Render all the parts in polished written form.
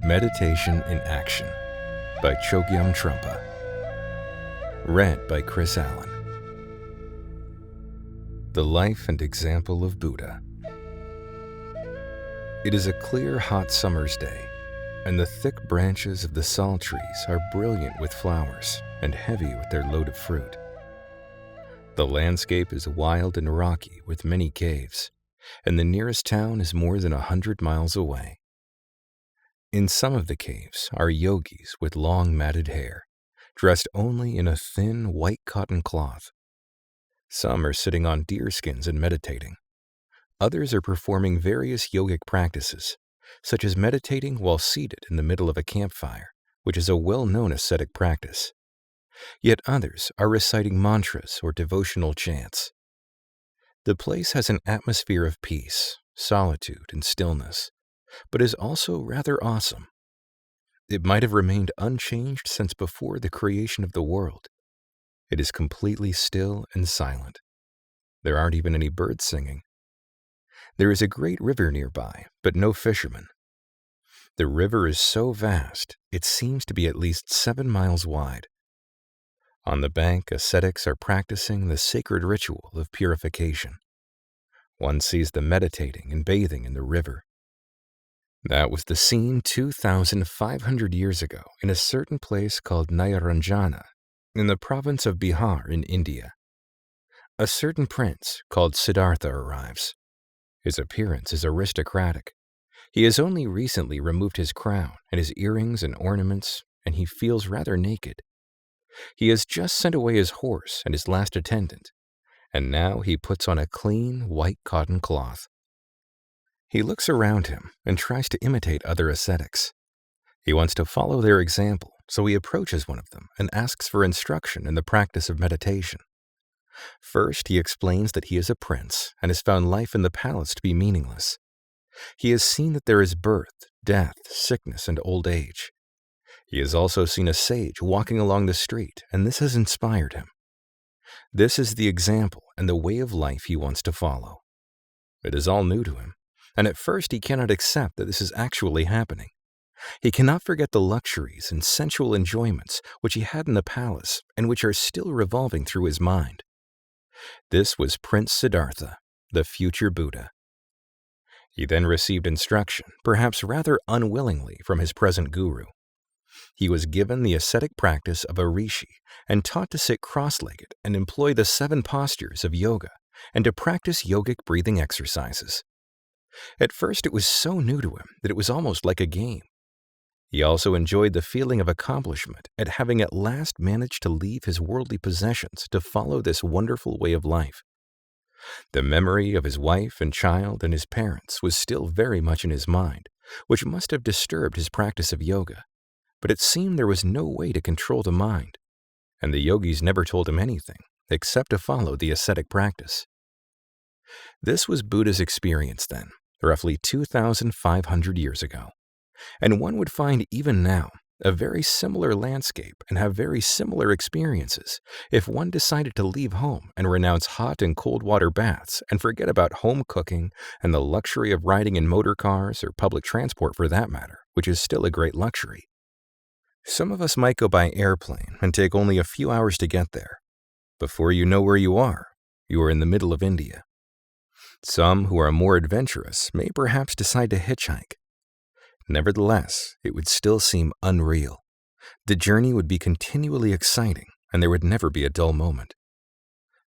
Meditation in Action by Chögyam Trungpa. Read by Chris Allen. The Life and Example of Buddha. It is a clear, hot summer's day, and the thick branches of the sal trees are brilliant with flowers and heavy with their load of fruit. The landscape is wild and rocky with many caves, and the nearest town is more than 100 miles away. In some of the caves are yogis with long matted hair, dressed only in a thin white cotton cloth. Some are sitting on deer skins and meditating. Others are performing various yogic practices, such as meditating while seated in the middle of a campfire, which is a well-known ascetic practice. Yet others are reciting mantras or devotional chants. The place has an atmosphere of peace, solitude, and stillness, but is also rather awesome. It might have remained unchanged since before the creation of the world. It is completely still and silent. There aren't even any birds singing. There is a great river nearby, but no fishermen. The river is so vast, it seems to be at least 7 miles wide. On the bank, ascetics are practicing the sacred ritual of purification. One sees them meditating and bathing in the river. That was the scene 2,500 years ago in a certain place called Narayanjana, in the province of Bihar in India. A certain prince called Siddhartha arrives. His appearance is aristocratic. He has only recently removed his crown and his earrings and ornaments, and he feels rather naked. He has just sent away his horse and his last attendant, and now he puts on a clean white cotton cloth. He looks around him and tries to imitate other ascetics. He wants to follow their example, so he approaches one of them and asks for instruction in the practice of meditation. First, he explains that he is a prince and has found life in the palace to be meaningless. He has seen that there is birth, death, sickness, and old age. He has also seen a sage walking along the street, and this has inspired him. This is the example and the way of life he wants to follow. It is all new to him, and at first he cannot accept that this is actually happening. He cannot forget the luxuries and sensual enjoyments which he had in the palace and which are still revolving through his mind. This was Prince Siddhartha, the future Buddha. He then received instruction, perhaps rather unwillingly, from his present guru. He was given the ascetic practice of a rishi and taught to sit cross-legged and employ the 7 postures of yoga and to practice yogic breathing exercises. At first it was so new to him that it was almost like a game. He also enjoyed the feeling of accomplishment at having at last managed to leave his worldly possessions to follow this wonderful way of life. The memory of his wife and child and his parents was still very much in his mind, which must have disturbed his practice of yoga, but it seemed there was no way to control the mind, and the yogis never told him anything except to follow the ascetic practice. This was Buddha's experience then, roughly 2,500 years ago, and one would find even now a very similar landscape and have very similar experiences if one decided to leave home and renounce hot and cold water baths and forget about home cooking and the luxury of riding in motor cars or public transport for that matter, which is still a great luxury. Some of us might go by airplane and take only a few hours to get there. Before you know where you are in the middle of India. Some who are more adventurous may perhaps decide to hitchhike. Nevertheless, it would still seem unreal. The journey would be continually exciting, and there would never be a dull moment.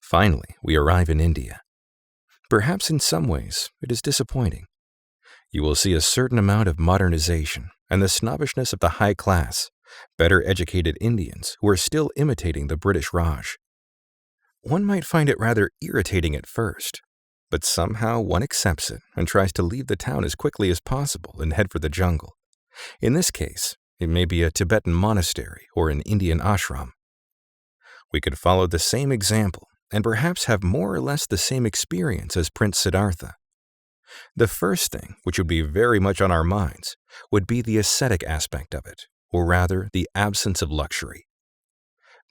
Finally, we arrive in India. Perhaps in some ways, it is disappointing. You will see a certain amount of modernization and the snobbishness of the high class, better educated Indians who are still imitating the British Raj. One might find it rather irritating at first, but somehow one accepts it and tries to leave the town as quickly as possible and head for the jungle. In this case, it may be a Tibetan monastery or an Indian ashram. We could follow the same example and perhaps have more or less the same experience as Prince Siddhartha. The first thing, which would be very much on our minds, would be the ascetic aspect of it, or rather the absence of luxury.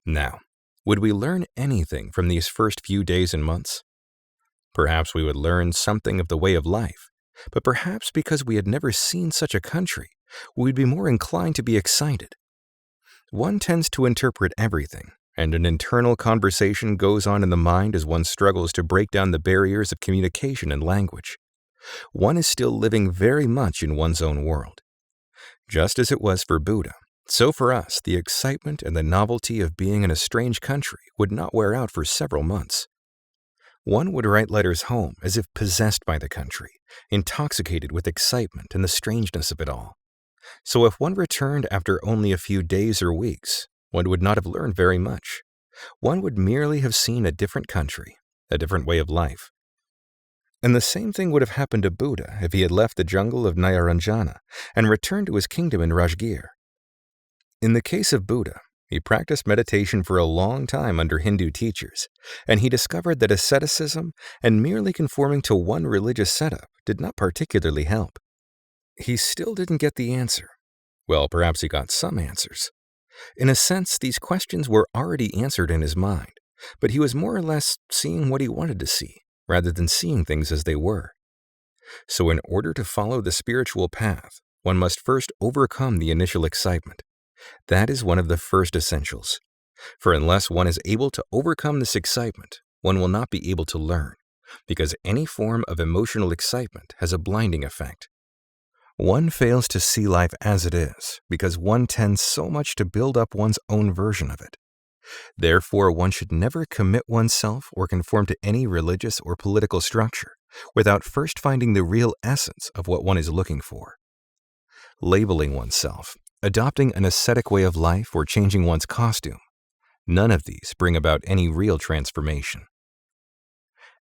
Now, would we learn anything from these first few days and months? Perhaps we would learn something of the way of life, but perhaps because we had never seen such a country, we'd be more inclined to be excited. One tends to interpret everything, and an internal conversation goes on in the mind as one struggles to break down the barriers of communication and language. One is still living very much in one's own world. Just as it was for Buddha, so for us, the excitement and the novelty of being in a strange country would not wear out for several months. One would write letters home as if possessed by the country, intoxicated with excitement and the strangeness of it all. So if one returned after only a few days or weeks, one would not have learned very much. One would merely have seen a different country, a different way of life. And the same thing would have happened to Buddha if he had left the jungle of Nyaranjana and returned to his kingdom in Rajgir. In the case of Buddha, he practiced meditation for a long time under Hindu teachers, and he discovered that asceticism and merely conforming to one religious setup did not particularly help. He still didn't get the answer. Well, perhaps he got some answers. In a sense, these questions were already answered in his mind, but he was more or less seeing what he wanted to see, rather than seeing things as they were. So in order to follow the spiritual path, one must first overcome the initial excitement. That is one of the first essentials. For unless one is able to overcome this excitement, one will not be able to learn, because any form of emotional excitement has a blinding effect. One fails to see life as it is because one tends so much to build up one's own version of it. Therefore, one should never commit oneself or conform to any religious or political structure without first finding the real essence of what one is looking for. Labeling oneself, adopting an ascetic way of life, or changing one's costume, none of these bring about any real transformation.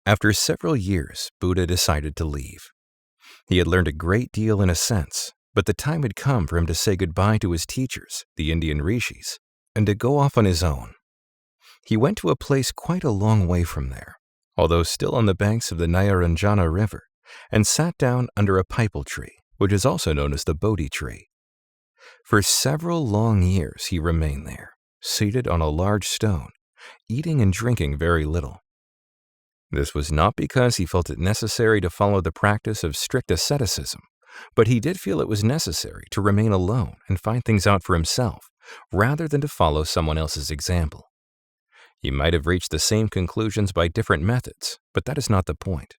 After several years, Buddha decided to leave. He had learned a great deal in a sense, but the time had come for him to say goodbye to his teachers, the Indian rishis, and to go off on his own. He went to a place quite a long way from there, although still on the banks of the Nyaranjana River, and sat down under a pipal tree, which is also known as the Bodhi tree. For several long years he remained there, seated on a large stone, eating and drinking very little. This was not because he felt it necessary to follow the practice of strict asceticism, but he did feel it was necessary to remain alone and find things out for himself, rather than to follow someone else's example. He might have reached the same conclusions by different methods, but that is not the point.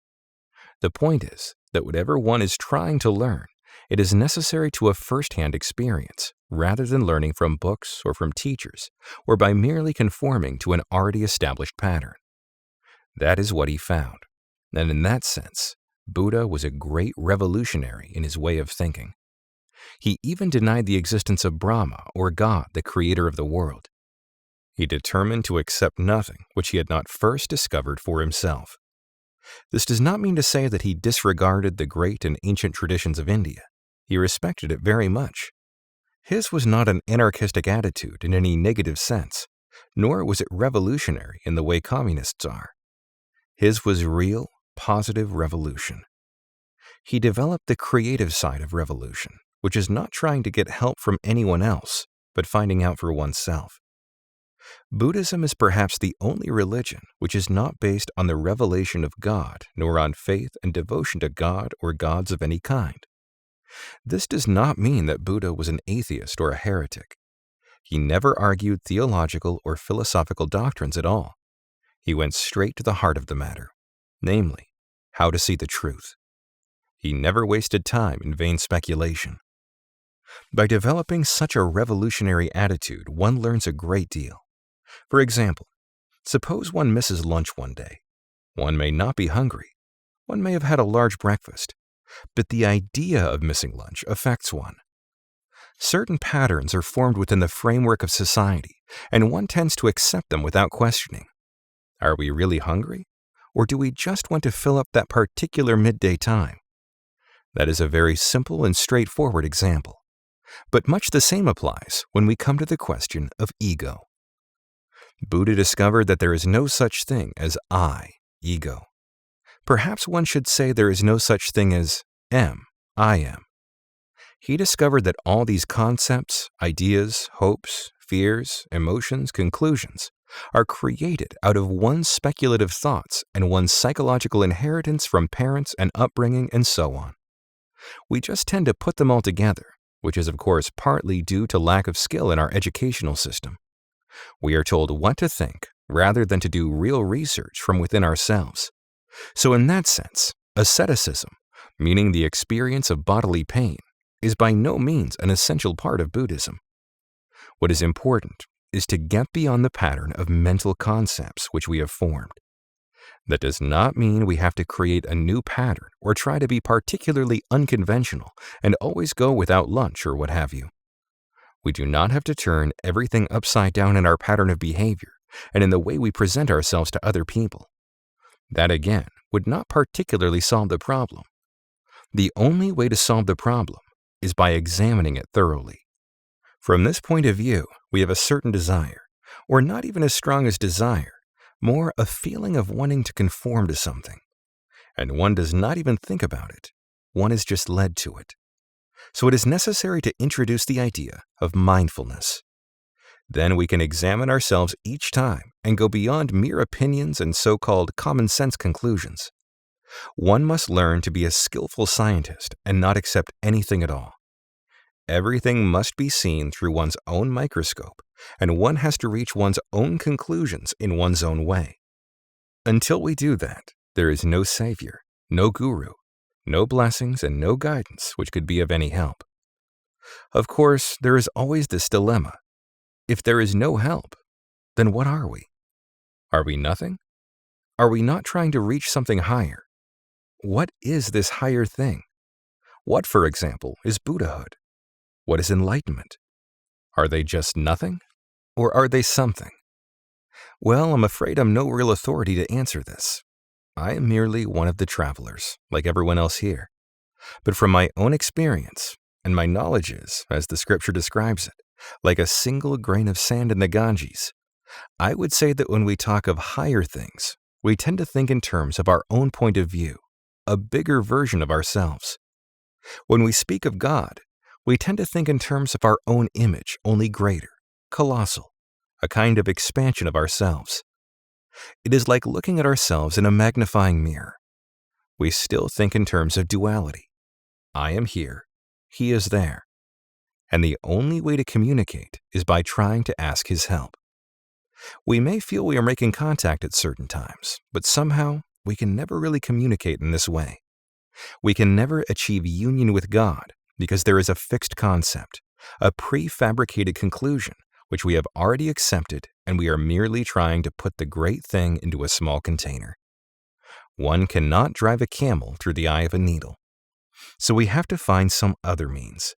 The point is that whatever one is trying to learn, it is necessary to a first-hand experience, rather than learning from books or from teachers, or by merely conforming to an already established pattern. That is what he found, and in that sense, Buddha was a great revolutionary in his way of thinking. He even denied the existence of Brahma, or God, the creator of the world. He determined to accept nothing which he had not first discovered for himself. This does not mean to say that he disregarded the great and ancient traditions of India. He respected it very much. His was not an anarchistic attitude in any negative sense, nor was it revolutionary in the way communists are. His was real, positive revolution. He developed the creative side of revolution, which is not trying to get help from anyone else, but finding out for oneself. Buddhism is perhaps the only religion which is not based on the revelation of God, nor on faith and devotion to God or gods of any kind. This does not mean that Buddha was an atheist or a heretic. He never argued theological or philosophical doctrines at all. He went straight to the heart of the matter, namely, how to see the truth. He never wasted time in vain speculation. By developing such a revolutionary attitude, one learns a great deal. For example, suppose one misses lunch one day. One may not be hungry. One may have had a large breakfast. But the idea of missing lunch affects one. Certain patterns are formed within the framework of society, and one tends to accept them without questioning. Are we really hungry? Or do we just want to fill up that particular midday time? That is a very simple and straightforward example. But much the same applies when we come to the question of ego. Buddha discovered that there is no such thing as I, ego. Perhaps one should say there is no such thing as I am. He discovered that all these concepts, ideas, hopes, fears, emotions, conclusions are created out of one's speculative thoughts and one's psychological inheritance from parents and upbringing and so on. We just tend to put them all together, which is of course partly due to lack of skill in our educational system. We are told what to think rather than to do real research from within ourselves. So in that sense, asceticism, meaning the experience of bodily pain, is by no means an essential part of Buddhism. What is important is to get beyond the pattern of mental concepts which we have formed. That does not mean we have to create a new pattern or try to be particularly unconventional and always go without lunch or what have you. We do not have to turn everything upside down in our pattern of behavior and in the way we present ourselves to other people. That again would not particularly solve the problem. The only way to solve the problem is by examining it thoroughly. From this point of view, we have a certain desire, or not even as strong as desire, more a feeling of wanting to conform to something. And one does not even think about it, one is just led to it. So it is necessary to introduce the idea of mindfulness. Then we can examine ourselves each time and go beyond mere opinions and so-called common sense conclusions. One must learn to be a skillful scientist and not accept anything at all. Everything must be seen through one's own microscope, and one has to reach one's own conclusions in one's own way. Until we do that, there is no savior, no guru, no blessings, and no guidance which could be of any help. Of course, there is always this dilemma. If there is no help, then what are we? Are we nothing? Are we not trying to reach something higher? What is this higher thing? What, for example, is Buddhahood? What is enlightenment? Are they just nothing? Or are they something? Well, I'm afraid I'm no real authority to answer this. I am merely one of the travelers, like everyone else here. But from my own experience, and my knowledge is, as the scripture describes it, like a single grain of sand in the Ganges, I would say that when we talk of higher things, we tend to think in terms of our own point of view, a bigger version of ourselves. When we speak of God, we tend to think in terms of our own image, only greater, colossal, a kind of expansion of ourselves. It is like looking at ourselves in a magnifying mirror. We still think in terms of duality. I am here, he is there. And the only way to communicate is by trying to ask his help. We may feel we are making contact at certain times, but somehow we can never really communicate in this way. We can never achieve union with God because there is a fixed concept, a prefabricated conclusion, which we have already accepted, and we are merely trying to put the great thing into a small container. One cannot drive a camel through the eye of a needle. So we have to find some other means.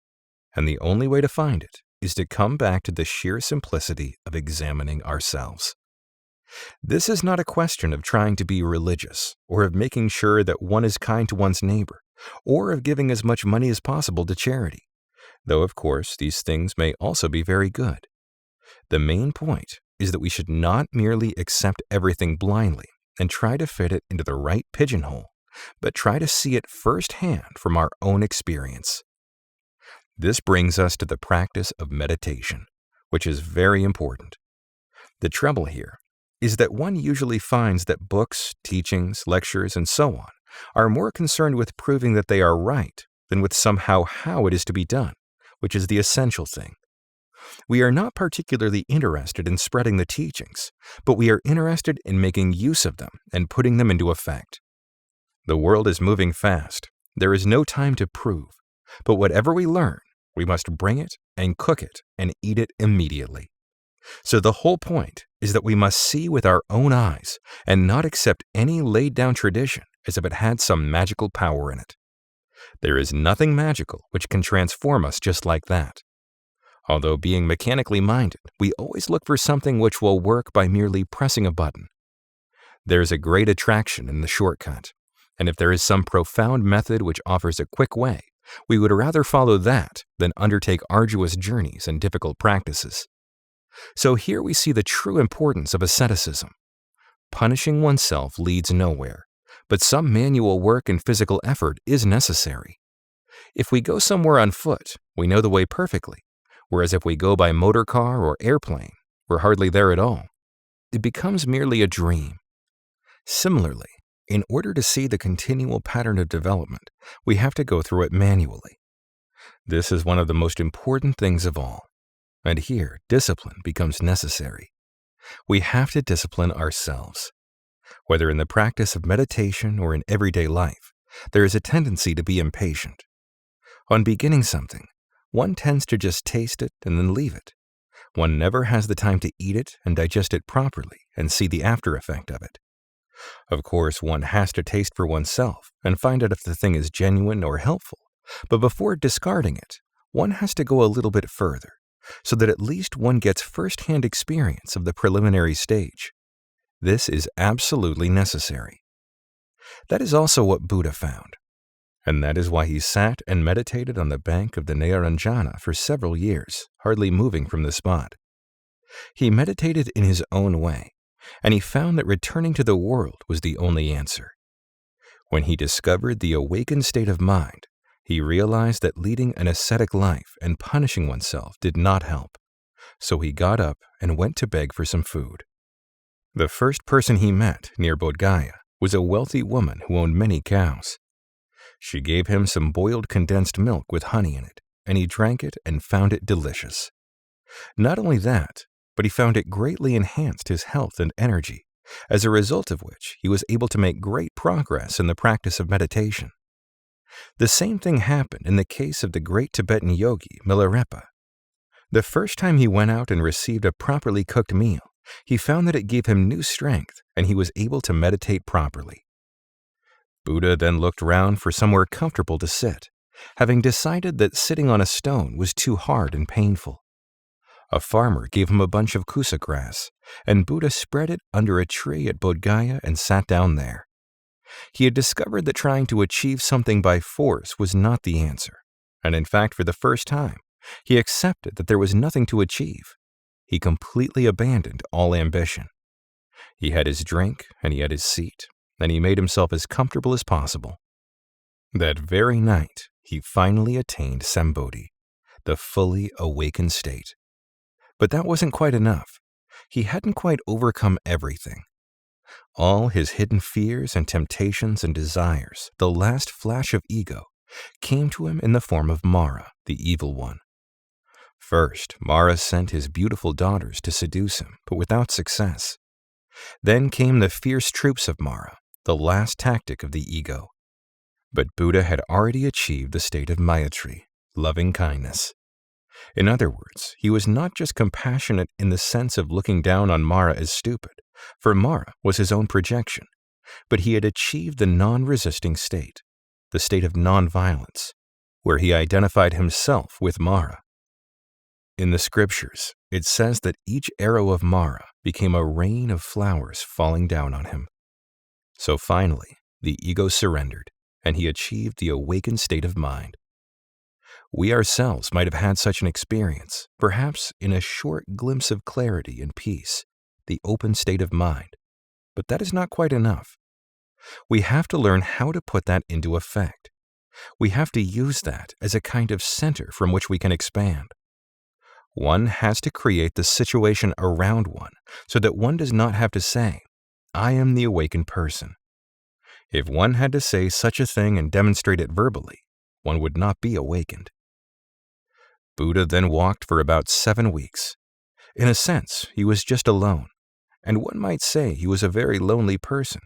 And the only way to find it is to come back to the sheer simplicity of examining ourselves. This is not a question of trying to be religious, or of making sure that one is kind to one's neighbor, or of giving as much money as possible to charity, though of course these things may also be very good. The main point is that we should not merely accept everything blindly and try to fit it into the right pigeonhole, but try to see it firsthand from our own experience. This brings us to the practice of meditation, which is very important. The trouble here is that one usually finds that books, teachings, lectures, and so on are more concerned with proving that they are right than with somehow how it is to be done, which is the essential thing. We are not particularly interested in spreading the teachings, but we are interested in making use of them and putting them into effect. The world is moving fast. There is no time to prove, but whatever we learn, we must bring it and cook it and eat it immediately. So the whole point is that we must see with our own eyes and not accept any laid-down tradition as if it had some magical power in it. There is nothing magical which can transform us just like that. Although being mechanically minded, we always look for something which will work by merely pressing a button. There is a great attraction in the shortcut, and if there is some profound method which offers a quick way, we would rather follow that than undertake arduous journeys and difficult practices. So here we see the true importance of asceticism. Punishing oneself leads nowhere, but some manual work and physical effort is necessary. If we go somewhere on foot, we know the way perfectly, whereas if we go by motor car or airplane, we're hardly there at all. It becomes merely a dream. Similarly, in order to see the continual pattern of development, we have to go through it manually. This is one of the most important things of all, and here discipline becomes necessary. We have to discipline ourselves. Whether in the practice of meditation or in everyday life, there is a tendency to be impatient. On beginning something, one tends to just taste it and then leave it. One never has the time to eat it and digest it properly and see the after effect of it. Of course, one has to taste for oneself and find out if the thing is genuine or helpful, but before discarding it, one has to go a little bit further, so that at least one gets first-hand experience of the preliminary stage. This is absolutely necessary. That is also what Buddha found, and that is why he sat and meditated on the bank of the Naranjana for several years, hardly moving from the spot. He meditated in his own way, and he found that returning to the world was the only answer. When he discovered the awakened state of mind, he realized that leading an ascetic life and punishing oneself did not help, so he got up and went to beg for some food. The first person he met near Bodh Gaya was a wealthy woman who owned many cows. She gave him some boiled condensed milk with honey in it, and he drank it and found it delicious. Not only that, but he found it greatly enhanced his health and energy, as a result of which he was able to make great progress in the practice of meditation. The same thing happened in the case of the great Tibetan yogi Milarepa. The first time he went out and received a properly cooked meal, he found that it gave him new strength and he was able to meditate properly. Buddha then looked round for somewhere comfortable to sit, having decided that sitting on a stone was too hard and painful. A farmer gave him a bunch of kusa grass, and Buddha spread it under a tree at Bodh Gaya and sat down there. He had discovered that trying to achieve something by force was not the answer, and in fact, for the first time, he accepted that there was nothing to achieve. He completely abandoned all ambition. He had his drink, and he had his seat, and he made himself as comfortable as possible. That very night, he finally attained Sambodhi, the fully awakened state. But that wasn't quite enough. He hadn't quite overcome everything. All his hidden fears and temptations and desires, the last flash of ego, came to him in the form of Mara, the evil one. First, Mara sent his beautiful daughters to seduce him, but without success. Then came the fierce troops of Mara, the last tactic of the ego. But Buddha had already achieved the state of Maitri, loving kindness. In other words, he was not just compassionate in the sense of looking down on Mara as stupid, for Mara was his own projection, but he had achieved the non-resisting state, the state of non-violence, where he identified himself with Mara. In the scriptures, it says that each arrow of Mara became a rain of flowers falling down on him. So finally, the ego surrendered, and he achieved the awakened state of mind. We ourselves might have had such an experience, perhaps in a short glimpse of clarity and peace, the open state of mind, but that is not quite enough. We have to learn how to put that into effect. We have to use that as a kind of center from which we can expand. One has to create the situation around one so that one does not have to say, "I am the awakened person." If one had to say such a thing and demonstrate it verbally, one would not be awakened. Buddha then walked for about 7 weeks. In a sense, he was just alone, and one might say he was a very lonely person,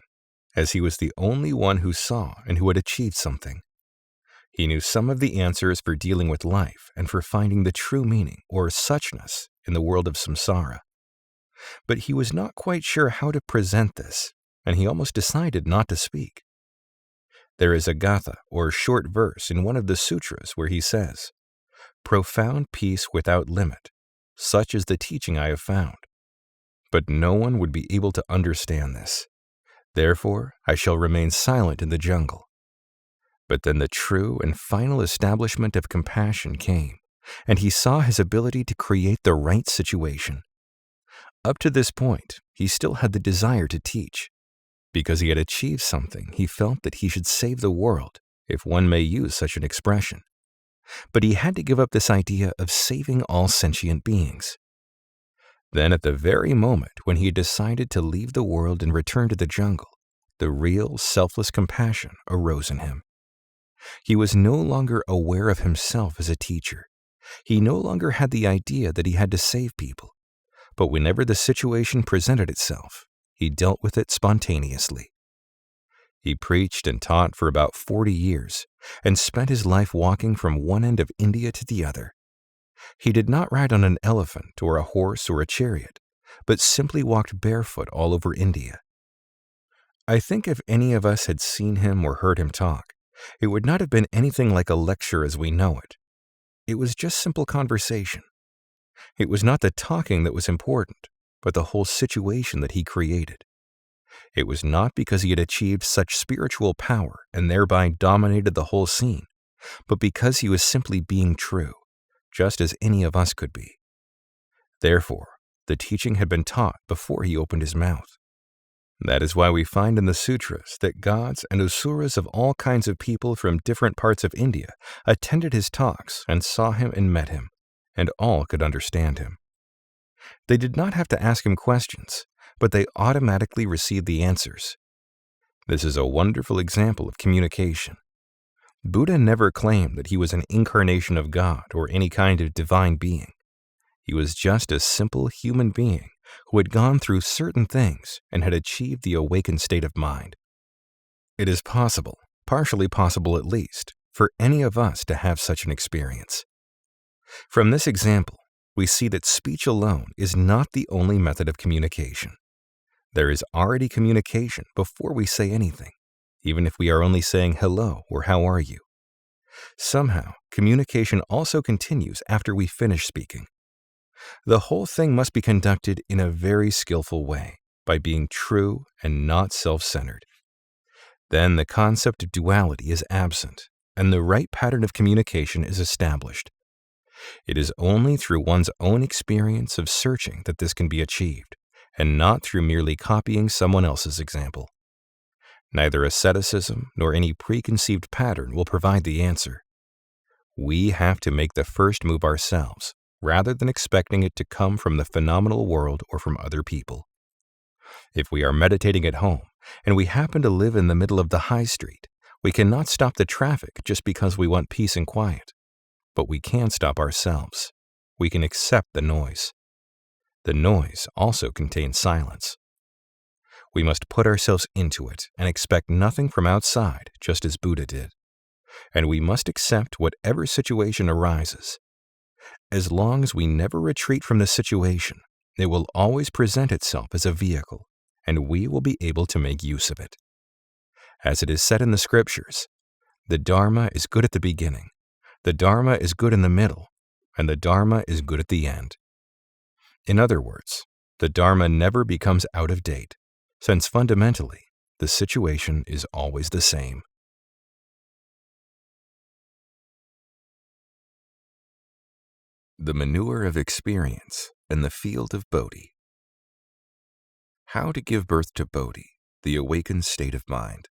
as he was the only one who saw and who had achieved something. He knew some of the answers for dealing with life and for finding the true meaning or suchness in the world of samsara. But he was not quite sure how to present this, and he almost decided not to speak. There is a gatha, or short verse, in one of the sutras where he says, "Profound peace without limit, such is the teaching I have found. But no one would be able to understand this. Therefore, I shall remain silent in the jungle." But then the true and final establishment of compassion came, and he saw his ability to create the right situation. Up to this point, he still had the desire to teach. Because he had achieved something, he felt that he should save the world, if one may use such an expression. But he had to give up this idea of saving all sentient beings. Then at the very moment when he had decided to leave the world and return to the jungle, the real selfless compassion arose in him. He was no longer aware of himself as a teacher. He no longer had the idea that he had to save people. But whenever the situation presented itself, he dealt with it spontaneously. He preached and taught for about 40 years and spent his life walking from one end of India to the other. He did not ride on an elephant or a horse or a chariot, but simply walked barefoot all over India. I think if any of us had seen him or heard him talk, it would not have been anything like a lecture as we know it. It was just simple conversation. It was not the talking that was important, but the whole situation that he created. It was not because he had achieved such spiritual power and thereby dominated the whole scene, but because he was simply being true, just as any of us could be. Therefore, the teaching had been taught before he opened his mouth. That is why we find in the sutras that gods and asuras of all kinds of people from different parts of India attended his talks and saw him and met him, and all could understand him. They did not have to ask him questions, but they automatically received the answers. This is a wonderful example of communication. Buddha never claimed that he was an incarnation of God or any kind of divine being. He was just a simple human being who had gone through certain things and had achieved the awakened state of mind. It is possible, partially possible at least, for any of us to have such an experience. From this example, we see that speech alone is not the only method of communication. There is already communication before we say anything, even if we are only saying hello or how are you. Somehow, communication also continues after we finish speaking. The whole thing must be conducted in a very skillful way, by being true and not self-centered. Then the concept of duality is absent, and the right pattern of communication is established. It is only through one's own experience of searching that this can be achieved, and not through merely copying someone else's example. Neither asceticism nor any preconceived pattern will provide the answer. We have to make the first move ourselves, rather than expecting it to come from the phenomenal world or from other people. If we are meditating at home, and we happen to live in the middle of the high street, we cannot stop the traffic just because we want peace and quiet. But we can stop ourselves. We can accept the noise. The noise also contains silence. We must put ourselves into it and expect nothing from outside, just as Buddha did. And we must accept whatever situation arises. As long as we never retreat from the situation, it will always present itself as a vehicle, and we will be able to make use of it. As it is said in the scriptures, the Dharma is good at the beginning, the Dharma is good in the middle, and the Dharma is good at the end. In other words, the Dharma never becomes out of date, since fundamentally, the situation is always the same. The manure of experience in the field of Bodhi. How to give birth to Bodhi, the awakened state of mind.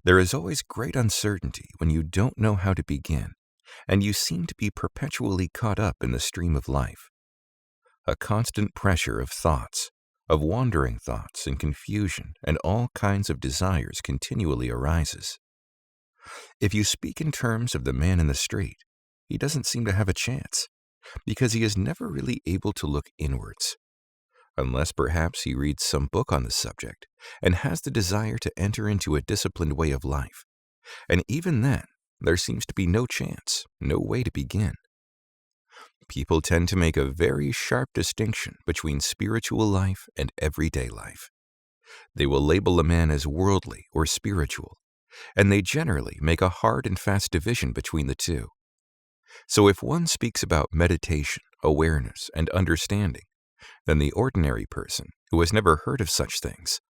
There is always great uncertainty when you don't know how to begin, and you seem to be perpetually caught up in the stream of life. A constant pressure of thoughts, of wandering thoughts and confusion and all kinds of desires continually arises. If you speak in terms of the man in the street, he doesn't seem to have a chance, because he is never really able to look inwards, unless perhaps he reads some book on the subject and has the desire to enter into a disciplined way of life. And even then, there seems to be no chance, no way to begin. People tend to make a very sharp distinction between spiritual life and everyday life. They will label a man as worldly or spiritual, and they generally make a hard and fast division between the two. So if one speaks about meditation, awareness, and understanding, then the ordinary person, who has never heard of such things,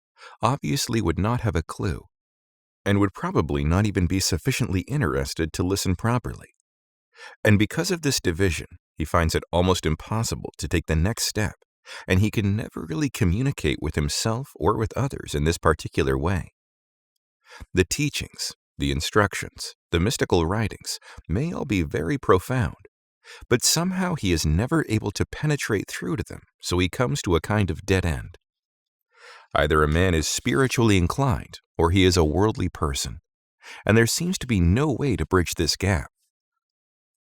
obviously would not have a clue, and would probably not even be sufficiently interested to listen properly. And because of this division, he finds it almost impossible to take the next step, and he can never really communicate with himself or with others in this particular way. The teachings, the instructions, the mystical writings may all be very profound, but somehow he is never able to penetrate through to them, so he comes to a kind of dead end. Either a man is spiritually inclined, or he is a worldly person, and there seems to be no way to bridge this gap.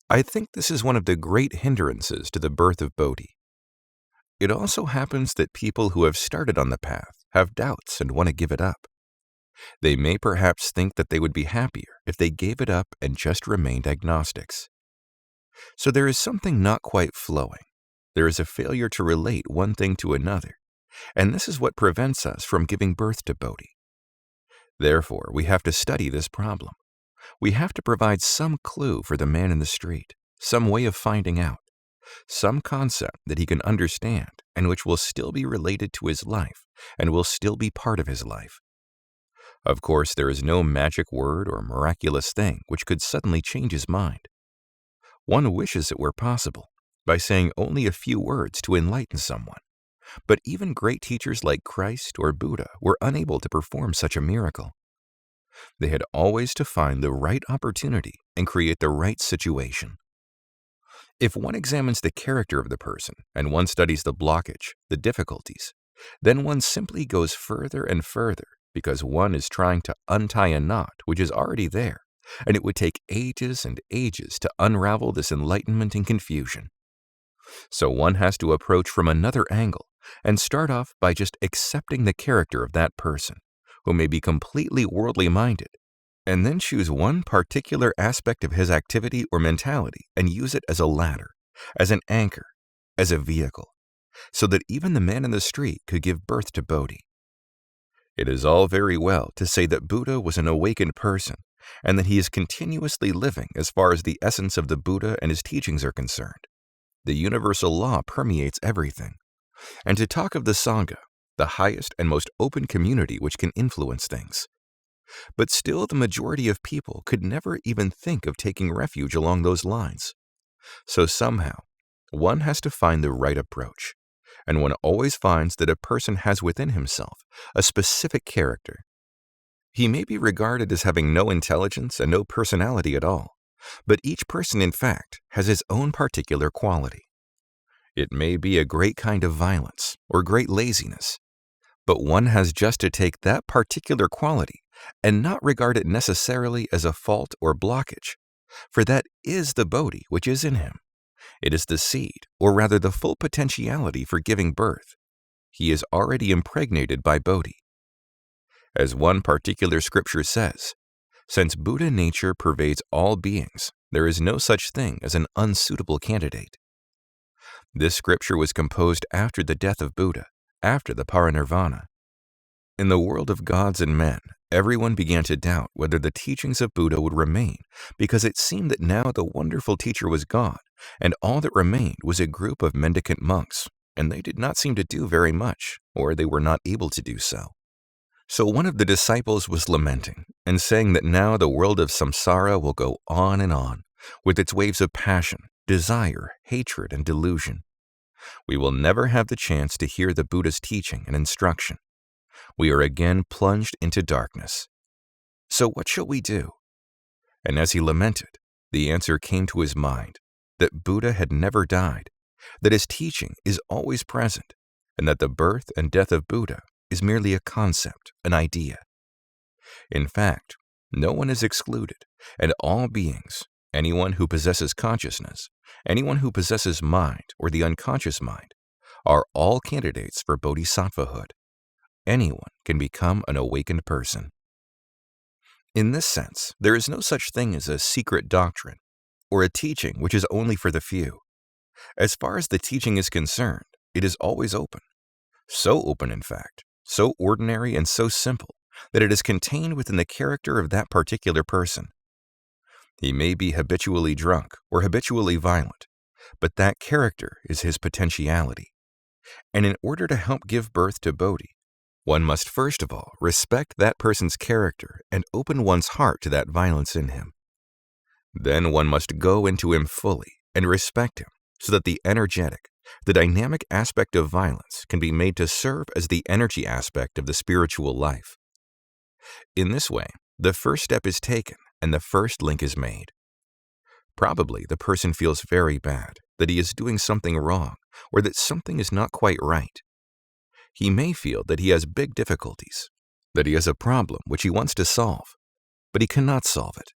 I think this is one of the great hindrances to the birth of Bodhi. It also happens that people who have started on the path have doubts and want to give it up. They may perhaps think that they would be happier if they gave it up and just remained agnostics. So there is something not quite flowing. There is a failure to relate one thing to another, and this is what prevents us from giving birth to Bodhi. Therefore, we have to study this problem. We have to provide some clue for the man in the street, some way of finding out, some concept that he can understand and which will still be related to his life and will still be part of his life. Of course, there is no magic word or miraculous thing which could suddenly change his mind. One wishes it were possible, by saying only a few words to enlighten someone. But even great teachers like Christ or Buddha were unable to perform such a miracle. They had always to find the right opportunity and create the right situation. If one examines the character of the person and one studies the blockage, the difficulties, then one simply goes further and further because one is trying to untie a knot which is already there, and it would take ages and ages to unravel this enlightenment and confusion. So one has to approach from another angle and start off by just accepting the character of that person, who may be completely worldly minded, and then choose one particular aspect of his activity or mentality and use it as a ladder, as an anchor, as a vehicle, so that even the man in the street could give birth to Bodhi. It is all very well to say that Buddha was an awakened person and that he is continuously living as far as the essence of the Buddha and his teachings are concerned. The universal law permeates everything. And to talk of the Sangha, the highest and most open community which can influence things. But still the majority of people could never even think of taking refuge along those lines. So somehow, one has to find the right approach, and one always finds that a person has within himself a specific character. He may be regarded as having no intelligence and no personality at all, but each person in fact has his own particular quality. It may be a great kind of violence or great laziness, but one has just to take that particular quality and not regard it necessarily as a fault or blockage, for that is the Bodhi which is in him. It is the seed, or rather the full potentiality for giving birth. He is already impregnated by Bodhi. As one particular scripture says, since Buddha nature pervades all beings, there is no such thing as an unsuitable candidate. This scripture was composed after the death of Buddha, after the parinirvana. In the world of gods and men, everyone began to doubt whether the teachings of Buddha would remain, because it seemed that now the wonderful teacher was gone, and all that remained was a group of mendicant monks, and they did not seem to do very much, or they were not able to do so. So one of the disciples was lamenting, and saying that now the world of samsara will go on, with its waves of passion, desire, hatred, and delusion. We will never have the chance to hear the Buddha's teaching and instruction. We are again plunged into darkness. So what shall we do? And as he lamented, the answer came to his mind, that Buddha had never died, that his teaching is always present, and that the birth and death of Buddha is merely a concept, an idea. In fact, no one is excluded, and all beings, anyone who possesses consciousness, anyone who possesses mind or the unconscious mind, are all candidates for bodhisattvahood. Anyone can become an awakened person. In this sense, there is no such thing as a secret doctrine, or a teaching which is only for the few. As far as the teaching is concerned, it is always open. So open, in fact, so ordinary and so simple, that it is contained within the character of that particular person. He may be habitually drunk or habitually violent, but that character is his potentiality. And in order to help give birth to Bodhi, one must first of all respect that person's character and open one's heart to that violence in him. Then one must go into him fully and respect him so that the energetic, the dynamic aspect of violence can be made to serve as the energy aspect of the spiritual life. In this way, the first step is taken and the first link is made. Probably the person feels very bad, that he is doing something wrong or that something is not quite right. He may feel that he has big difficulties, that he has a problem which he wants to solve. but he cannot solve it.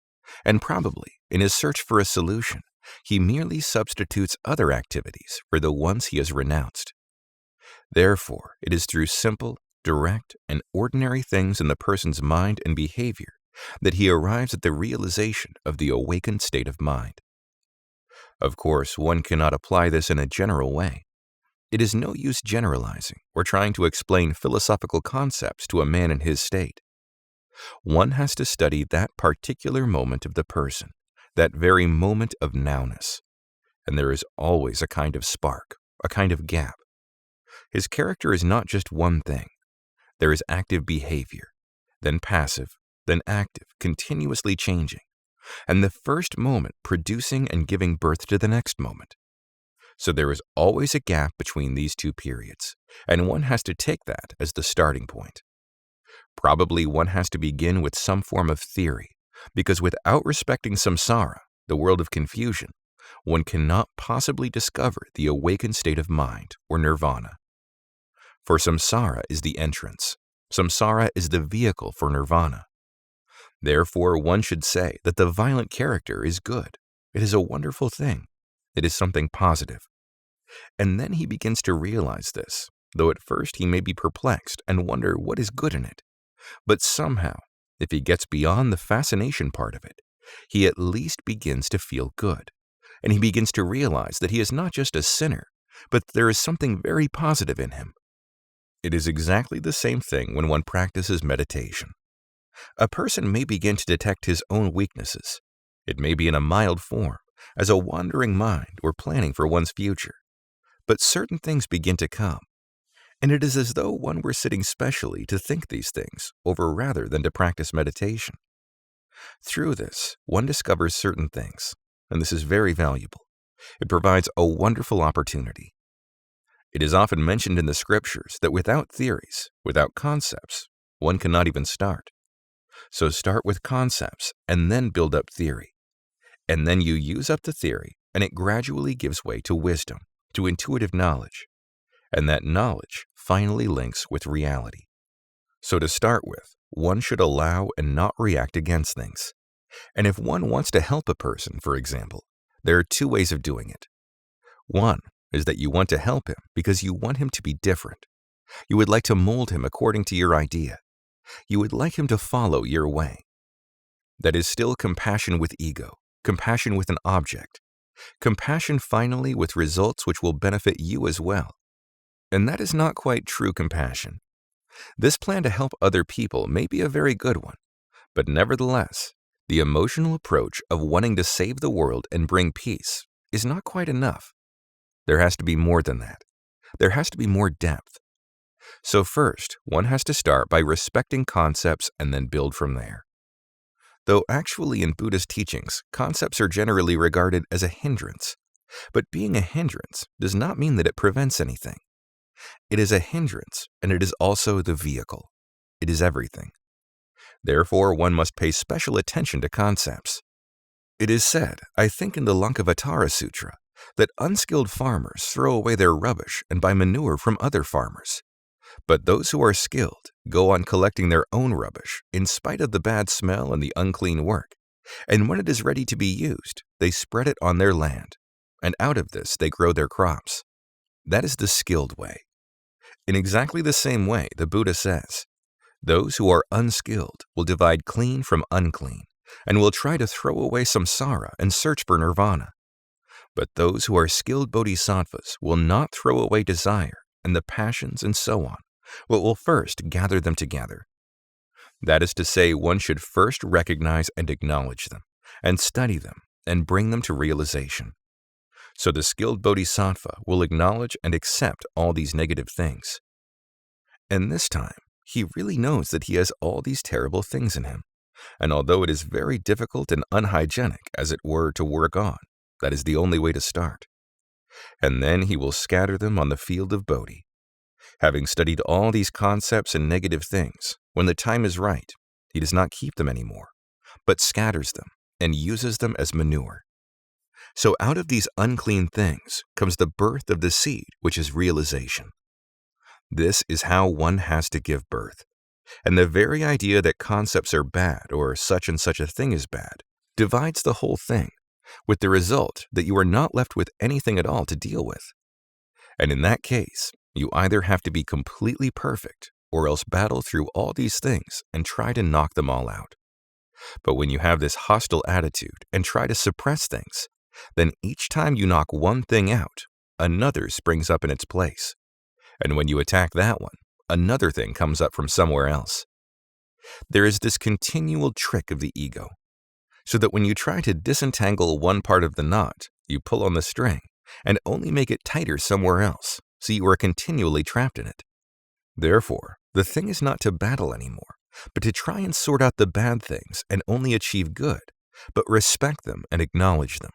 And probably, in his search for a solution, he merely substitutes other activities for the ones he has renounced. Therefore, it is through simple, direct, and ordinary things in the person's mind and behavior that he arrives at the realization of the awakened state of mind. Of course, one cannot apply this in a general way. It is no use generalizing or trying to explain philosophical concepts to a man in his state. One has to study that particular moment of the person, that very moment of nowness. And there is always a kind of spark, a kind of gap. His character is not just one thing. There is active behavior, then passive, then active, continuously changing, and the first moment producing and giving birth to the next moment. So there is always a gap between these two periods, and one has to take that as the starting point. Probably one has to begin with some form of theory, because without respecting samsara, the world of confusion, one cannot possibly discover the awakened state of mind or nirvana. For samsara is the entrance. Samsara is the vehicle for nirvana. Therefore, one should say that the violent character is good. It is a wonderful thing. It is something positive. And then he begins to realize this, though at first he may be perplexed and wonder what is good in it. But somehow, if he gets beyond the fascination part of it, he at least begins to feel good. And he begins to realize that he is not just a sinner, but there is something very positive in him. It is exactly the same thing when one practices meditation. A person may begin to detect his own weaknesses. It may be in a mild form, as a wandering mind or planning for one's future. But certain things begin to come, and it is as though one were sitting specially to think these things over rather than to practice meditation. Through this, one discovers certain things, and this is very valuable. It provides a wonderful opportunity. It is often mentioned in the scriptures that without theories, without concepts, one cannot even start. So start with concepts and then build up theory. And then you use up the theory and it gradually gives way to wisdom, to intuitive knowledge. And that knowledge finally links with reality. So to start with, one should allow and not react against things. And if one wants to help a person, for example, there are two ways of doing it. One is that you want to help him because you want him to be different. You would like to mold him according to your idea. You would like him to follow your way. That is still compassion with ego, compassion with an object, compassion finally with results which will benefit you as well. And that is not quite true compassion. This plan to help other people may be a very good one, but nevertheless, the emotional approach of wanting to save the world and bring peace is not quite enough. There has to be more than that. There has to be more depth. So first, one has to start by respecting concepts and then build from there. Though actually in Buddhist teachings, concepts are generally regarded as a hindrance. But being a hindrance does not mean that it prevents anything. It is a hindrance, and it is also the vehicle. It is everything. Therefore, one must pay special attention to concepts. It is said, I think in the Lankavatara Sutra, that unskilled farmers throw away their rubbish and buy manure from other farmers. But those who are skilled go on collecting their own rubbish in spite of the bad smell and the unclean work, and when it is ready to be used, they spread it on their land, and out of this they grow their crops. That is the skilled way. In exactly the same way, the Buddha says, those who are unskilled will divide clean from unclean, and will try to throw away samsara and search for nirvana. But those who are skilled bodhisattvas will not throw away desire and the passions and so on, but will first gather them together. That is to say, one should first recognize and acknowledge them, and study them, and bring them to realization. So the skilled bodhisattva will acknowledge and accept all these negative things. And this time, he really knows that he has all these terrible things in him. And although it is very difficult and unhygienic, as it were, to work on, that is the only way to start. And then he will scatter them on the field of Bodhi. Having studied all these concepts and negative things, when the time is right, he does not keep them anymore, but scatters them and uses them as manure. So out of these unclean things comes the birth of the seed, which is realization. This is how one has to give birth. And the very idea that concepts are bad or such and such a thing is bad divides the whole thing, with the result that you are not left with anything at all to deal with. And in that case, you either have to be completely perfect or else battle through all these things and try to knock them all out. But when you have this hostile attitude and try to suppress things, then each time you knock one thing out, another springs up in its place. And when you attack that one, another thing comes up from somewhere else. There is this continual trick of the ego, so that when you try to disentangle one part of the knot, you pull on the string and only make it tighter somewhere else, so you are continually trapped in it. Therefore, the thing is not to battle anymore, but to try and sort out the bad things and only achieve good, but respect them and acknowledge them.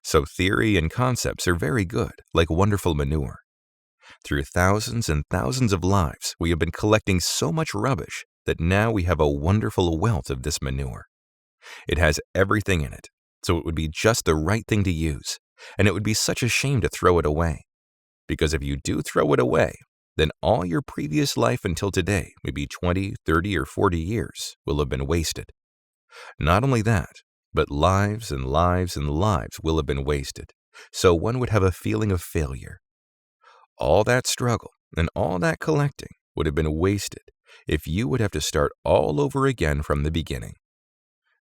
So theory and concepts are very good, like wonderful manure. Through thousands and thousands of lives, we have been collecting so much rubbish that now we have a wonderful wealth of this manure. It has everything in it, so it would be just the right thing to use, and it would be such a shame to throw it away. Because if you do throw it away, then all your previous life until today, maybe 20, 30, or 40 years, will have been wasted. Not only that, but lives and lives and lives will have been wasted, so one would have a feeling of failure. All that struggle and all that collecting would have been wasted if you would have to start all over again from the beginning.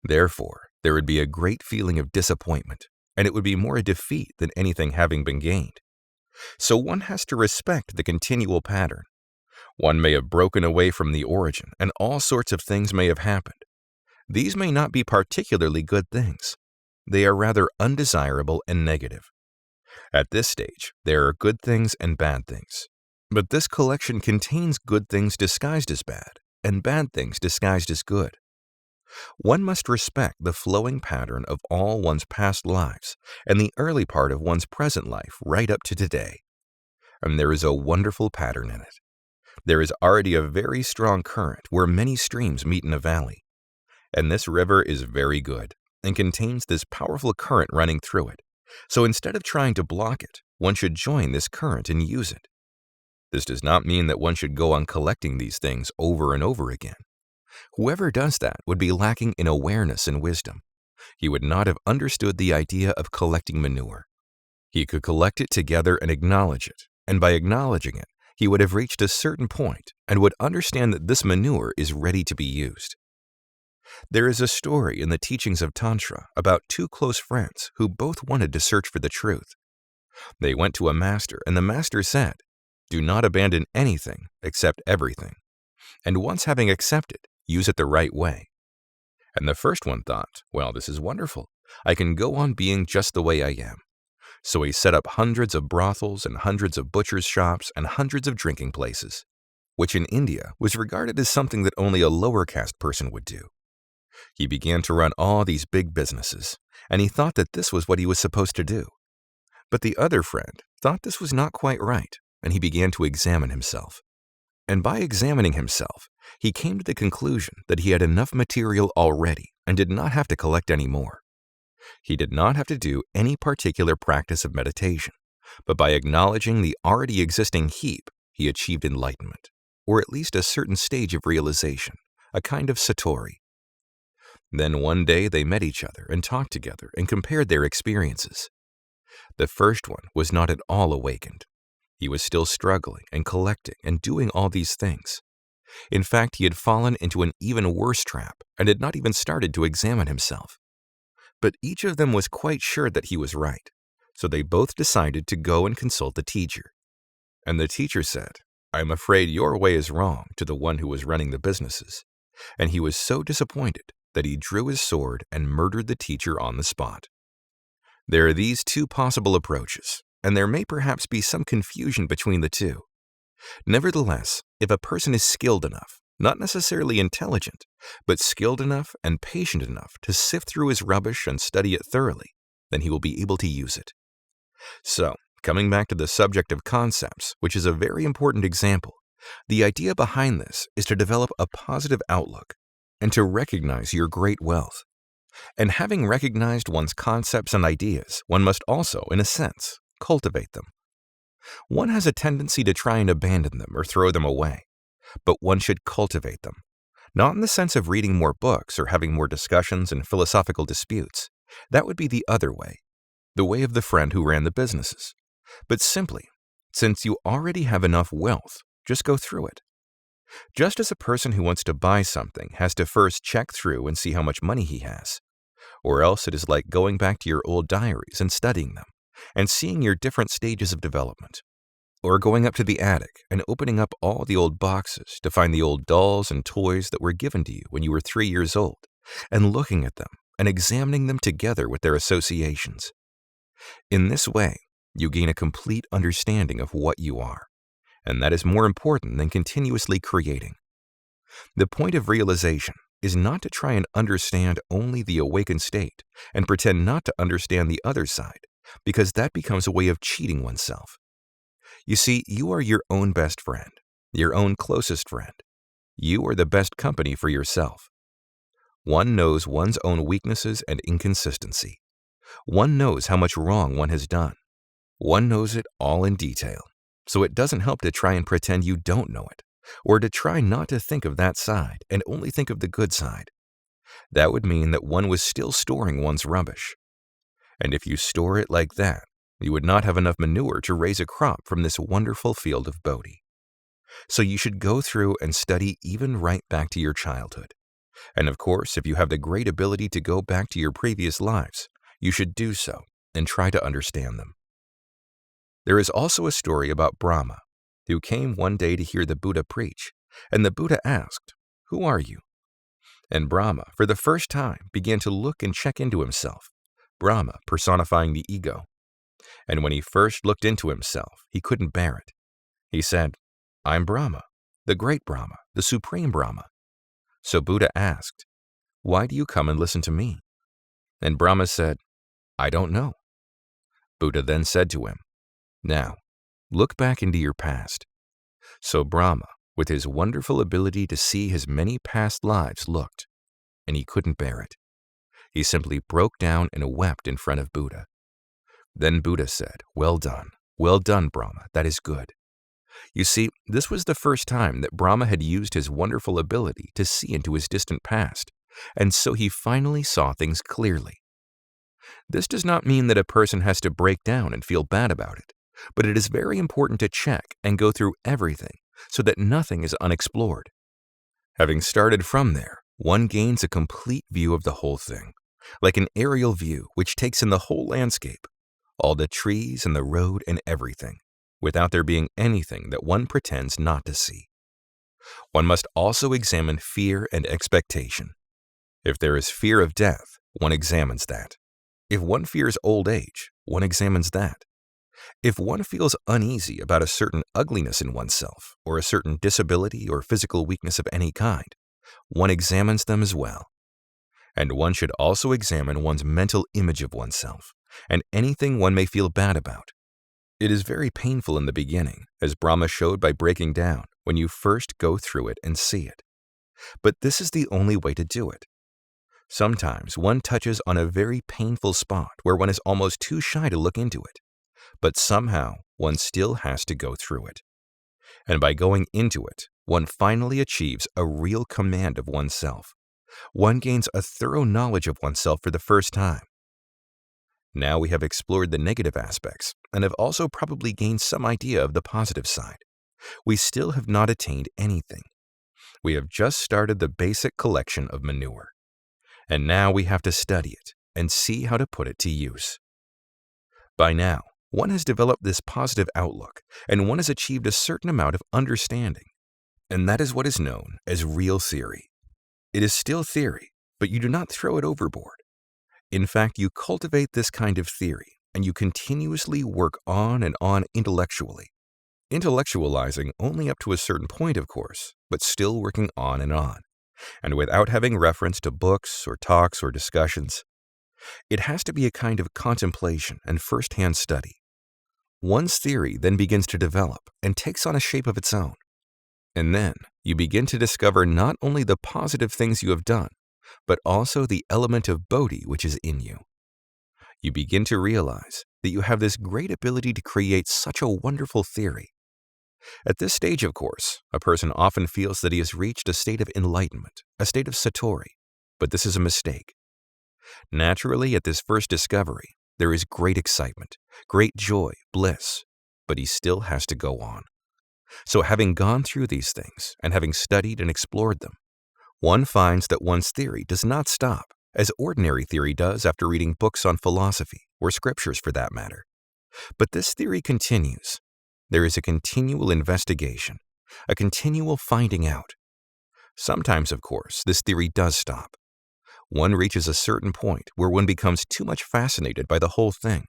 Therefore, there would be a great feeling of disappointment, and it would be more a defeat than anything having been gained. So one has to respect the continual pattern. One may have broken away from the origin, and all sorts of things may have happened. These may not be particularly good things. They are rather undesirable and negative. At this stage, there are good things and bad things. But this collection contains good things disguised as bad, and bad things disguised as good. One must respect the flowing pattern of all one's past lives and the early part of one's present life right up to today. And there is a wonderful pattern in it. There is already a very strong current where many streams meet in a valley. And this river is very good and contains this powerful current running through it. So instead of trying to block it, one should join this current and use it. This does not mean that one should go on collecting these things over and over again. Whoever does that would be lacking in awareness and wisdom. He would not have understood the idea of collecting manure. He could collect it together and acknowledge it, and by acknowledging it, he would have reached a certain point and would understand that this manure is ready to be used. There is a story in the teachings of Tantra about two close friends who both wanted to search for the truth. They went to a master, and the master said, "Do not abandon anything except everything. And once having accepted, use it the right way." And the first one thought, well, this is wonderful. I can go on being just the way I am. So he set up hundreds of brothels and hundreds of butchers' shops and hundreds of drinking places, which in India was regarded as something that only a lower caste person would do. He began to run all these big businesses, and he thought that this was what he was supposed to do. But the other friend thought this was not quite right, and he began to examine himself. And by examining himself, he came to the conclusion that he had enough material already and did not have to collect any more. He did not have to do any particular practice of meditation, but by acknowledging the already existing heap, he achieved enlightenment, or at least a certain stage of realization, a kind of satori. Then one day they met each other and talked together and compared their experiences. The first one was not at all awakened. He was still struggling and collecting and doing all these things. In fact, he had fallen into an even worse trap and had not even started to examine himself. But each of them was quite sure that he was right, so they both decided to go and consult the teacher. And the teacher said, "I am afraid your way is wrong," to the one who was running the businesses. And he was so disappointed that he drew his sword and murdered the teacher on the spot. There are these two possible approaches, and there may perhaps be some confusion between the two. Nevertheless, if a person is skilled enough, not necessarily intelligent, but skilled enough and patient enough to sift through his rubbish and study it thoroughly, then he will be able to use it. So, coming back to the subject of concepts, which is a very important example, the idea behind this is to develop a positive outlook and to recognize your great wealth. And having recognized one's concepts and ideas, one must also, in a sense, cultivate them. One has a tendency to try and abandon them or throw them away, but one should cultivate them. Not in the sense of reading more books or having more discussions and philosophical disputes. That would be the other way, the way of the friend who ran the businesses. But simply, since you already have enough wealth, just go through it. Just as a person who wants to buy something has to first check through and see how much money he has, or else it is like going back to your old diaries and studying them, and seeing your different stages of development. Or going up to the attic and opening up all the old boxes to find the old dolls and toys that were given to you when you were 3 years old, and looking at them and examining them together with their associations. In this way, you gain a complete understanding of what you are, and that is more important than continuously creating. The point of realization is not to try and understand only the awakened state and pretend not to understand the other side, because that becomes a way of cheating oneself. You see, you are your own best friend, your own closest friend. You are the best company for yourself. One knows one's own weaknesses and inconsistency. One knows how much wrong one has done. One knows it all in detail, so it doesn't help to try and pretend you don't know it, or to try not to think of that side and only think of the good side. That would mean that one was still storing one's rubbish. And if you store it like that, you would not have enough manure to raise a crop from this wonderful field of Bodhi. So you should go through and study even right back to your childhood. And of course, if you have the great ability to go back to your previous lives, you should do so and try to understand them. There is also a story about Brahma, who came one day to hear the Buddha preach, and the Buddha asked, "Who are you?" And Brahma, for the first time, began to look and check into himself, Brahma personifying the ego. And when he first looked into himself, he couldn't bear it. He said, "I'm Brahma, the great Brahma, the supreme Brahma." So Buddha asked, "Why do you come and listen to me?" And Brahma said, "I don't know." Buddha then said to him, "Now, look back into your past." So Brahma, with his wonderful ability to see his many past lives, looked, and he couldn't bear it. He simply broke down and wept in front of Buddha. Then Buddha said, well done, Brahma, that is good." You see, this was the first time that Brahma had used his wonderful ability to see into his distant past, and so he finally saw things clearly. This does not mean that a person has to break down and feel bad about it, but it is very important to check and go through everything so that nothing is unexplored. Having started from there, one gains a complete view of the whole thing, like an aerial view which takes in the whole landscape, all the trees and the road and everything, without there being anything that one pretends not to see. One must also examine fear and expectation. If there is fear of death, one examines that. If one fears old age, one examines that. If one feels uneasy about a certain ugliness in oneself, or a certain disability or physical weakness of any kind, one examines them as well. And one should also examine one's mental image of oneself, and anything one may feel bad about. It is very painful in the beginning, as Brahma showed by breaking down, when you first go through it and see it. But this is the only way to do it. Sometimes one touches on a very painful spot where one is almost too shy to look into it, but somehow one still has to go through it. And by going into it, one finally achieves a real command of oneself. One gains a thorough knowledge of oneself for the first time. Now we have explored the negative aspects and have also probably gained some idea of the positive side. We still have not attained anything. We have just started the basic collection of manure. And now we have to study it and see how to put it to use. By now, one has developed this positive outlook, and one has achieved a certain amount of understanding. And that is what is known as real theory. It is still theory, but you do not throw it overboard. In fact, you cultivate this kind of theory, and you continuously work on and on intellectually. Intellectualizing only up to a certain point, of course, but still working on, and without having reference to books or talks or discussions. It has to be a kind of contemplation and first-hand study. One's theory then begins to develop and takes on a shape of its own. And then you begin to discover not only the positive things you have done, but also the element of Bodhi which is in you. You begin to realize that you have this great ability to create such a wonderful theory. At this stage, of course, a person often feels that he has reached a state of enlightenment, a state of satori, but this is a mistake. Naturally, at this first discovery, there is great excitement, great joy, bliss, but he still has to go on. So having gone through these things and having studied and explored them, one finds that one's theory does not stop, as ordinary theory does after reading books on philosophy, or scriptures for that matter. But this theory continues. There is a continual investigation, a continual finding out. Sometimes, of course, this theory does stop. One reaches a certain point where one becomes too much fascinated by the whole thing.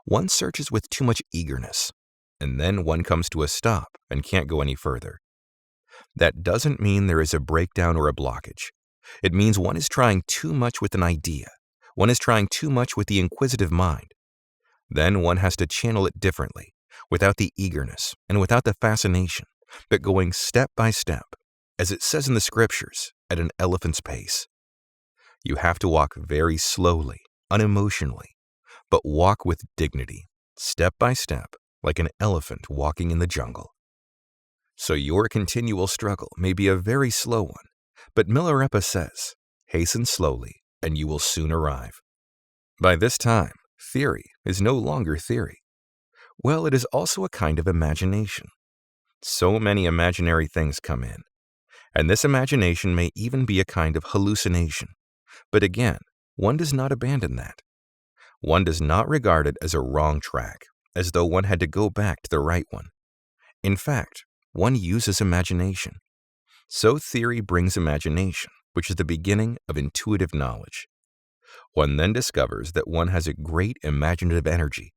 One searches with too much eagerness, and then one comes to a stop and can't go any further. That doesn't mean there is a breakdown or a blockage. It means one is trying too much with an idea. One is trying too much with the inquisitive mind. Then one has to channel it differently, without the eagerness and without the fascination, but going step by step, as it says in the scriptures, at an elephant's pace. You have to walk very slowly, unemotionally, but walk with dignity, step by step, like an elephant walking in the jungle. So your continual struggle may be a very slow one, but Milarepa says, hasten slowly, and you will soon arrive. By this time, theory is no longer theory. Well, it is also a kind of imagination. So many imaginary things come in, and this imagination may even be a kind of hallucination. But again, one does not abandon that. One does not regard it as a wrong track, as though one had to go back to the right one. In fact, one uses imagination. So theory brings imagination, which is the beginning of intuitive knowledge. One then discovers that one has a great imaginative energy,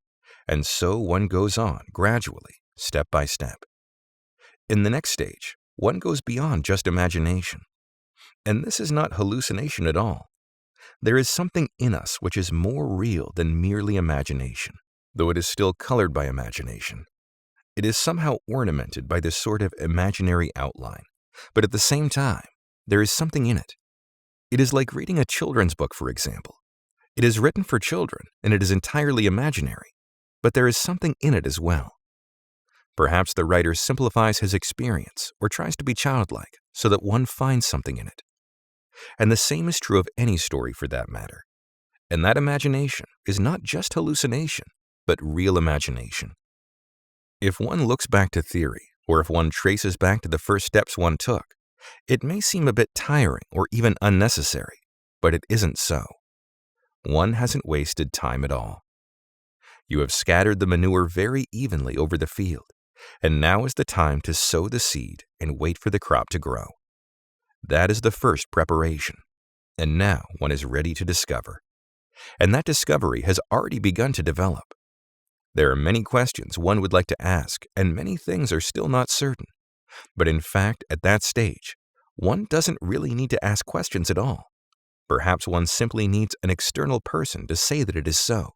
and so one goes on gradually, step by step. In the next stage, one goes beyond just imagination. And this is not hallucination at all. There is something in us which is more real than merely imagination, though it is still colored by imagination. It is somehow ornamented by this sort of imaginary outline, but at the same time, there is something in it. It is like reading a children's book, for example. It is written for children, and it is entirely imaginary, but there is something in it as well. Perhaps the writer simplifies his experience or tries to be childlike so that one finds something in it. And the same is true of any story for that matter. And that imagination is not just hallucination, but real imagination. If one looks back to theory, or if one traces back to the first steps one took, it may seem a bit tiring or even unnecessary, but it isn't so. One hasn't wasted time at all. You have scattered the manure very evenly over the field, and now is the time to sow the seed and wait for the crop to grow. That is the first preparation, and now one is ready to discover. And that discovery has already begun to develop. There are many questions one would like to ask, and many things are still not certain. But in fact, at that stage, one doesn't really need to ask questions at all. Perhaps one simply needs an external person to say that it is so,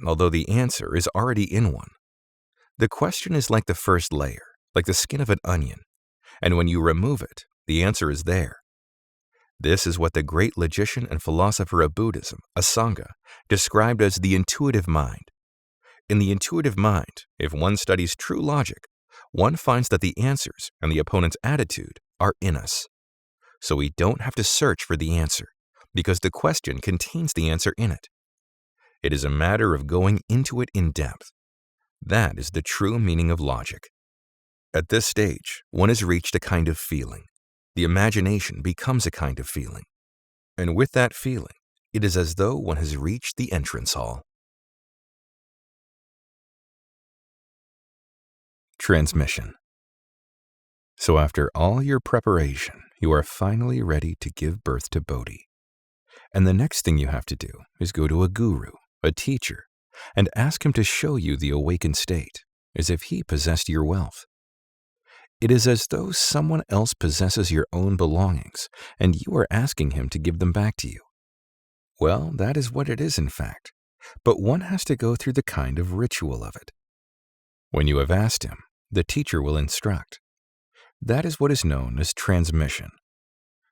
although the answer is already in one. The question is like the first layer, like the skin of an onion, and when you remove it, the answer is there. This is what the great logician and philosopher of Buddhism, Asanga, described as the intuitive mind. In the intuitive mind, if one studies true logic, one finds that the answers and the opponent's attitude are in us. So we don't have to search for the answer, because the question contains the answer in it. It is a matter of going into it in depth. That is the true meaning of logic. At this stage, one has reached a kind of feeling. The imagination becomes a kind of feeling. And with that feeling, it is as though one has reached the entrance hall. Transmission. So after all your preparation, you are finally ready to give birth to Bodhi. And the next thing you have to do is go to a guru, a teacher, and ask him to show you the awakened state, as if he possessed your wealth. It is as though someone else possesses your own belongings, and you are asking him to give them back to you. Well, that is what it is in fact, but one has to go through the kind of ritual of it. When you have asked him, the teacher will instruct. That is what is known as transmission.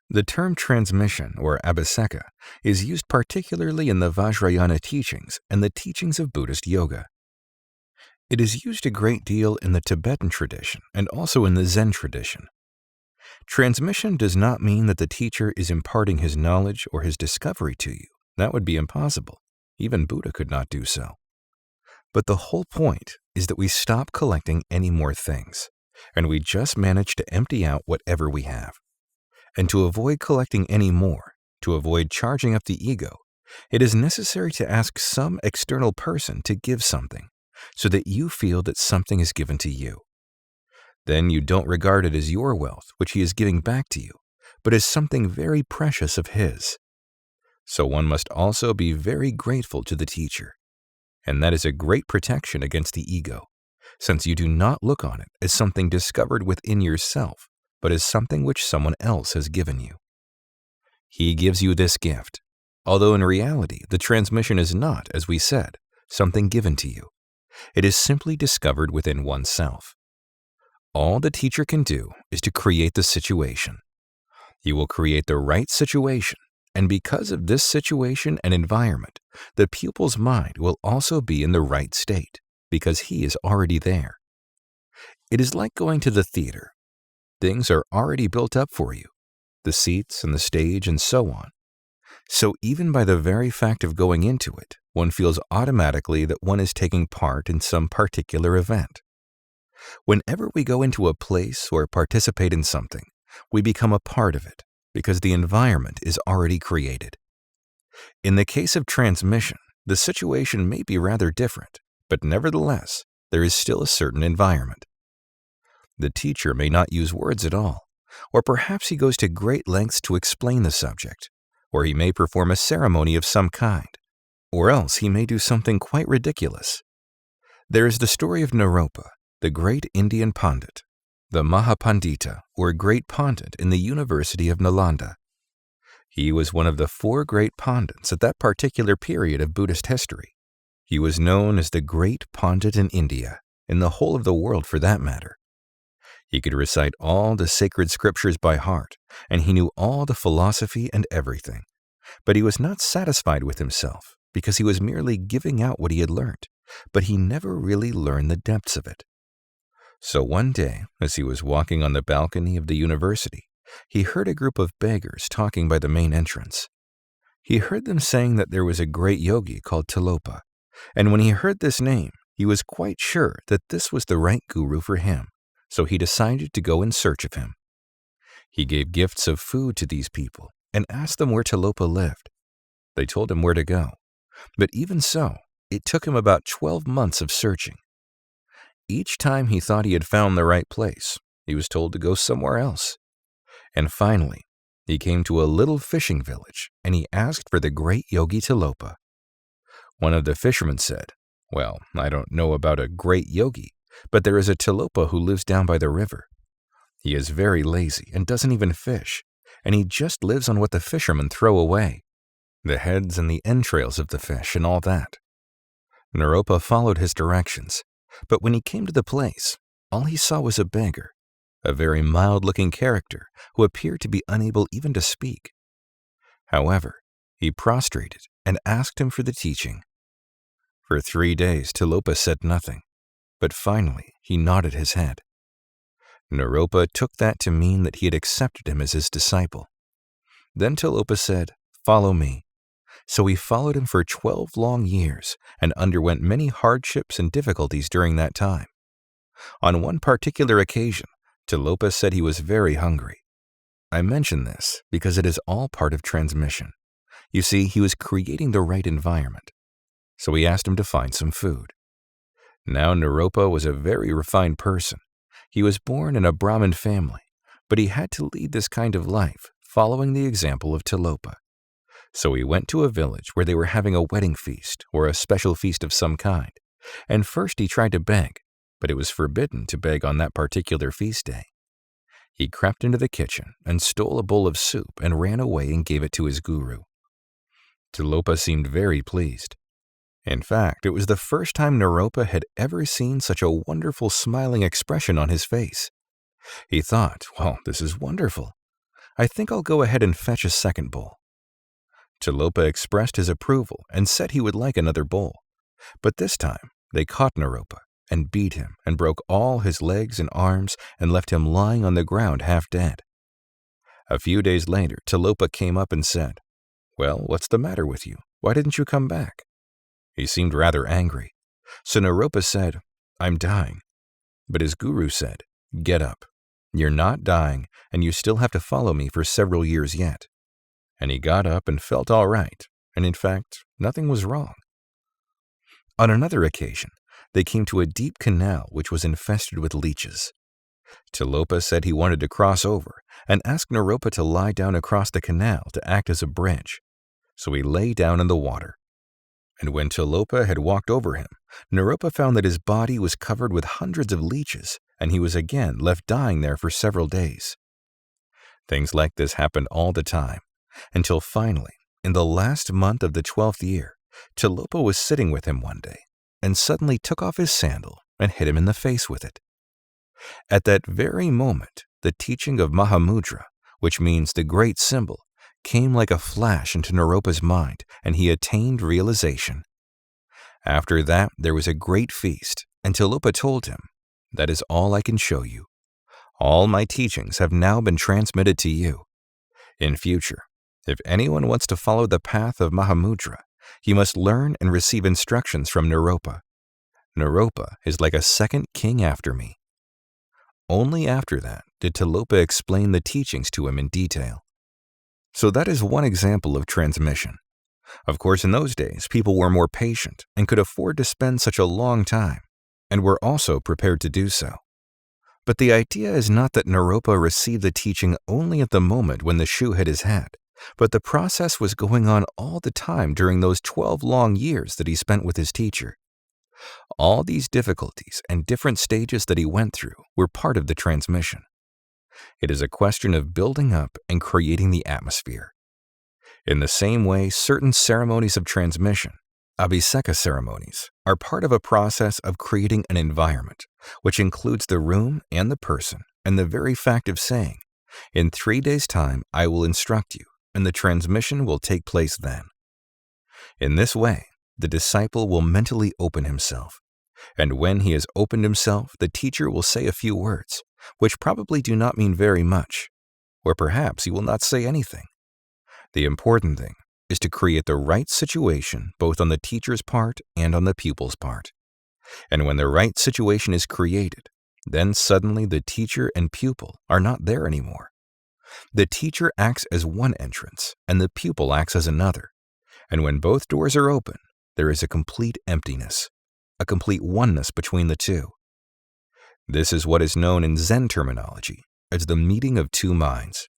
The term transmission, or abhiseka, is used particularly in the Vajrayana teachings and the teachings of Buddhist yoga. It is used a great deal in the Tibetan tradition and also in the Zen tradition. Transmission does not mean that the teacher is imparting his knowledge or his discovery to you. That would be impossible. Even Buddha could not do so. But the whole point is that we stop collecting any more things, and we just manage to empty out whatever we have. And to avoid collecting any more, to avoid charging up the ego, it is necessary to ask some external person to give something, so that you feel that something is given to you. Then you don't regard it as your wealth, which he is giving back to you, but as something very precious of his. So one must also be very grateful to the teacher. And that is a great protection against the ego, since you do not look on it as something discovered within yourself, but as something which someone else has given you. He gives you this gift, although in reality the transmission is not, as we said, something given to you. It is simply discovered within oneself. All the teacher can do is to create the situation. He will create the right situation, and because of this situation and environment, the pupil's mind will also be in the right state, because he is already there. It is like going to the theater. Things are already built up for you, the seats and the stage and so on. So even by the very fact of going into it, one feels automatically that one is taking part in some particular event. Whenever we go into a place or participate in something, we become a part of it, because the environment is already created. In the case of transmission, the situation may be rather different, but nevertheless, there is still a certain environment. The teacher may not use words at all, or perhaps he goes to great lengths to explain the subject, or he may perform a ceremony of some kind, or else he may do something quite ridiculous. There is the story of Naropa, the great Indian Pandit, the Mahapandita, or great Pandit in the University of Nalanda. He was one of the 4 great Pandits at that particular period of Buddhist history. He was known as the great Pandit in India, in the whole of the world for that matter. He could recite all the sacred scriptures by heart, and he knew all the philosophy and everything. But he was not satisfied with himself, because he was merely giving out what he had learnt, but he never really learned the depths of it. So one day, as he was walking on the balcony of the university, he heard a group of beggars talking by the main entrance. He heard them saying that there was a great yogi called Tilopa, and when he heard this name, he was quite sure that this was the right guru for him, so he decided to go in search of him. He gave gifts of food to these people and asked them where Tilopa lived. They told him where to go, but even so, it took him about 12 months of searching. Each time he thought he had found the right place, he was told to go somewhere else. And finally, he came to a little fishing village, and he asked for the great yogi Tilopa. One of the fishermen said, "Well, I don't know about a great yogi, but there is a Tilopa who lives down by the river. He is very lazy and doesn't even fish, and he just lives on what the fishermen throw away, the heads and the entrails of the fish and all that." Naropa followed his directions, but when he came to the place, all he saw was a beggar, a very mild-looking character who appeared to be unable even to speak. However, he prostrated and asked him for the teaching. For 3 days, Tilopa said nothing, but finally he nodded his head. Naropa took that to mean that he had accepted him as his disciple. Then Tilopa said, "Follow me." So he followed him for 12 long years and underwent many hardships and difficulties during that time. On one particular occasion, Tilopa said he was very hungry. I mention this because it is all part of transmission. You see, he was creating the right environment. So he asked him to find some food. Now Naropa was a very refined person. He was born in a Brahmin family, but he had to lead this kind of life, following the example of Tilopa. So he went to a village where they were having a wedding feast or a special feast of some kind, and first he tried to beg, but it was forbidden to beg on that particular feast day. He crept into the kitchen and stole a bowl of soup and ran away and gave it to his guru. Tilopa seemed very pleased. In fact, it was the first time Naropa had ever seen such a wonderful smiling expression on his face. He thought, "Well, this is wonderful. I think I'll go ahead and fetch a second bowl." Tilopa expressed his approval and said he would like another bowl, but this time they caught Naropa, and beat him and broke all his legs and arms and left him lying on the ground half dead. A few days later, Tulku came up and said, "Well, what's the matter with you? Why didn't you come back?" He seemed rather angry. So Naropa said, "I'm dying." But his guru said, "Get up. You're not dying, and you still have to follow me for several years yet." And he got up and felt all right, and in fact, nothing was wrong. On another occasion, they came to a deep canal which was infested with leeches. Tulku said he wanted to cross over and asked Naropa to lie down across the canal to act as a bridge. So he lay down in the water. And when Tulku had walked over him, Naropa found that his body was covered with hundreds of leeches, and he was again left dying there for several days. Things like this happened all the time, until finally, in the last month of the 12th year, Tulku was sitting with him one day, and suddenly took off his sandal and hit him in the face with it. At that very moment, the teaching of Mahamudra, which means the great symbol, came like a flash into Naropa's mind, and he attained realization. After that, there was a great feast, and Tulku told him, "That is all I can show you. All my teachings have now been transmitted to you. In future, if anyone wants to follow the path of Mahamudra, he must learn and receive instructions from Naropa. Naropa is like a second king after me." Only after that did Tulku explain the teachings to him in detail. So that is one example of transmission. Of course, in those days, people were more patient and could afford to spend such a long time, and were also prepared to do so. But the idea is not that Naropa received the teaching only at the moment when the shoe hit his head, but the process was going on all the time during those 12 long years that he spent with his teacher. All these difficulties and different stages that he went through were part of the transmission. It is a question of building up and creating the atmosphere. In the same way, certain ceremonies of transmission, abhiseka ceremonies, are part of a process of creating an environment, which includes the room and the person, and the very fact of saying, "In 3 days' time I will instruct you, and the transmission will take place then." In this way, the disciple will mentally open himself, and when he has opened himself, the teacher will say a few words, which probably do not mean very much, or perhaps he will not say anything. The important thing is to create the right situation both on the teacher's part and on the pupil's part. And when the right situation is created, then suddenly the teacher and pupil are not there anymore. The teacher acts as one entrance, and the pupil acts as another. And when both doors are open, there is a complete emptiness, a complete oneness between the two. This is what is known in Zen terminology as the meeting of two minds.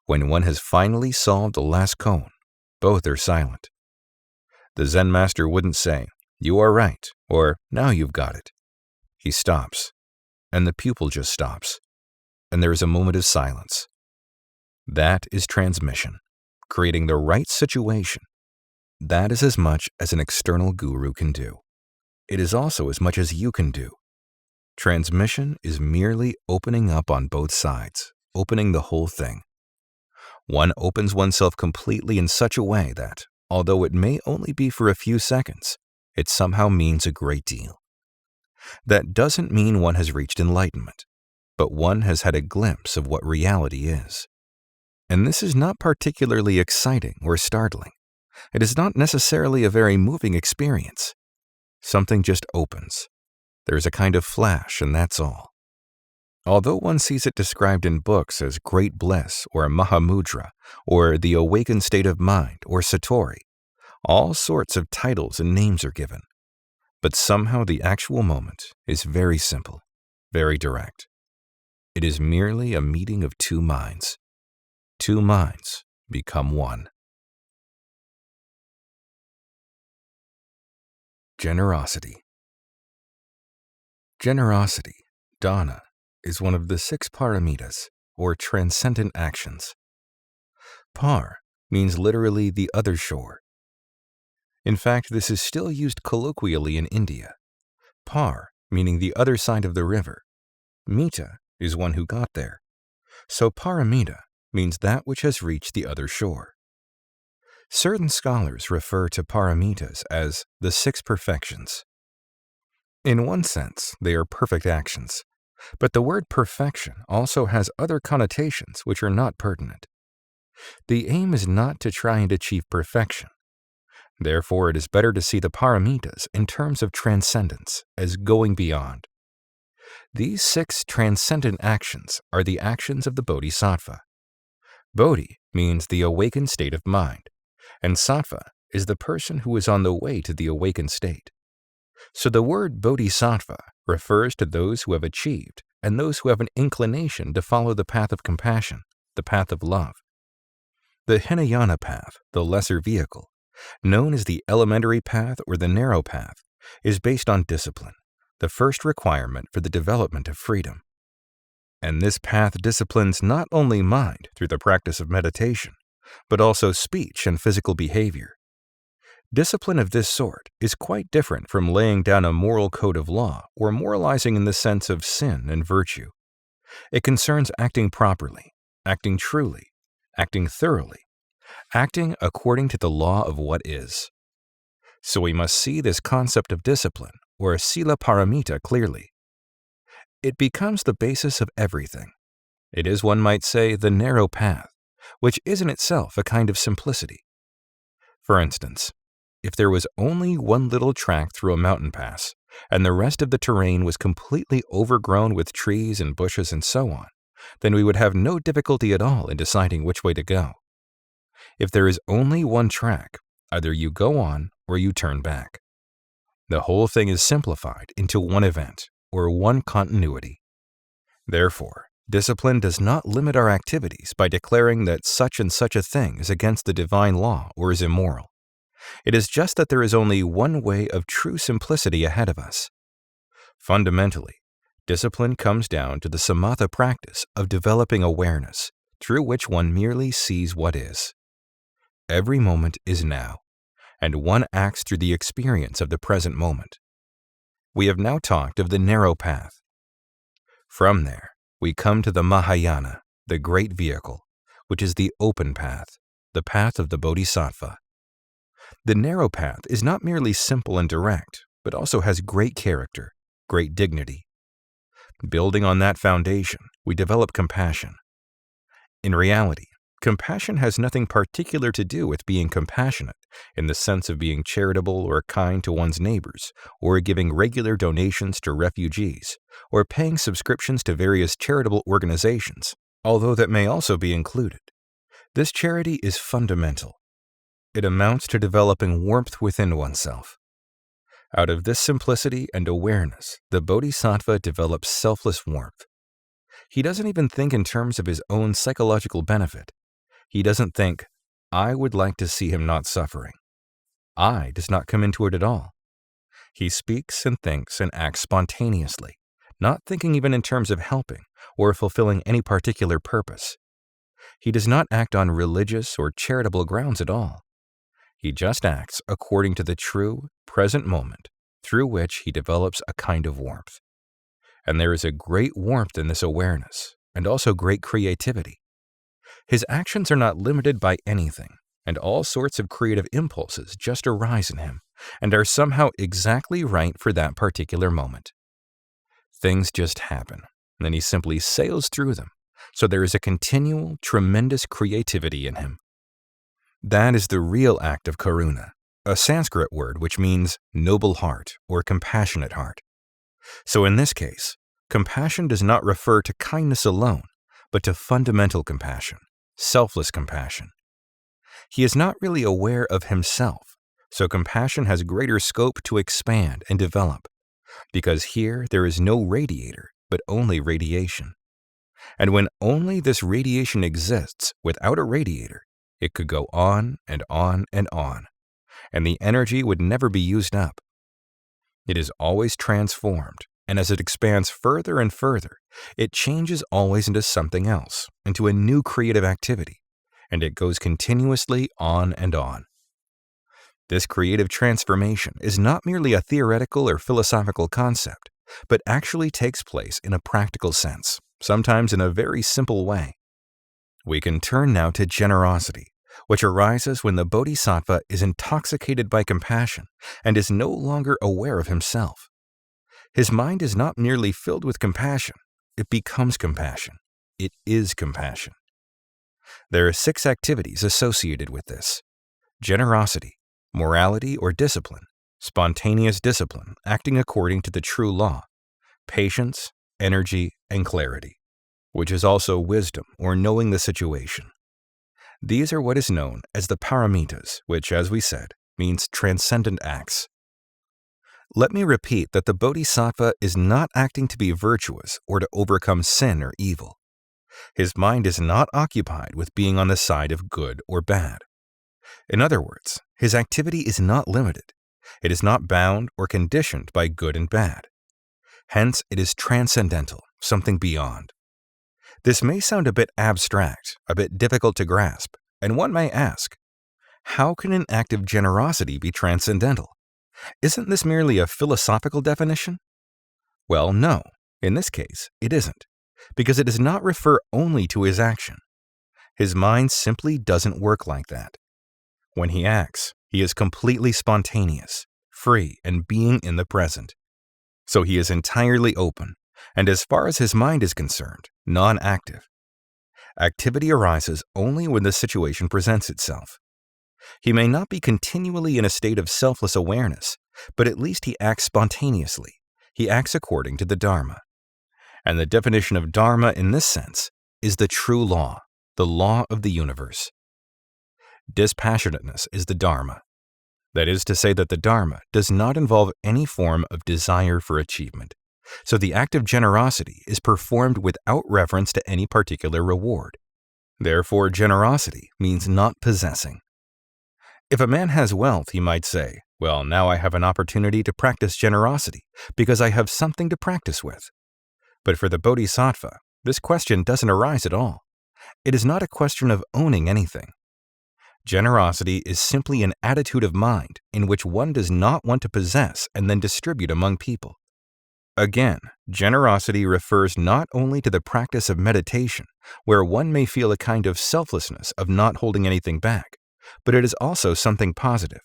When one has finally solved the last koan, both are silent. The Zen master wouldn't say, "You are right," or "Now you've got it." He stops, and the pupil just stops, and there is a moment of silence. That is transmission, creating the right situation. That is as much as an external guru can do. It is also as much as you can do. Transmission is merely opening up on both sides, opening the whole thing. One opens oneself completely in such a way that, although it may only be for a few seconds, it somehow means a great deal. That doesn't mean one has reached enlightenment, but one has had a glimpse of what reality is. And this is not particularly exciting or startling. It is not necessarily a very moving experience. Something just opens. There is a kind of flash, and that's all. Although one sees it described in books as great bliss or Mahamudra or the awakened state of mind or Satori, all sorts of titles and names are given. But somehow the actual moment is very simple, very direct. It is merely a meeting of two minds. Two minds become one. Generosity. Generosity, dana, is one of the 6 paramitas, or transcendent actions. Par means literally the other shore. In fact, this is still used colloquially in India. Par meaning the other side of the river. Mita is one who got there. So paramita means that which has reached the other shore. Certain scholars refer to paramitas as the 6 perfections. In one sense, they are perfect actions, but the word perfection also has other connotations which are not pertinent. The aim is not to try and achieve perfection. Therefore, it is better to see the paramitas in terms of transcendence, as going beyond. These 6 transcendent actions are the actions of the bodhisattva. Bodhi means the awakened state of mind, and sattva is the person who is on the way to the awakened state. So the word bodhisattva refers to those who have achieved and those who have an inclination to follow the path of compassion, the path of love. The Hinayana path, the lesser vehicle, known as the elementary path or the narrow path, is based on discipline, the first requirement for the development of freedom. And this path disciplines not only mind through the practice of meditation, but also speech and physical behavior. Discipline of this sort is quite different from laying down a moral code of law or moralizing in the sense of sin and virtue. It concerns acting properly, acting truly, acting thoroughly, acting according to the law of what is. So we must see this concept of discipline, or sila paramita, clearly. It becomes the basis of everything. It is, one might say, the narrow path, which is in itself a kind of simplicity. For instance, if there was only one little track through a mountain pass, and the rest of the terrain was completely overgrown with trees and bushes and so on, then we would have no difficulty at all in deciding which way to go. If there is only one track, either you go on or you turn back. The whole thing is simplified into one event, or one continuity. Therefore, discipline does not limit our activities by declaring that such and such a thing is against the divine law or is immoral. It is just that there is only one way of true simplicity ahead of us. Fundamentally, discipline comes down to the samatha practice of developing awareness, through which one merely sees what is. Every moment is now, and one acts through the experience of the present moment. We have now talked of the narrow path. From there, we come to the Mahayana, the great vehicle, which is the open path, the path of the bodhisattva. The narrow path is not merely simple and direct, but also has great character, great dignity. Building on that foundation, we develop compassion. In reality, compassion has nothing particular to do with being compassionate in the sense of being charitable or kind to one's neighbors, or giving regular donations to refugees, or paying subscriptions to various charitable organizations, although that may also be included. This charity is fundamental. It amounts to developing warmth within oneself. Out of this simplicity and awareness, the bodhisattva develops selfless warmth. He doesn't even think in terms of his own psychological benefit. He doesn't think, I would like to see him not suffering. I does not come into it at all. He speaks and thinks and acts spontaneously, not thinking even in terms of helping or fulfilling any particular purpose. He does not act on religious or charitable grounds at all. He just acts according to the true, present moment, through which he develops a kind of warmth. And there is a great warmth in this awareness, and also great creativity. His actions are not limited by anything, and all sorts of creative impulses just arise in him, and are somehow exactly right for that particular moment. Things just happen, and then he simply sails through them, so there is a continual, tremendous creativity in him. That is the real act of karuna, a Sanskrit word which means noble heart or compassionate heart. So in this case, compassion does not refer to kindness alone, but to fundamental compassion, selfless compassion. He is not really aware of himself, so compassion has greater scope to expand and develop, because here there is no radiator, but only radiation. And when only this radiation exists without a radiator, it could go on and on and on, and the energy would never be used up. It is always transformed, and as it expands further and further, it changes always into something else, into a new creative activity, and it goes continuously on and on. This creative transformation is not merely a theoretical or philosophical concept, but actually takes place in a practical sense, sometimes in a very simple way. We can turn now to generosity, which arises when the bodhisattva is intoxicated by compassion and is no longer aware of himself. His mind is not merely filled with compassion, it becomes compassion. It is compassion. There are 6 activities associated with this: generosity, morality or discipline, spontaneous discipline acting according to the true law, patience, energy, and clarity, which is also wisdom or knowing the situation. These are what is known as the paramitas, which, as we said, means transcendent acts. Let me repeat that the bodhisattva is not acting to be virtuous or to overcome sin or evil. His mind is not occupied with being on the side of good or bad. In other words, his activity is not limited. It is not bound or conditioned by good and bad. Hence, it is transcendental, something beyond. This may sound a bit abstract, a bit difficult to grasp, and one may ask, how can an act of generosity be transcendental? Isn't this merely a philosophical definition? Well, no. In this case, it isn't, because it does not refer only to his action. His mind simply doesn't work like that. When he acts, he is completely spontaneous, free, and being in the present. So he is entirely open, and as far as his mind is concerned, non-active. Activity arises only when the situation presents itself. He may not be continually in a state of selfless awareness, but at least he acts spontaneously. He acts according to the Dharma. And the definition of Dharma in this sense is the true law, the law of the universe. Dispassionateness is the Dharma. That is to say that the Dharma does not involve any form of desire for achievement. So the act of generosity is performed without reference to any particular reward. Therefore, generosity means not possessing. If a man has wealth, he might say, well, now I have an opportunity to practice generosity because I have something to practice with. But for the bodhisattva, this question doesn't arise at all. It is not a question of owning anything. Generosity is simply an attitude of mind in which one does not want to possess and then distribute among people. Again, generosity refers not only to the practice of meditation, where one may feel a kind of selflessness of not holding anything back, but it is also something positive.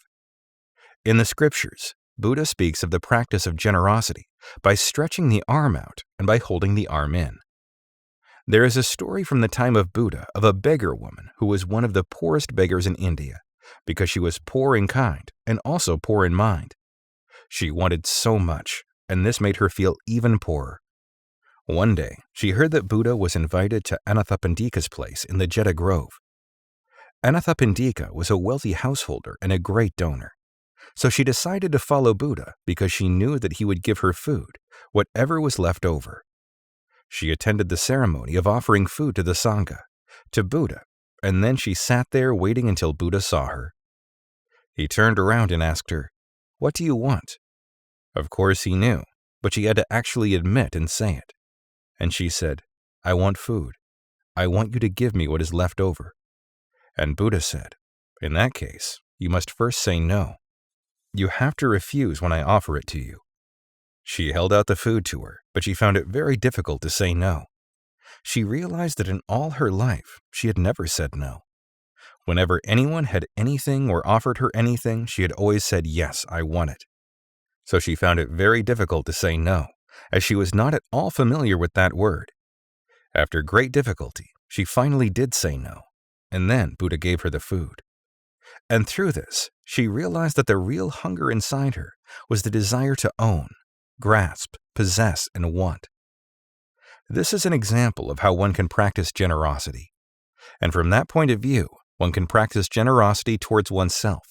In the scriptures, Buddha speaks of the practice of generosity by stretching the arm out and by holding the arm in. There is a story from the time of Buddha of a beggar woman who was one of the poorest beggars in India because she was poor in kind and also poor in mind. She wanted so much, and this made her feel even poorer. One day, she heard that Buddha was invited to Anathapindika's place in the Jeddah Grove. Anathapindika was a wealthy householder and a great donor. So she decided to follow Buddha because she knew that he would give her food, whatever was left over. She attended the ceremony of offering food to the Sangha, to Buddha, and then she sat there waiting until Buddha saw her. He turned around and asked her, "What do you want?" Of course he knew, but she had to actually admit and say it. And she said, "I want food. I want you to give me what is left over." And Buddha said, "In that case, you must first say no. You have to refuse when I offer it to you." She held out the food to her, but she found it very difficult to say no. She realized that in all her life, she had never said no. Whenever anyone had anything or offered her anything, she had always said, "Yes, I want it." So she found it very difficult to say no, as she was not at all familiar with that word. After great difficulty, she finally did say no, and then Buddha gave her the food. And through this, she realized that the real hunger inside her was the desire to own, grasp, possess, and want. This is an example of how one can practice generosity. And from that point of view, one can practice generosity towards oneself,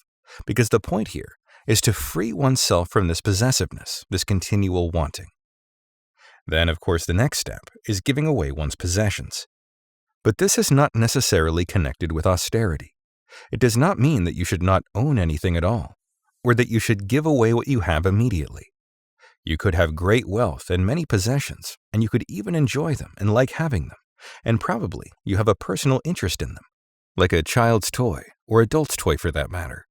because the point here is to free oneself from this possessiveness, this continual wanting. Then, of course, the next step is giving away one's possessions. But this is not necessarily connected with austerity. It does not mean that you should not own anything at all, or that you should give away what you have immediately. You could have great wealth and many possessions, and you could even enjoy them and like having them, and probably you have a personal interest in them, like a child's toy, or adult's toy for that matter.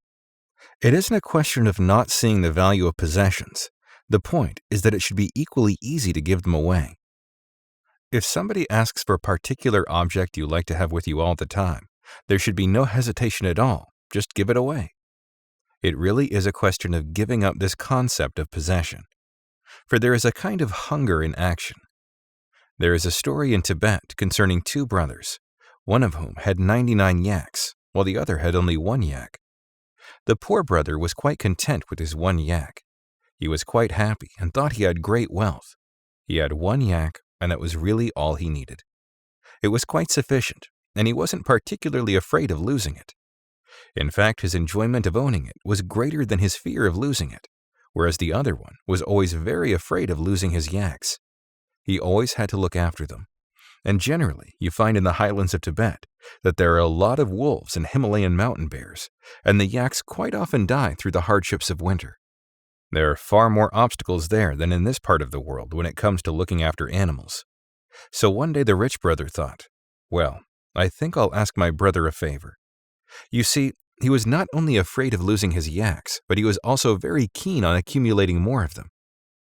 It isn't a question of not seeing the value of possessions. The point is that it should be equally easy to give them away. If somebody asks for a particular object you like to have with you all the time, there should be no hesitation at all, just give it away. It really is a question of giving up this concept of possession. for there is a kind of hunger in action. There is a story in Tibet concerning two brothers, one of whom had 99 yaks, while the other had only one yak. The poor brother was quite content with his one yak. He was quite happy and thought he had great wealth. He had one yak, and that was really all he needed. It was quite sufficient, and he wasn't particularly afraid of losing it. In fact, his enjoyment of owning it was greater than his fear of losing it, whereas the other one was always very afraid of losing his yaks. He always had to look after them. And generally, you find in the highlands of Tibet that there are a lot of wolves and Himalayan mountain bears, and the yaks quite often die through the hardships of winter. There are far more obstacles there than in this part of the world when it comes to looking after animals. So one day the rich brother thought, well, I think I'll ask my brother a favor. You see, he was not only afraid of losing his yaks, but he was also very keen on accumulating more of them.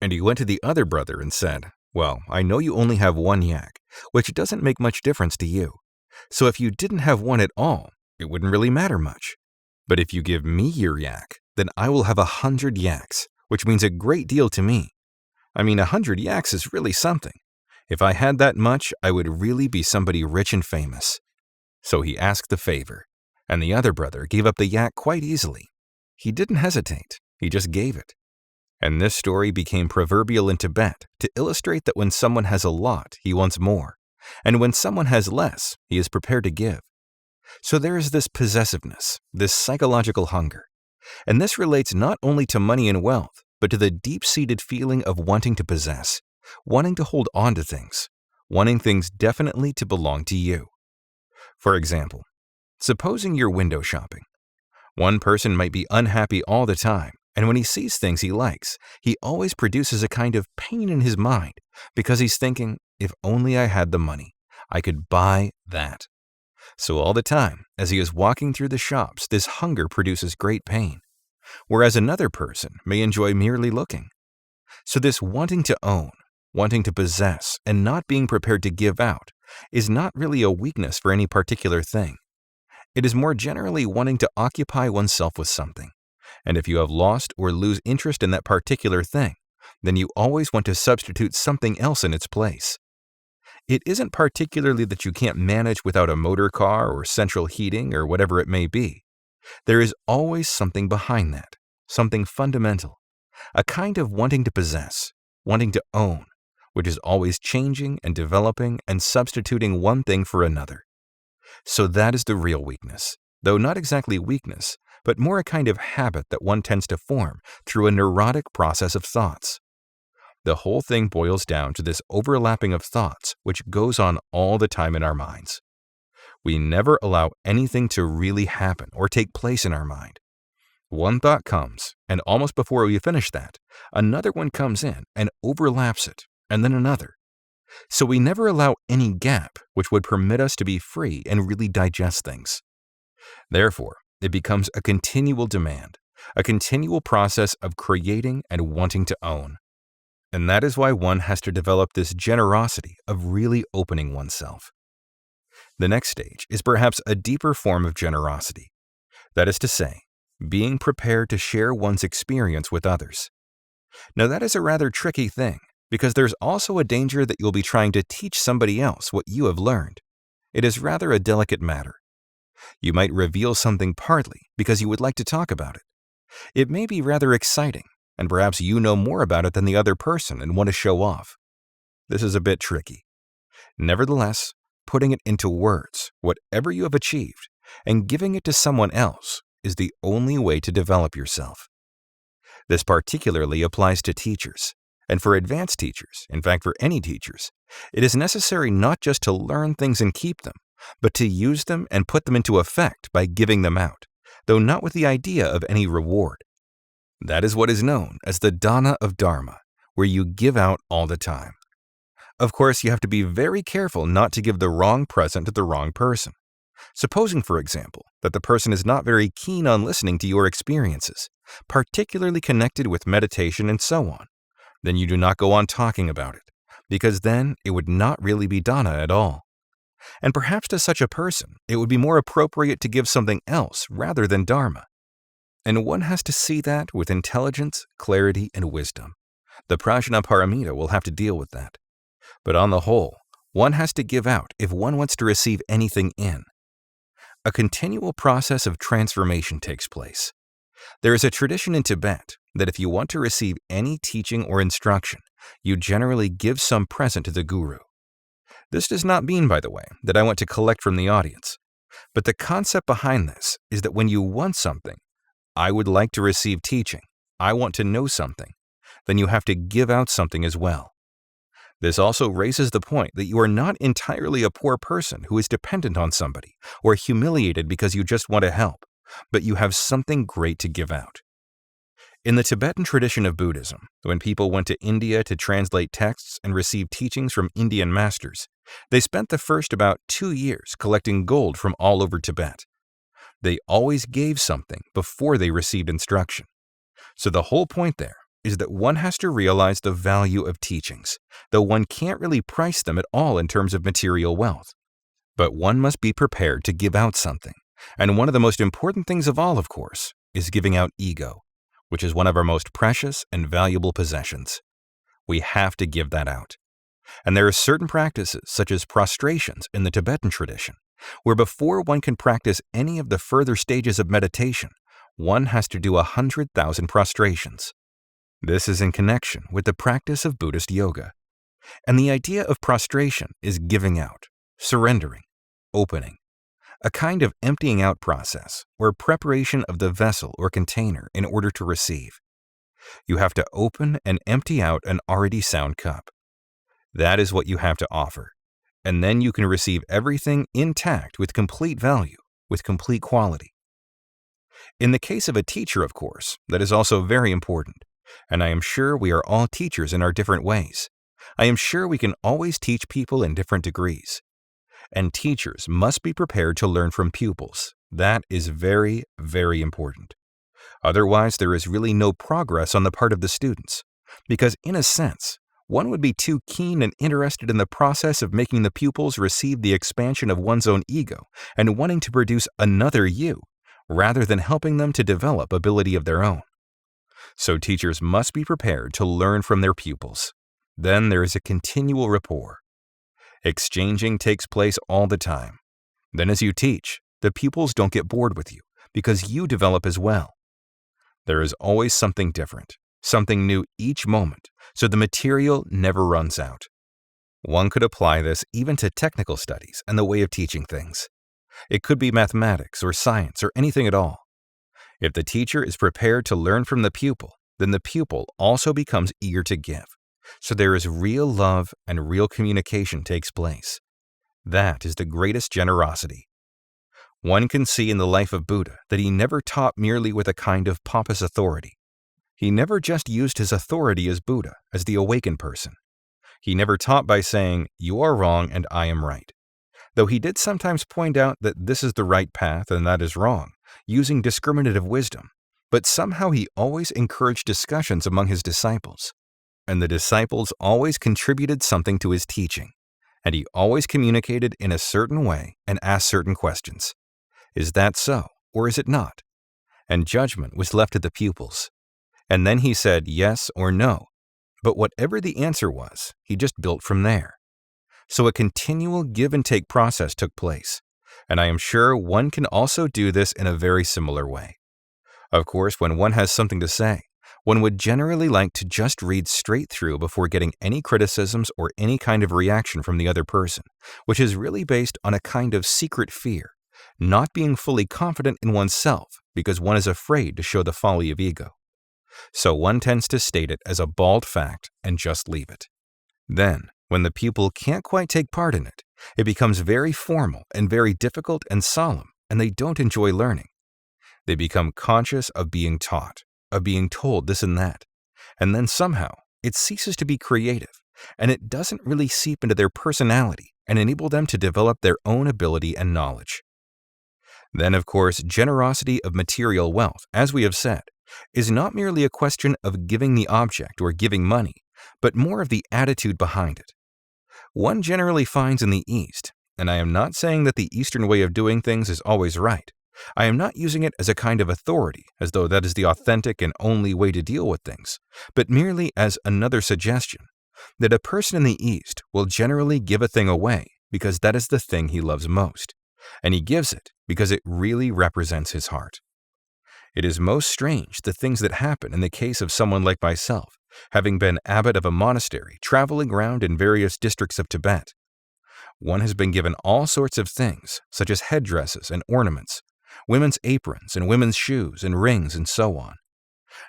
And he went to the other brother and said, well, I know you only have one yak, which doesn't make much difference to you. So if you didn't have one at all, it wouldn't really matter much. But if you give me your yak, then I will have 100 yaks, which means a great deal to me. I mean, 100 yaks is really something. If I had that much, I would really be somebody rich and famous. So he asked the favor, and the other brother gave up the yak quite easily. He didn't hesitate, he just gave it. And this story became proverbial in Tibet to illustrate that when someone has a lot, he wants more, and when someone has less, he is prepared to give. So there is this possessiveness, this psychological hunger. And this relates not only to money and wealth, but to the deep-seated feeling of wanting to possess, wanting to hold on to things, wanting things definitely to belong to you. For example, supposing you're window shopping. One person might be unhappy all the time, and when he sees things he likes, he always produces a kind of pain in his mind because he's thinking, if only I had the money, I could buy that. So all the time, as he is walking through the shops, this hunger produces great pain, whereas another person may enjoy merely looking. So this wanting to own, wanting to possess, and not being prepared to give out is not really a weakness for any particular thing. It is more generally wanting to occupy oneself with something. And if you have lost or lose interest in that particular thing, then you always want to substitute something else in its place. It isn't particularly that you can't manage without a motor car or central heating or whatever it may be. There is always something behind that, something fundamental, a kind of wanting to possess, wanting to own, which is always changing and developing and substituting one thing for another. So that is the real weakness, though not exactly weakness, but more a kind of habit that one tends to form through a neurotic process of thoughts. The whole thing boils down to this overlapping of thoughts which goes on all the time in our minds. We never allow anything to really happen or take place in our mind. One thought comes, and almost before we finish that, another one comes in and overlaps it, and then another. So we never allow any gap which would permit us to be free and really digest things. Therefore, it becomes a continual demand, a continual process of creating and wanting to own. And that is why one has to develop this generosity of really opening oneself. The next stage is perhaps a deeper form of generosity. That is to say, being prepared to share one's experience with others. Now that is a rather tricky thing, because there's also a danger that you'll be trying to teach somebody else what you have learned. It is rather a delicate matter. You might reveal something partly because you would like to talk about it. It may be rather exciting, and perhaps you know more about it than the other person and want to show off. This is a bit tricky. Nevertheless, putting it into words, whatever you have achieved, and giving it to someone else is the only way to develop yourself. This particularly applies to teachers, and for advanced teachers, in fact for any teachers, it is necessary not just to learn things and keep them, but to use them and put them into effect by giving them out, though not with the idea of any reward. That is what is known as the dana of Dharma, where you give out all the time. Of course, you have to be very careful not to give the wrong present to the wrong person. Supposing, for example, that the person is not very keen on listening to your experiences, particularly connected with meditation and so on, then you do not go on talking about it, because then it would not really be dana at all. And perhaps to such a person, it would be more appropriate to give something else rather than dharma. And one has to see that with intelligence, clarity, and wisdom, The Prajnaparamita will have to deal with that. But on the whole, one has to give out if one wants to receive anything in. A continual process of transformation takes place. There is a tradition in Tibet that if you want to receive any teaching or instruction, you generally give some present to the guru. This does not mean, by the way, that I want to collect from the audience. But the concept behind this is that when you want something, I would like to receive teaching, I want to know something, then you have to give out something as well. This also raises the point that you are not entirely a poor person who is dependent on somebody or humiliated because you just want to help, but you have something great to give out. In the Tibetan tradition of Buddhism, when people went to India to translate texts and receive teachings from Indian masters, they spent the first about 2 years collecting gold from all over Tibet. They always gave something before they received instruction. So the whole point there is that one has to realize the value of teachings, though one can't really price them at all in terms of material wealth. But one must be prepared to give out something. And one of the most important things of all, of course, is giving out ego, which is one of our most precious and valuable possessions. We have to give that out. And there are certain practices, such as prostrations in the Tibetan tradition, where before one can practice any of the further stages of meditation, one has to do 100,000 prostrations. This is in connection with the practice of Buddhist yoga. And the idea of prostration is giving out, surrendering, opening, a kind of emptying out process or preparation of the vessel or container in order to receive. You have to open and empty out an already sound cup. That is what you have to offer, and then you can receive everything intact with complete value, with complete quality. In the case of a teacher, of course, that is also very important, and I am sure we are all teachers in our different ways. I am sure we can always teach people in different degrees. And teachers must be prepared to learn from pupils. That is very, very important. Otherwise, there is really no progress on the part of the students, because in a sense, one would be too keen and interested in the process of making the pupils receive the expansion of one's own ego and wanting to produce another you, rather than helping them to develop ability of their own. So teachers must be prepared to learn from their pupils. Then there is a continual rapport. Exchanging takes place all the time. Then as you teach, the pupils don't get bored with you because you develop as well. There is always something different, something new each moment, so the material never runs out. One could apply this even to technical studies and the way of teaching things. It could be mathematics or science or anything at all. If the teacher is prepared to learn from the pupil, then the pupil also becomes eager to give. So there is real love and real communication takes place. That is the greatest generosity. One can see in the life of Buddha that he never taught merely with a kind of pompous authority. He never just used his authority as Buddha, as the awakened person. He never taught by saying, "You are wrong and I am right." Though he did sometimes point out that this is the right path and that is wrong, using discriminative wisdom, but somehow he always encouraged discussions among his disciples. And the disciples always contributed something to his teaching, and he always communicated in a certain way and asked certain questions. Is that so, or is it not? And judgment was left to the pupils. And then he said yes or no, but whatever the answer was, he just built from there. So a continual give and take process took place, and I am sure one can also do this in a very similar way. Of course, when one has something to say, one would generally like to just read straight through before getting any criticisms or any kind of reaction from the other person, which is really based on a kind of secret fear, not being fully confident in oneself because one is afraid to show the folly of ego. So one tends to state it as a bald fact and just leave it. Then, when the pupil can't quite take part in it, it becomes very formal and very difficult and solemn, and they don't enjoy learning. They become conscious of being taught, of being told this and that, and then somehow it ceases to be creative, and it doesn't really seep into their personality and enable them to develop their own ability and knowledge. Then, of course, generosity of material wealth, as we have said, is not merely a question of giving the object or giving money, but more of the attitude behind it. One generally finds in the East, and I am not saying that the Eastern way of doing things is always right, I am not using it as a kind of authority, as though that is the authentic and only way to deal with things, but merely as another suggestion that a person in the East will generally give a thing away because that is the thing he loves most, and he gives it because it really represents his heart. It is most strange the things that happen in the case of someone like myself, having been abbot of a monastery traveling around in various districts of Tibet. One has been given all sorts of things, such as headdresses and ornaments, women's aprons and women's shoes and rings and so on.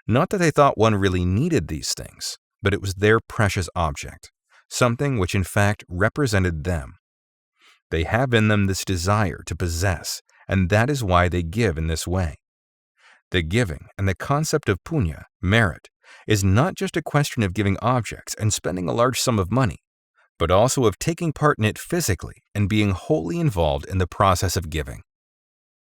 Not that they thought one really needed these things, but it was their precious object, something which in fact represented them. They have in them this desire to possess, and that is why they give in this way. The giving and the concept of punya, merit, is not just a question of giving objects and spending a large sum of money, but also of taking part in it physically and being wholly involved in the process of giving.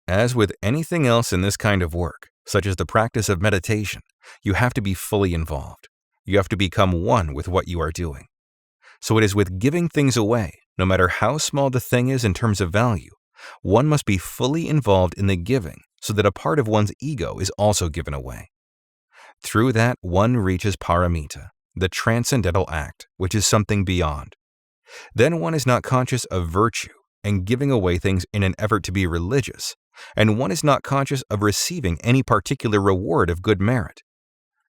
As with anything else in this kind of work, such as the practice of meditation, you have to be fully involved. You have to become one with what you are doing. So it is with giving things away, no matter how small the thing is in terms of value, one must be fully involved in the giving so that a part of one's ego is also given away. Through that, one reaches paramita, the transcendental act, which is something beyond. Then one is not conscious of virtue and giving away things in an effort to be religious, and one is not conscious of receiving any particular reward of good merit.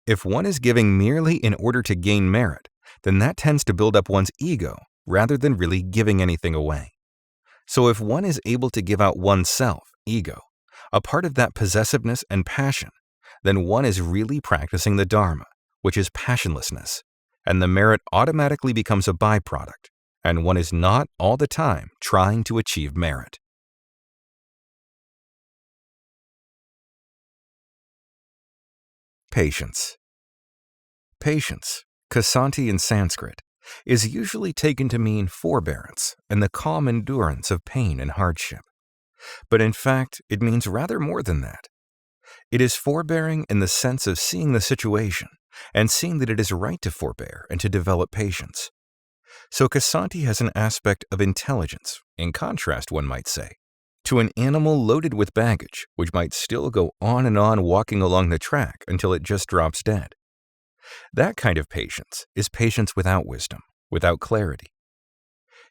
If one is giving merely in order to gain merit, then that tends to build up one's ego rather than really giving anything away. So if one is able to give out oneself, ego, a part of that possessiveness and passion, then one is really practicing the Dharma, which is passionlessness, and the merit automatically becomes a byproduct, and one is not all the time trying to achieve merit. Patience. Patience, ksanti in Sanskrit, is usually taken to mean forbearance and the calm endurance of pain and hardship. But in fact, it means rather more than that. It is forbearing in the sense of seeing the situation and seeing that it is right to forbear and to develop patience. So ksanti has an aspect of intelligence, in contrast, one might say, to an animal loaded with baggage, which might still go on and on walking along the track until it just drops dead. That kind of patience is patience without wisdom, without clarity.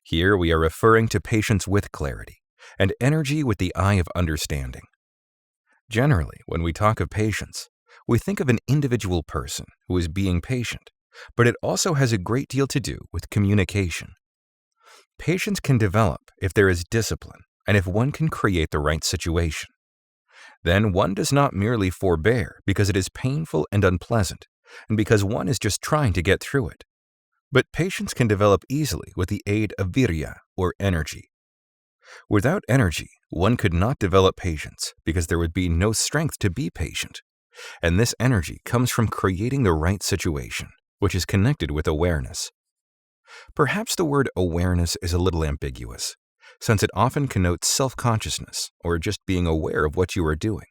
Here we are referring to patience with clarity, and energy with the eye of understanding. Generally, when we talk of patience, we think of an individual person who is being patient, but it also has a great deal to do with communication. Patience can develop if there is discipline and if one can create the right situation. Then one does not merely forbear because it is painful and unpleasant, and because one is just trying to get through it. But patience can develop easily with the aid of virya, or energy. Without energy, one could not develop patience because there would be no strength to be patient. And this energy comes from creating the right situation, which is connected with awareness. Perhaps the word awareness is a little ambiguous, since it often connotes self-consciousness or just being aware of what you are doing.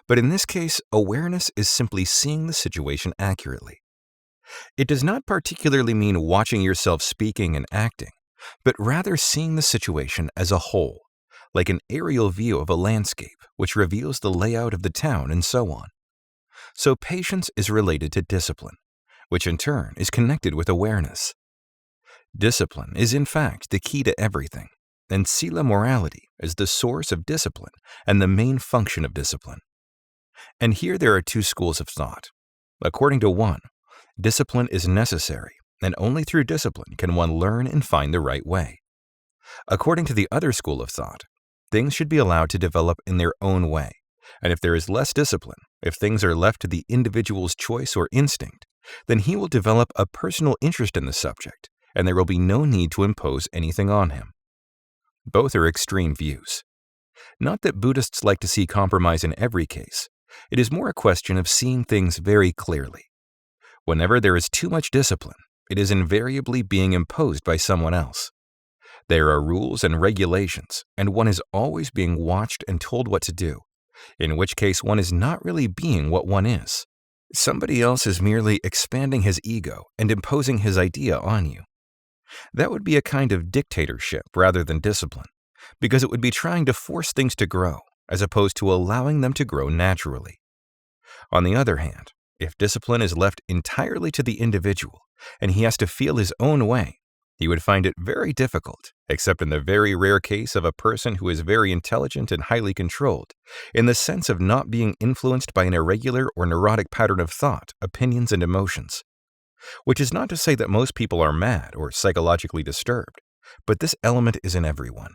But in this case, awareness is simply seeing the situation accurately. It does not particularly mean watching yourself speaking and acting, but rather seeing the situation as a whole, like an aerial view of a landscape which reveals the layout of the town and so on. So patience is related to discipline, which in turn is connected with awareness. Discipline is in fact the key to everything, and sila morality is the source of discipline and the main function of discipline. And here there are two schools of thought. According to one, discipline is necessary, and only through discipline can one learn and find the right way. According to the other school of thought, things should be allowed to develop in their own way, and if there is less discipline, if things are left to the individual's choice or instinct, then he will develop a personal interest in the subject, and there will be no need to impose anything on him. Both are extreme views. Not that Buddhists like to see compromise in every case. It is more a question of seeing things very clearly. Whenever there is too much discipline, it is invariably being imposed by someone else. There are rules and regulations, and one is always being watched and told what to do, in which case one is not really being what one is. Somebody else is merely expanding his ego and imposing his idea on you. That would be a kind of dictatorship rather than discipline, because it would be trying to force things to grow, as opposed to allowing them to grow naturally. On the other hand, if discipline is left entirely to the individual and he has to feel his own way, he would find it very difficult, except in the very rare case of a person who is very intelligent and highly controlled, in the sense of not being influenced by an irregular or neurotic pattern of thought, opinions, and emotions. Which is not to say that most people are mad or psychologically disturbed, but this element is in everyone.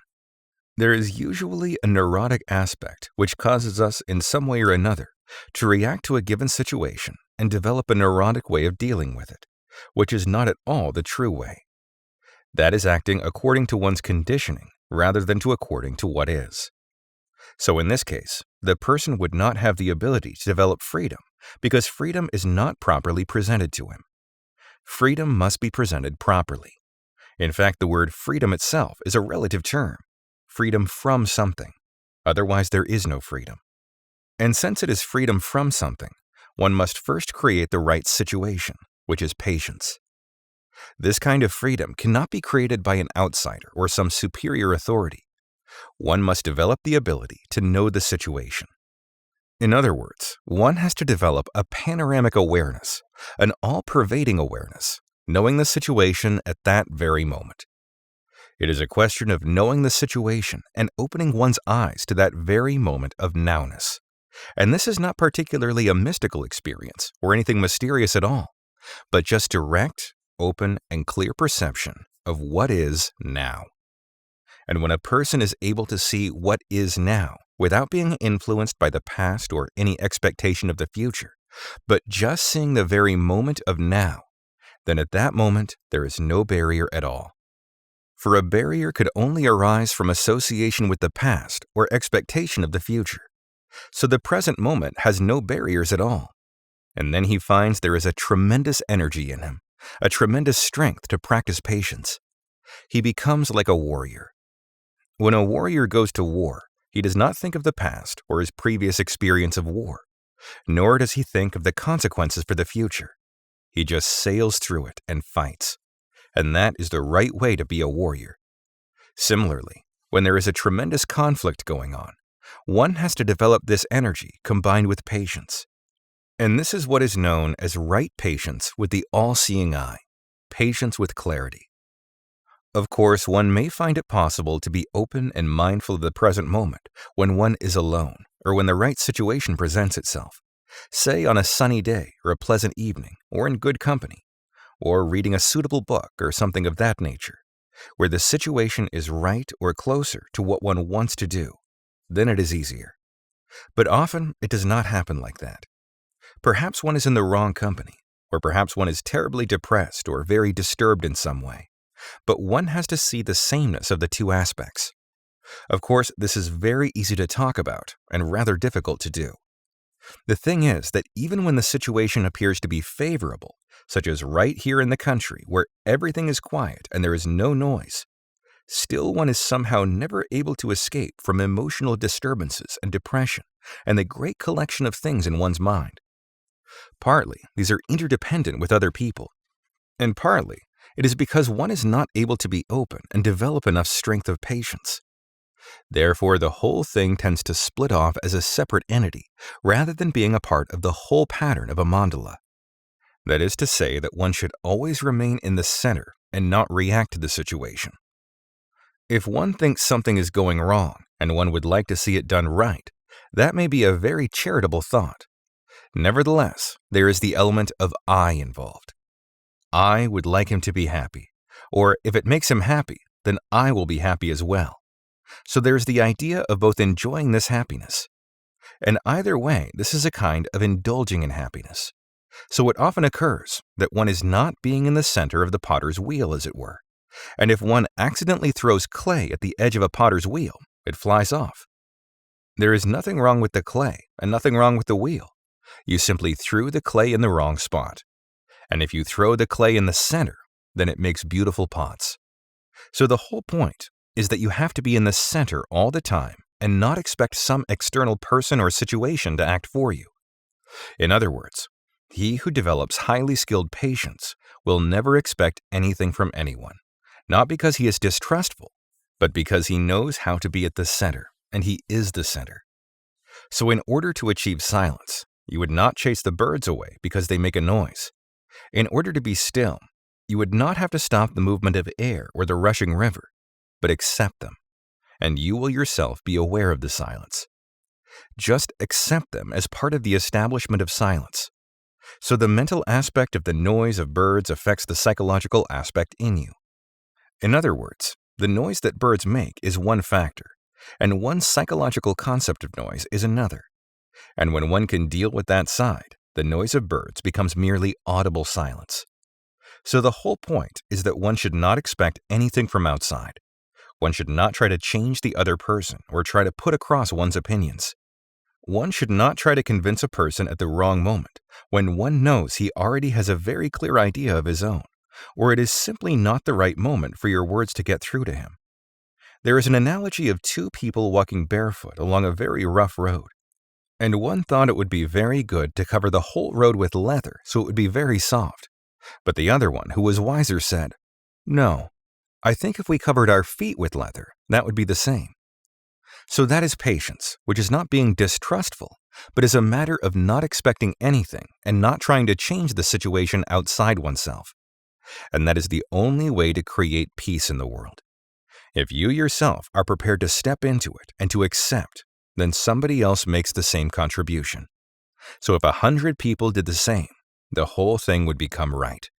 There is usually a neurotic aspect which causes us, in some way or another, to react to a given situation and develop a neurotic way of dealing with it, which is not at all the true way. That is acting according to one's conditioning rather than according to what is. So in this case, the person would not have the ability to develop freedom because freedom is not properly presented to him. Freedom must be presented properly. In fact, the word freedom itself is a relative term, freedom from something. Otherwise, there is no freedom. And since it is freedom from something, one must first create the right situation, which is patience. This kind of freedom cannot be created by an outsider or some superior authority. One must develop the ability to know the situation. In other words, one has to develop a panoramic awareness, an all-pervading awareness, knowing the situation at that very moment. It is a question of knowing the situation and opening one's eyes to that very moment of nowness. And this is not particularly a mystical experience or anything mysterious at all, but just direct, open, and clear perception of what is now. And when a person is able to see what is now without being influenced by the past or any expectation of the future, but just seeing the very moment of now, then at that moment there is no barrier at all. For a barrier could only arise from association with the past or expectation of the future. So the present moment has no barriers at all. And then he finds there is a tremendous energy in him, a tremendous strength to practice patience. He becomes like a warrior. When a warrior goes to war, he does not think of the past or his previous experience of war, nor does he think of the consequences for the future. He just sails through it and fights. And that is the right way to be a warrior. Similarly, when there is a tremendous conflict going on, one has to develop this energy combined with patience. And this is what is known as right patience with the all-seeing eye, patience with clarity. Of course, one may find it possible to be open and mindful of the present moment when one is alone or when the right situation presents itself, say on a sunny day or a pleasant evening or in good company, or reading a suitable book or something of that nature, where the situation is right or closer to what one wants to do. Then it is easier. But often it does not happen like that. Perhaps one is in the wrong company, or perhaps one is terribly depressed or very disturbed in some way. But one has to see the sameness of the two aspects. Of course, this is very easy to talk about and rather difficult to do. The thing is that even when the situation appears to be favorable, such as right here in the country where everything is quiet and there is no noise, still one is somehow never able to escape from emotional disturbances and depression and the great collection of things in one's mind. Partly, these are interdependent with other people, and partly, it is because one is not able to be open and develop enough strength of patience. Therefore, the whole thing tends to split off as a separate entity rather than being a part of the whole pattern of a mandala. That is to say that one should always remain in the center and not react to the situation. If one thinks something is going wrong and one would like to see it done right, that may be a very charitable thought. Nevertheless, there is the element of I involved. I would like him to be happy, or if it makes him happy, then I will be happy as well. So there's the idea of both enjoying this happiness. And either way, this is a kind of indulging in happiness. So it often occurs that one is not being in the center of the potter's wheel, as it were. And if one accidentally throws clay at the edge of a potter's wheel, it flies off. There is nothing wrong with the clay and nothing wrong with the wheel. You simply threw the clay in the wrong spot. And if you throw the clay in the center, then it makes beautiful pots. So the whole point is that you have to be in the center all the time and not expect some external person or situation to act for you. In other words, he who develops highly skilled patience will never expect anything from anyone, not because he is distrustful, but because he knows how to be at the center, and he is the center. So in order to achieve silence, you would not chase the birds away because they make a noise. In order to be still, you would not have to stop the movement of air or the rushing river, but accept them, and you will yourself be aware of the silence. Just accept them as part of the establishment of silence. So the mental aspect of the noise of birds affects the psychological aspect in you. In other words, the noise that birds make is one factor, and one psychological concept of noise is another. And when one can deal with that side, the noise of birds becomes merely audible silence. So the whole point is that one should not expect anything from outside. One should not try to change the other person or try to put across one's opinions. One should not try to convince a person at the wrong moment when one knows he already has a very clear idea of his own, or it is simply not the right moment for your words to get through to him. There is an analogy of two people walking barefoot along a very rough road, and one thought it would be very good to cover the whole road with leather so it would be very soft. But the other one, who was wiser, said, "No, I think if we covered our feet with leather, that would be the same." So that is patience, which is not being distrustful, but is a matter of not expecting anything and not trying to change the situation outside oneself. And that is the only way to create peace in the world. If you yourself are prepared to step into it and to accept, then somebody else makes the same contribution. So if 100 people did the same, the whole thing would become right.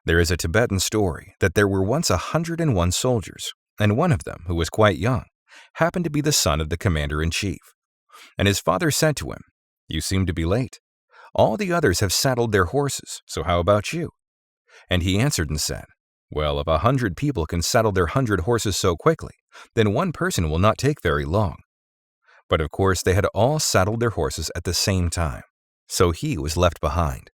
There is a Tibetan story that there were once 101 soldiers, and one of them, who was quite young, happened to be the son of the commander-in-chief. And his father said to him, "You seem to be late. All the others have saddled their horses, so how about you?" And he answered and said, "Well, if 100 people can saddle their 100 horses so quickly, then one person will not take very long." But of course they had all saddled their horses at the same time, so he was left behind.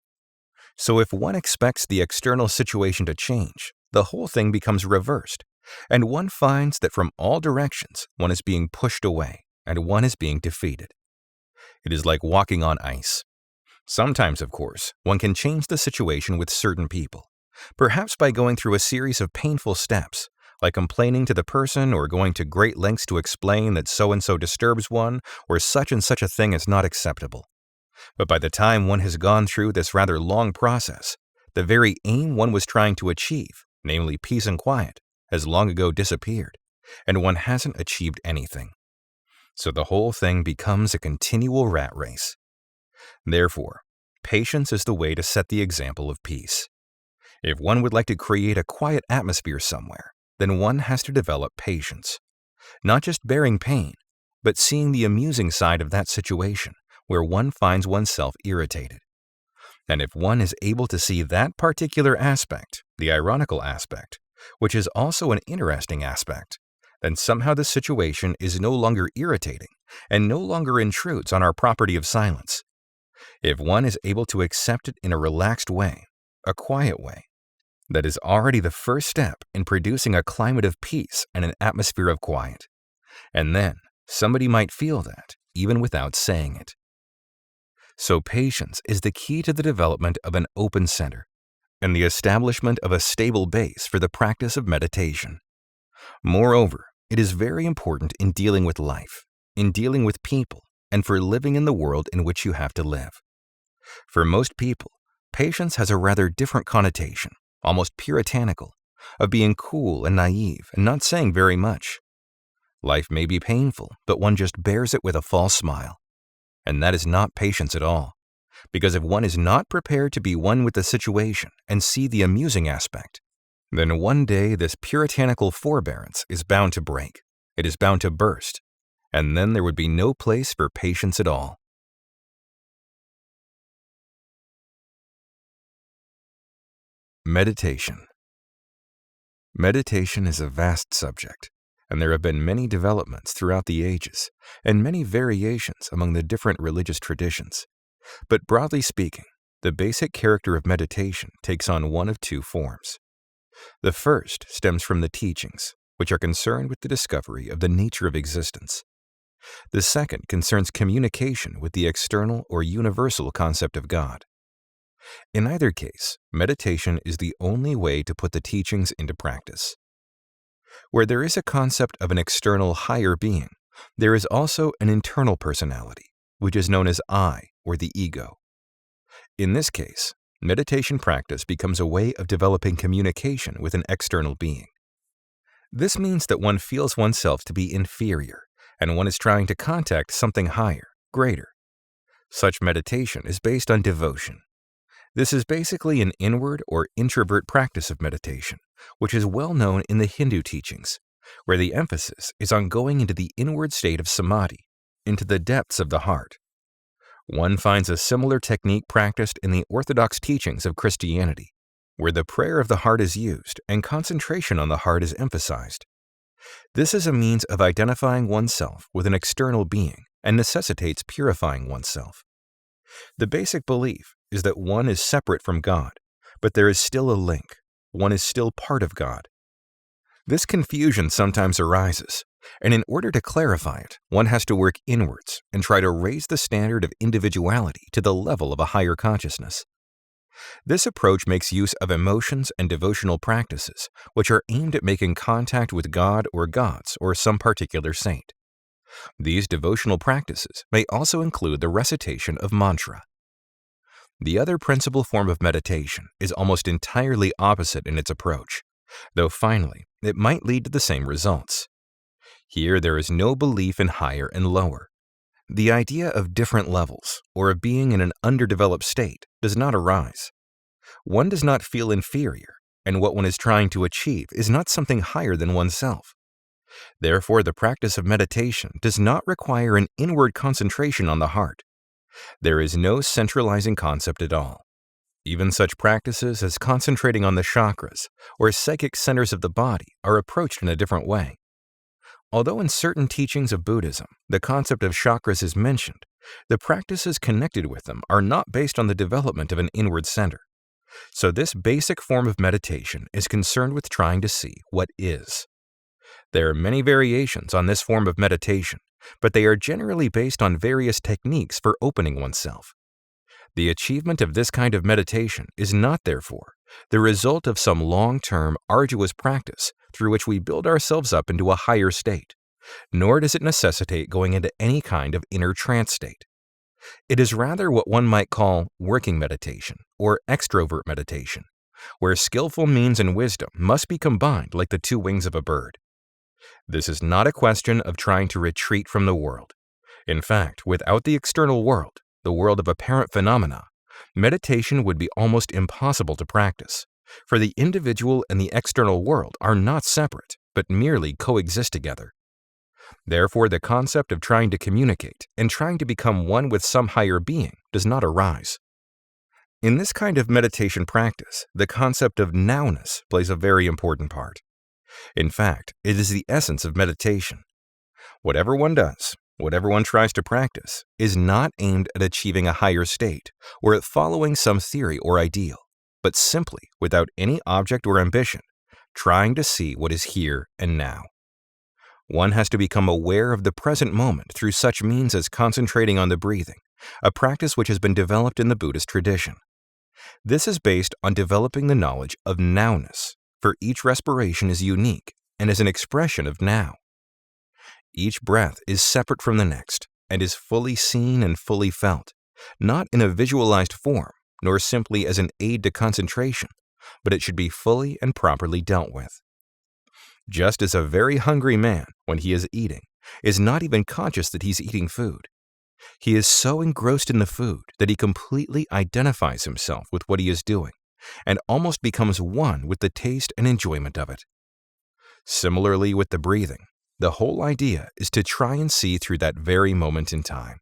So if one expects the external situation to change, the whole thing becomes reversed, and one finds that from all directions one is being pushed away and one is being defeated. It is like walking on ice. Sometimes, of course, one can change the situation with certain people, perhaps by going through a series of painful steps, like complaining to the person or going to great lengths to explain that so-and-so disturbs one or such and such a thing is not acceptable. But by the time one has gone through this rather long process, the very aim one was trying to achieve, namely peace and quiet, has long ago disappeared, and one hasn't achieved anything. So the whole thing becomes a continual rat race. Therefore, patience is the way to set the example of peace. If one would like to create a quiet atmosphere somewhere, then one has to develop patience. Not just bearing pain, but seeing the amusing side of that situation where one finds oneself irritated. And if one is able to see that particular aspect, the ironical aspect, which is also an interesting aspect, then somehow the situation is no longer irritating and no longer intrudes on our property of silence. If one is able to accept it in a relaxed way, a quiet way, that is already the first step in producing a climate of peace and an atmosphere of quiet. And then somebody might feel that, even without saying it. So patience is the key to the development of an open center and the establishment of a stable base for the practice of meditation. Moreover, it is very important in dealing with life, in dealing with people, and for living in the world in which you have to live. For most people, patience has a rather different connotation, almost puritanical, of being cool and naive and not saying very much. Life may be painful, but one just bears it with a false smile. And that is not patience at all, because if one is not prepared to be one with the situation and see the amusing aspect, then one day this puritanical forbearance is bound to break, it is bound to burst, and then there would be no place for patience at all. Meditation. Meditation is a vast subject, and there have been many developments throughout the ages and many variations among the different religious traditions. But broadly speaking, the basic character of meditation takes on one of two forms. The first stems from the teachings, which are concerned with the discovery of the nature of existence. The second concerns communication with the external or universal concept of God. In either case, meditation is the only way to put the teachings into practice. Where there is a concept of an external higher being, There is also an internal personality, which is known as I, or the ego. In this case, meditation practice becomes a way of developing communication with an external being. This means that one feels oneself to be inferior, and one is trying to contact something higher, greater. Such meditation is based on devotion. This is basically an inward or introvert practice of meditation, which is well known in the Hindu teachings, where the emphasis is on going into the inward state of samadhi, into the depths of the heart. One finds a similar technique practiced in the Orthodox teachings of Christianity, where the prayer of the heart is used and concentration on the heart is emphasized. This is a means of identifying oneself with an external being and necessitates purifying oneself. The basic belief is that one is separate from God, but there is still a link. One is still part of God. This confusion sometimes arises, and in order to clarify it, one has to work inwards and try to raise the standard of individuality to the level of a higher consciousness. This approach makes use of emotions and devotional practices, which are aimed at making contact with God or gods or some particular saint. These devotional practices may also include the recitation of mantra. The other principal form of meditation is almost entirely opposite in its approach, though finally it might lead to the same results. Here there is no belief in higher and lower. The idea of different levels or of being in an underdeveloped state does not arise. One does not feel inferior, and what one is trying to achieve is not something higher than oneself. Therefore, the practice of meditation does not require an inward concentration on the heart. There is no centralizing concept at all. Even such practices as concentrating on the chakras or psychic centers of the body are approached in a different way. Although in certain teachings of Buddhism, the concept of chakras is mentioned, the practices connected with them are not based on the development of an inward center. So this basic form of meditation is concerned with trying to see what is. There are many variations on this form of meditation, but they are generally based on various techniques for opening oneself. The achievement of this kind of meditation is not, therefore, the result of some long-term, arduous practice through which we build ourselves up into a higher state, nor does it necessitate going into any kind of inner trance state. It is rather what one might call working meditation or extrovert meditation, where skillful means and wisdom must be combined like the two wings of a bird. This is not a question of trying to retreat from the world. In fact, without the external world, the world of apparent phenomena, meditation would be almost impossible to practice, for the individual and the external world are not separate, but merely coexist together. Therefore, the concept of trying to communicate and trying to become one with some higher being does not arise. In this kind of meditation practice, the concept of nowness plays a very important part. In fact, it is the essence of meditation. Whatever one does, whatever one tries to practice, is not aimed at achieving a higher state or at following some theory or ideal, but simply, without any object or ambition, trying to see what is here and now. One has to become aware of the present moment through such means as concentrating on the breathing, a practice which has been developed in the Buddhist tradition. This is based on developing the knowledge of nowness, for each respiration is unique and is an expression of now. Each breath is separate from the next and is fully seen and fully felt, not in a visualized form, nor simply as an aid to concentration, but it should be fully and properly dealt with. Just as a very hungry man, when he is eating, is not even conscious that he's eating food. He is so engrossed in the food that he completely identifies himself with what he is doing and almost becomes one with the taste and enjoyment of it. Similarly with the breathing, the whole idea is to try and see through that very moment in time.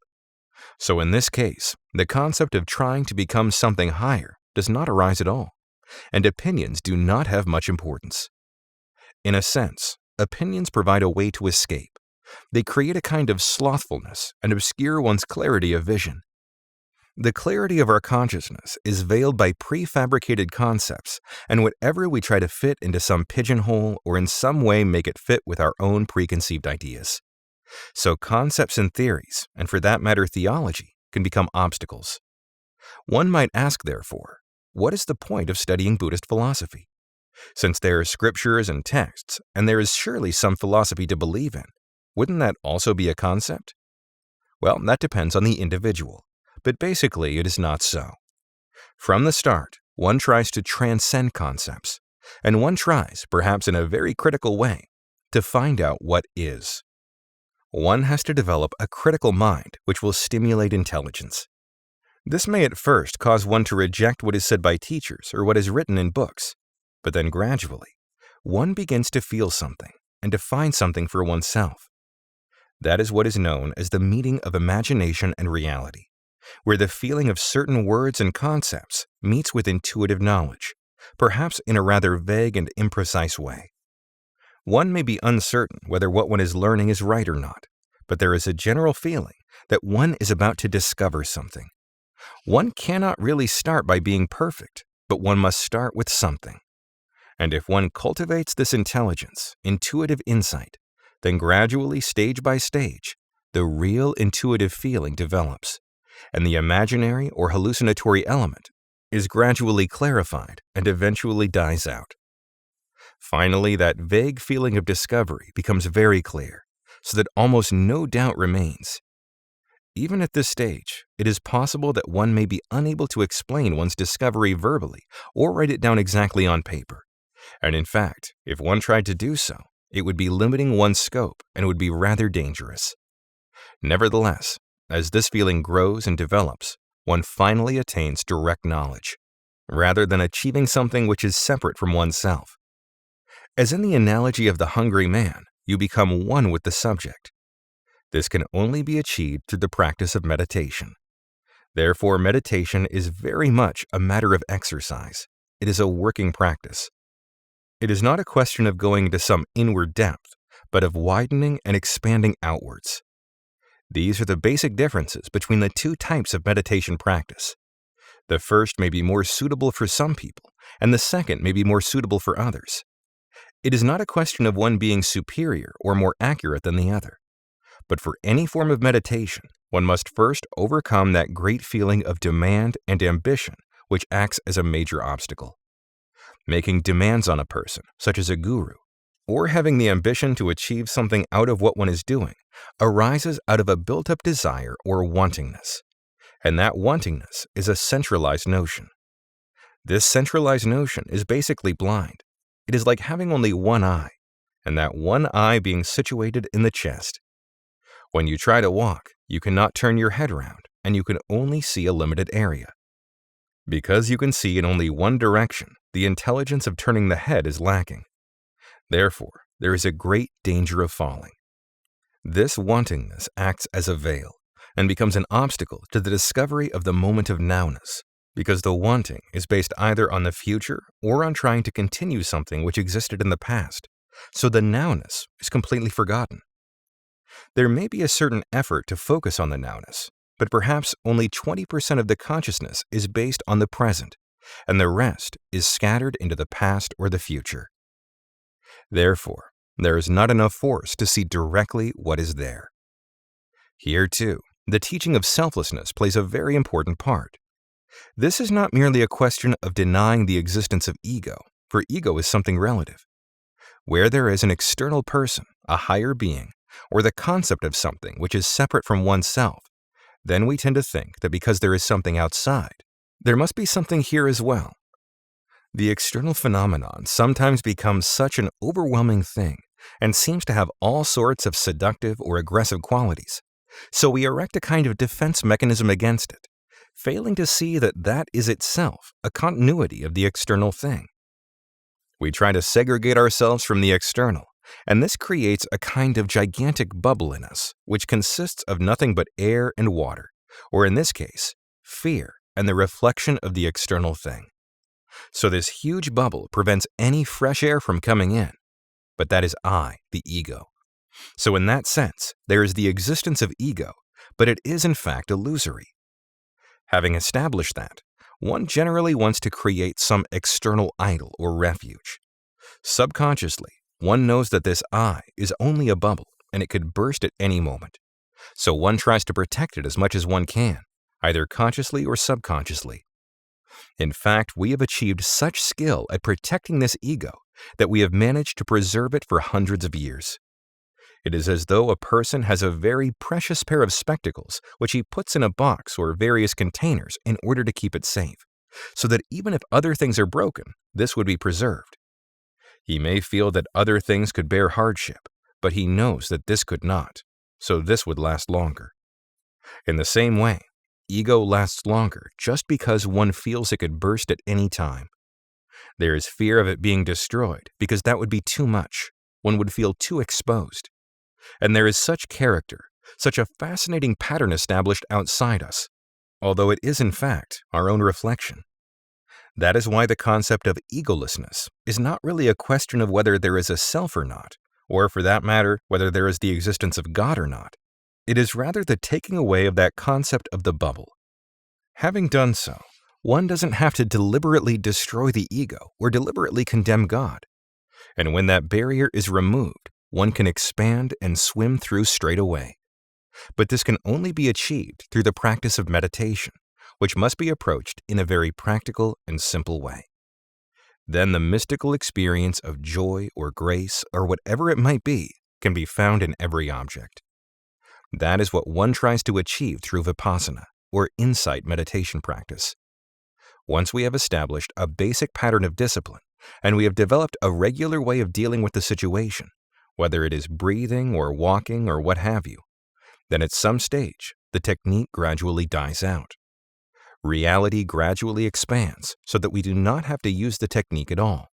So in this case, the concept of trying to become something higher does not arise at all, and opinions do not have much importance. In a sense, opinions provide a way to escape. They create a kind of slothfulness and obscure one's clarity of vision. The clarity of our consciousness is veiled by prefabricated concepts and whatever we try to fit into some pigeonhole or in some way make it fit with our own preconceived ideas. So concepts and theories, and for that matter theology, can become obstacles. One might ask, therefore, what is the point of studying Buddhist philosophy? Since there are scriptures and texts, and there is surely some philosophy to believe in, Wouldn't that also be a concept? Well, that depends on the individual, but basically it is not so. From the start, one tries to transcend concepts, and one tries, perhaps in a very critical way, to find out what is. One has to develop a critical mind which will stimulate intelligence. This may at first cause one to reject what is said by teachers or what is written in books, but then gradually, one begins to feel something and to find something for oneself. That is what is known as the meeting of imagination and reality, where the feeling of certain words and concepts meets with intuitive knowledge, perhaps in a rather vague and imprecise way. One may be uncertain whether what one is learning is right or not, but there is a general feeling that one is about to discover something. One cannot really start by being perfect, but one must start with something. And if one cultivates this intelligence, intuitive insight, then gradually, stage by stage, the real intuitive feeling develops, and the imaginary or hallucinatory element is gradually clarified and eventually dies out. Finally, that vague feeling of discovery becomes very clear, so that almost no doubt remains. Even at this stage, it is possible that one may be unable to explain one's discovery verbally or write it down exactly on paper. And in fact, if one tried to do so, it would be limiting one's scope and would be rather dangerous. Nevertheless, as this feeling grows and develops, one finally attains direct knowledge, rather than achieving something which is separate from oneself. As in the analogy of the hungry man, you become one with the subject. This can only be achieved through the practice of meditation. Therefore, meditation is very much a matter of exercise. It is a working practice. It is not a question of going into some inward depth, but of widening and expanding outwards. These are the basic differences between the two types of meditation practice. The first may be more suitable for some people, and the second may be more suitable for others. It is not a question of one being superior or more accurate than the other. But for any form of meditation, one must first overcome that great feeling of demand and ambition which acts as a major obstacle. Making demands on a person, such as a guru, or having the ambition to achieve something out of what one is doing, arises out of a built-up desire or wantingness. And that wantingness is a centralized notion. This centralized notion is basically blind. It is like having only one eye, and that one eye being situated in the chest. When you try to walk, you cannot turn your head around, and you can only see a limited area. Because you can see in only one direction, the intelligence of turning the head is lacking. Therefore, there is a great danger of falling. This wantingness acts as a veil, and becomes an obstacle to the discovery of the moment of nowness, because the wanting is based either on the future or on trying to continue something which existed in the past, so the nowness is completely forgotten. There may be a certain effort to focus on the nowness, but perhaps only 20% of the consciousness is based on the present, and the rest is scattered into the past or the future. Therefore, there is not enough force to see directly what is there. Here, too, the teaching of selflessness plays a very important part. This is not merely a question of denying the existence of ego, for ego is something relative. Where there is an external person, a higher being, or the concept of something which is separate from oneself, then we tend to think that because there is something outside, there must be something here as well. The external phenomenon sometimes becomes such an overwhelming thing and seems to have all sorts of seductive or aggressive qualities, so we erect a kind of defense mechanism against it, failing to see that that is itself a continuity of the external thing. We try to segregate ourselves from the external, and this creates a kind of gigantic bubble in us, which consists of nothing but air and water, or in this case, fear and the reflection of the external thing. So this huge bubble prevents any fresh air from coming in, but that is I, the ego. So in that sense, there is the existence of ego, but it is in fact illusory. Having established that, one generally wants to create some external idol or refuge. Subconsciously, one knows that this I is only a bubble and it could burst at any moment. So one tries to protect it as much as one can, either consciously or subconsciously. In fact, we have achieved such skill at protecting this ego that we have managed to preserve it for hundreds of years. It is as though a person has a very precious pair of spectacles which he puts in a box or various containers in order to keep it safe, so that even if other things are broken, this would be preserved. He may feel that other things could bear hardship, but he knows that this could not, so this would last longer. In the same way, ego lasts longer just because one feels it could burst at any time. There is fear of it being destroyed because that would be too much. One would feel too exposed. And there is such character, such a fascinating pattern established outside us, although it is in fact our own reflection. That is why the concept of egolessness is not really a question of whether there is a self or not, or for that matter, whether there is the existence of God or not. It is rather the taking away of that concept of the bubble. Having done so, one doesn't have to deliberately destroy the ego or deliberately condemn God. And when that barrier is removed, one can expand and swim through straight away. But this can only be achieved through the practice of meditation, which must be approached in a very practical and simple way. Then the mystical experience of joy or grace or whatever it might be can be found in every object. That is what one tries to achieve through vipassana, or insight meditation practice. Once we have established a basic pattern of discipline, and we have developed a regular way of dealing with the situation, whether it is breathing or walking or what have you, then at some stage, the technique gradually dies out. Reality gradually expands so that we do not have to use the technique at all.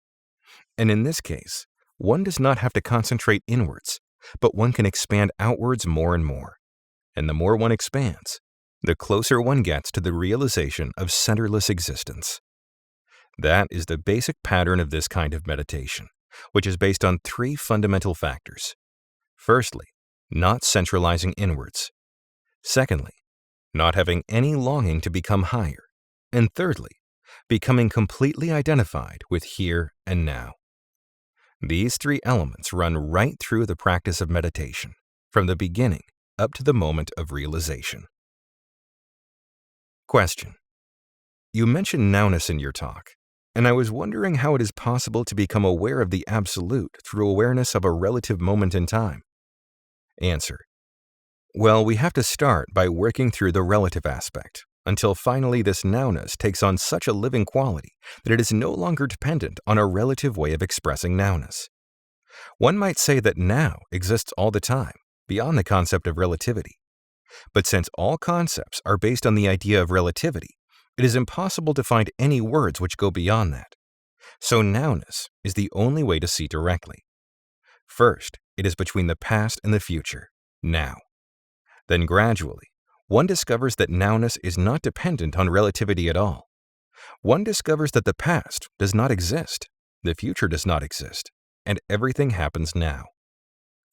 And in this case, one does not have to concentrate inwards, but one can expand outwards more and more. And the more one expands, the closer one gets to the realization of centerless existence. That is the basic pattern of this kind of meditation, which is based on three fundamental factors. Firstly, not centralizing inwards. Secondly, not having any longing to become higher. And thirdly, becoming completely identified with here and now. These three elements run right through the practice of meditation, from the beginning up to the moment of realization. Question: You mentioned nowness in your talk, and I was wondering how it is possible to become aware of the Absolute through awareness of a relative moment in time. Answer: Well, we have to start by working through the relative aspect, until finally this nowness takes on such a living quality that it is no longer dependent on a relative way of expressing nowness. One might say that now exists all the time, beyond the concept of relativity. But since all concepts are based on the idea of relativity, it is impossible to find any words which go beyond that. So nowness is the only way to see directly. First, it is between the past and the future, now. Then gradually, one discovers that nowness is not dependent on relativity at all. One discovers that the past does not exist, the future does not exist, and everything happens now.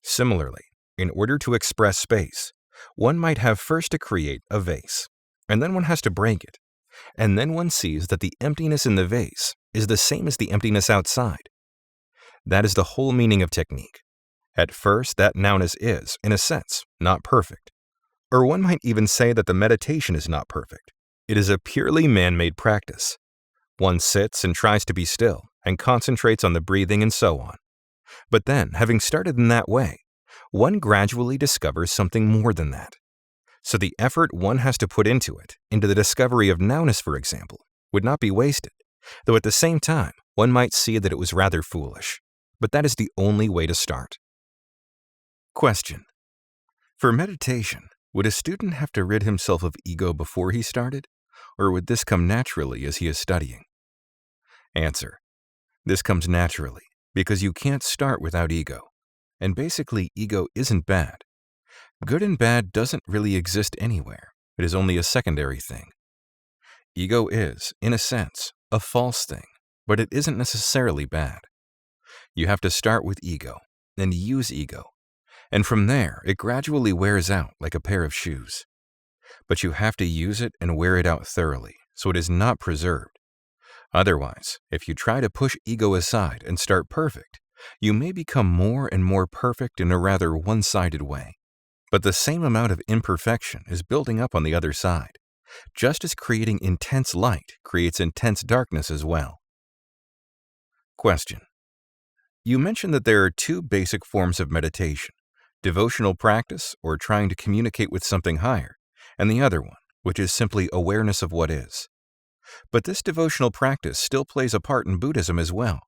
Similarly, in order to express space, one might have first to create a vase, and then one has to break it, and then one sees that the emptiness in the vase is the same as the emptiness outside. That is the whole meaning of technique. At first, that nowness is, in a sense, not perfect. Or one might even say that the meditation is not perfect. It is a purely man-made practice. One sits and tries to be still and concentrates on the breathing and so on. But then, having started in that way, one gradually discovers something more than that. So the effort one has to put into it, into the discovery of nowness, for example, would not be wasted, though at the same time, one might see that it was rather foolish. But that is the only way to start. Question: For meditation, would a student have to rid himself of ego before he started, or would this come naturally as he is studying? Answer: This comes naturally, because you can't start without ego. And basically, ego isn't bad. Good and bad doesn't really exist anywhere. It is only a secondary thing. Ego is, in a sense, a false thing, but it isn't necessarily bad. You have to start with ego, and use ego, and from there, it gradually wears out like a pair of shoes. But you have to use it and wear it out thoroughly, so it is not preserved. Otherwise, if you try to push ego aside and start perfect, you may become more and more perfect in a rather one-sided way. But the same amount of imperfection is building up on the other side, just as creating intense light creates intense darkness as well. Question: You mentioned that there are two basic forms of meditation, devotional practice or trying to communicate with something higher, and the other one, which is simply awareness of what is. But this devotional practice still plays a part in Buddhism as well,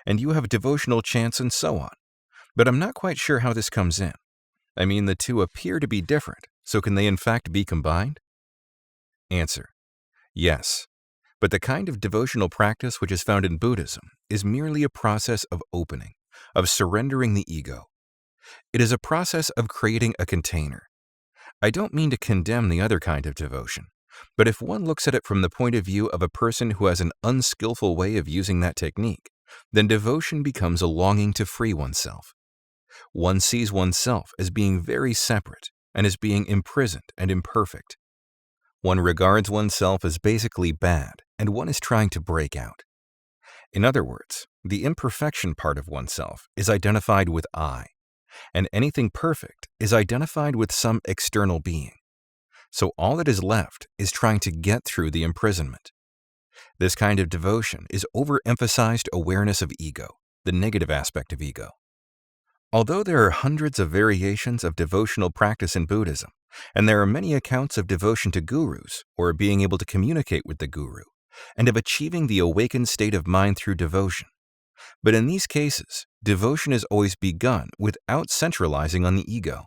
and you have devotional chants and so on. But I'm not quite sure how this comes in. I mean, the two appear to be different, so can they in fact be combined? Answer: yes. But the kind of devotional practice which is found in Buddhism is merely a process of opening, of surrendering the ego. It is a process of creating a container. I don't mean to condemn the other kind of devotion, but if one looks at it from the point of view of a person who has an unskillful way of using that technique, then devotion becomes a longing to free oneself. One sees oneself as being very separate and as being imprisoned and imperfect. One regards oneself as basically bad, and one is trying to break out. In other words, the imperfection part of oneself is identified with I, and anything perfect is identified with some external being. So all that is left is trying to get through the imprisonment. This kind of devotion is overemphasized awareness of ego, the negative aspect of ego. Although there are hundreds of variations of devotional practice in Buddhism, and there are many accounts of devotion to gurus, or being able to communicate with the guru, and of achieving the awakened state of mind through devotion. But in these cases, devotion is always begun without centralizing on the ego.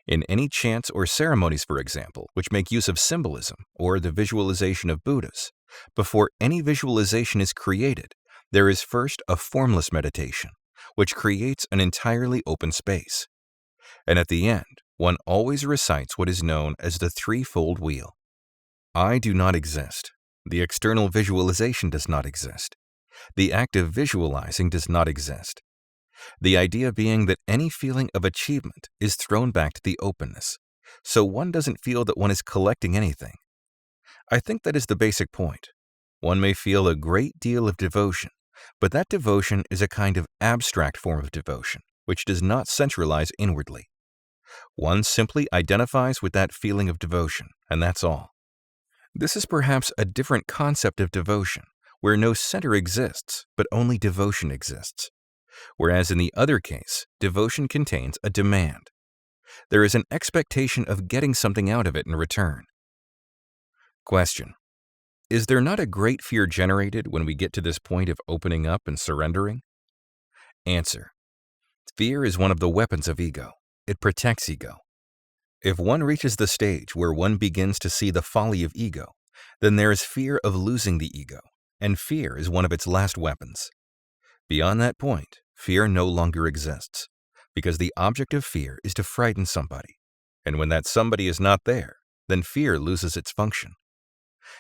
In any chants or ceremonies, for example, which make use of symbolism or the visualization of Buddhas, before any visualization is created, there is first a formless meditation, which creates an entirely open space. And at the end, one always recites what is known as the threefold wheel. I do not exist. The external visualization does not exist. The act of visualizing does not exist. The idea being that any feeling of achievement is thrown back to the openness, so one doesn't feel that one is collecting anything. I think that is the basic point. One may feel a great deal of devotion, but that devotion is a kind of abstract form of devotion, which does not centralize inwardly. One simply identifies with that feeling of devotion, and that's all. This is perhaps a different concept of devotion, where no center exists, but only devotion exists. Whereas in the other case, devotion contains a demand. There is an expectation of getting something out of it in return. Question: is there not a great fear generated when we get to this point of opening up and surrendering? Answer: fear is one of the weapons of ego. It protects ego. If one reaches the stage where one begins to see the folly of ego, then there is fear of losing the ego, and fear is one of its last weapons. Beyond that point, fear no longer exists, because the object of fear is to frighten somebody, and when that somebody is not there, then fear loses its function.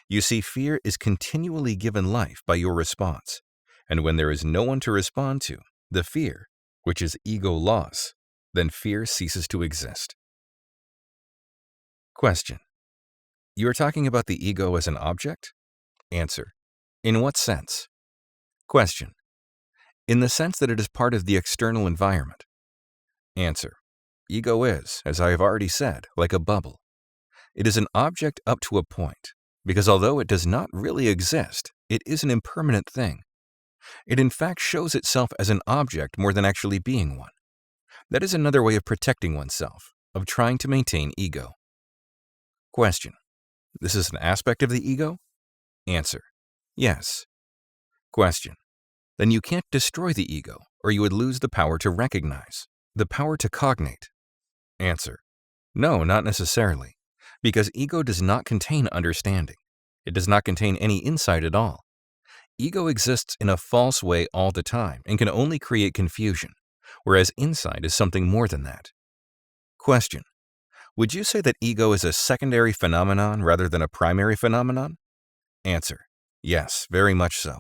You see, fear is continually given life by your response, and when there is no one to respond to, the fear, which is ego loss, then fear ceases to exist. Question: you are talking about the ego as an object? Answer: in what sense? Question: in the sense that it is part of the external environment. Answer: ego is, as I have already said, like a bubble. It is an object up to a point, because although it does not really exist, it is an impermanent thing. It in fact shows itself as an object more than actually being one. That is another way of protecting oneself, of trying to maintain ego. Question: this is an aspect of the ego? Answer: yes. Question: then you can't destroy the ego, or you would lose the power to recognize, the power to cognate. Answer: no, not necessarily, because ego does not contain understanding. It does not contain any insight at all. Ego exists in a false way all the time and can only create confusion, whereas insight is something more than that. Question: would you say that ego is a secondary phenomenon rather than a primary phenomenon? Answer: yes, very much so.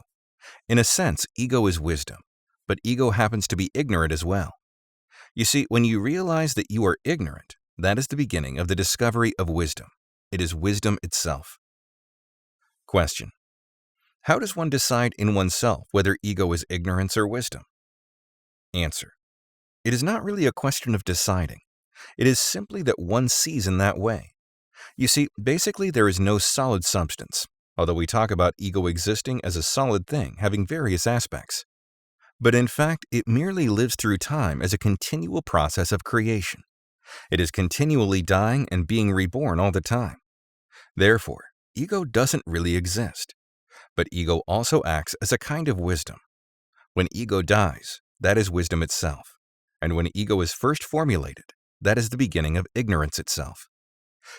In a sense, ego is wisdom, but ego happens to be ignorant as well. You see, when you realize that you are ignorant, that is the beginning of the discovery of wisdom. It is wisdom itself. Question: how does one decide in oneself whether ego is ignorance or wisdom? Answer: it is not really a question of deciding. It is simply that one sees in that way. You see, basically there is no solid substance, although we talk about ego existing as a solid thing having various aspects. But in fact, it merely lives through time as a continual process of creation. It is continually dying and being reborn all the time. Therefore, ego doesn't really exist. But ego also acts as a kind of wisdom. When ego dies, that is wisdom itself. And when ego is first formulated, that is the beginning of ignorance itself.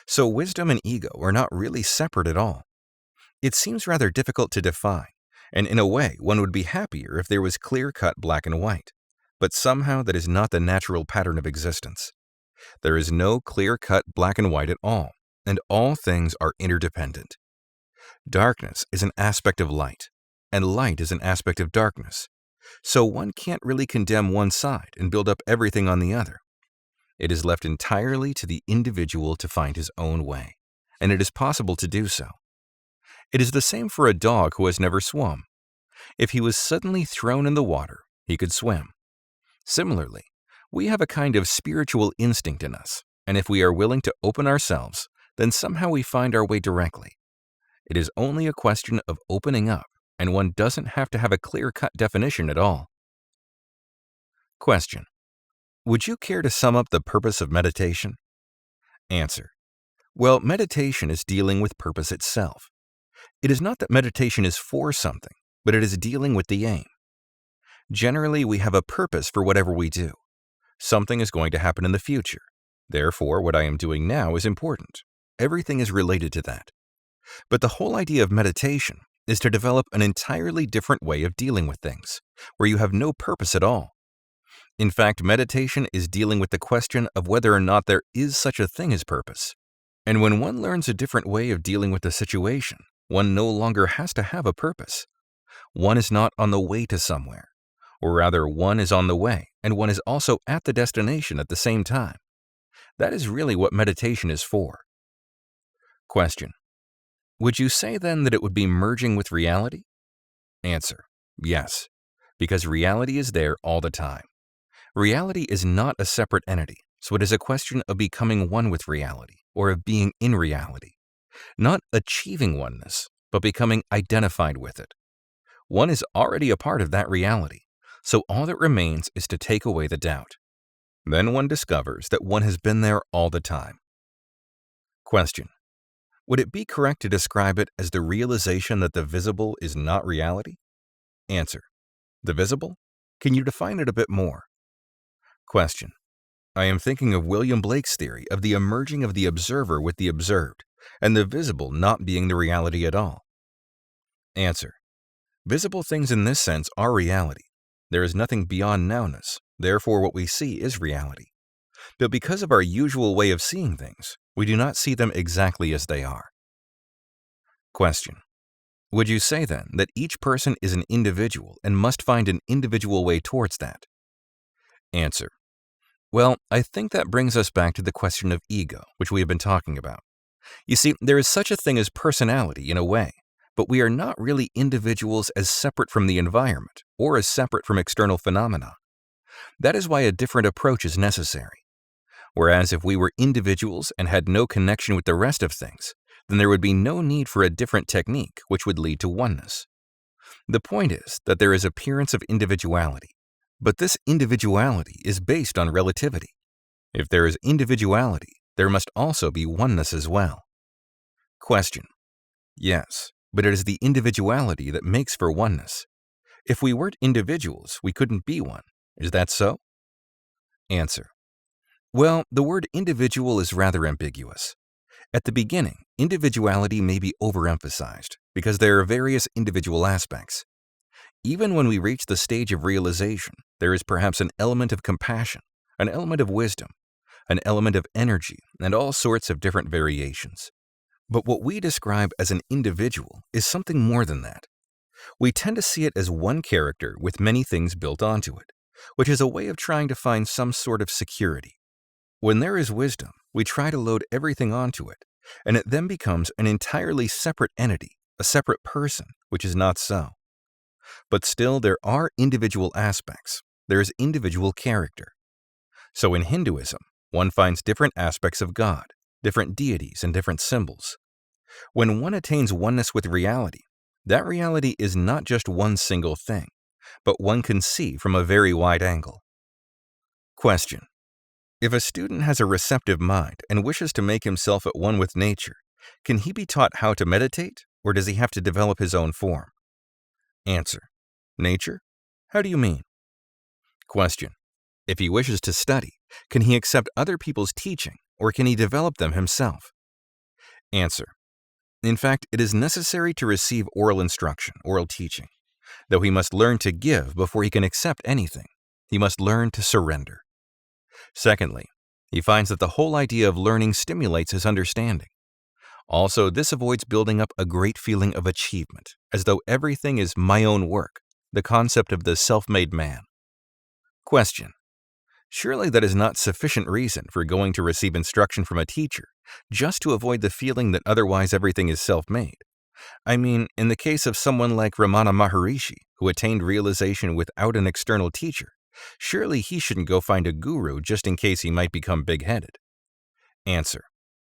So wisdom and ego are not really separate at all. It seems rather difficult to define, and in a way one would be happier if there was clear-cut black and white. But somehow that is not the natural pattern of existence. There is no clear-cut black and white at all, and all things are interdependent. Darkness is an aspect of light, and light is an aspect of darkness. So one can't really condemn one side and build up everything on the other. It is left entirely to the individual to find his own way, and it is possible to do so. It is the same for a dog who has never swum. If he was suddenly thrown in the water, he could swim. Similarly, we have a kind of spiritual instinct in us, and if we are willing to open ourselves, then somehow we find our way directly. It is only a question of opening up, and one doesn't have to have a clear-cut definition at all. Question: would you care to sum up the purpose of meditation? Answer: well, meditation is dealing with purpose itself. It is not that meditation is for something, but it is dealing with the aim. Generally, we have a purpose for whatever we do. Something is going to happen in the future. Therefore, what I am doing now is important. Everything is related to that. But the whole idea of meditation is to develop an entirely different way of dealing with things, where you have no purpose at all. In fact, meditation is dealing with the question of whether or not there is such a thing as purpose. And when one learns a different way of dealing with the situation, one no longer has to have a purpose. One is not on the way to somewhere, or rather one is on the way, and one is also at the destination at the same time. That is really what meditation is for. Question: would you say then that it would be merging with reality? Answer: yes, because reality is there all the time. Reality is not a separate entity, so it is a question of becoming one with reality, or of being in reality. Not achieving oneness, but becoming identified with it. One is already a part of that reality, so all that remains is to take away the doubt. Then one discovers that one has been there all the time. Question: would it be correct to describe it as the realization that the visible is not reality? Answer: the visible? Can you define it a bit more? Question: I am thinking of William Blake's theory of the emerging of the observer with the observed, and the visible not being the reality at all. Answer: visible things in this sense are reality. There is nothing beyond nowness, therefore what we see is reality. But because of our usual way of seeing things, we do not see them exactly as they are. Question: would you say then that each person is an individual and must find an individual way towards that? Answer: well, I think that brings us back to the question of ego, which we have been talking about. You see, there is such a thing as personality in a way, but we are not really individuals as separate from the environment or as separate from external phenomena. That is why a different approach is necessary. Whereas if we were individuals and had no connection with the rest of things, then there would be no need for a different technique which would lead to oneness. The point is that there is appearance of individuality, but this individuality is based on relativity. If there is individuality, there must also be oneness as well. Question: yes, but it is the individuality that makes for oneness. If we weren't individuals, we couldn't be one. Is that so? Answer: well, the word individual is rather ambiguous. At the beginning, individuality may be overemphasized because there are various individual aspects. Even when we reach the stage of realization, there is perhaps an element of compassion, an element of wisdom, an element of energy, and all sorts of different variations. But what we describe as an individual is something more than that. We tend to see it as one character with many things built onto it, which is a way of trying to find some sort of security. When there is wisdom, we try to load everything onto it, and it then becomes an entirely separate entity, a separate person, which is not so. But still, there are individual aspects. There is individual character. So in Hinduism, one finds different aspects of God, different deities, and different symbols. When one attains oneness with reality, that reality is not just one single thing, but one can see from a very wide angle. Question: if a student has a receptive mind and wishes to make himself at one with nature, can he be taught how to meditate, or does he have to develop his own form? Answer: nature? How do you mean? Question: if he wishes to study, can he accept other people's teaching, or can he develop them himself? Answer: in fact, it is necessary to receive oral instruction, oral teaching. Though he must learn to give before he can accept anything, he must learn to surrender. Secondly, he finds that the whole idea of learning stimulates his understanding. Also, this avoids building up a great feeling of achievement, as though everything is my own work, the concept of the self-made man. Question: surely that is not sufficient reason for going to receive instruction from a teacher, just to avoid the feeling that otherwise everything is self-made. I mean, in the case of someone like Ramana Maharishi, who attained realization without an external teacher, surely he shouldn't go find a guru just in case he might become big-headed. Answer: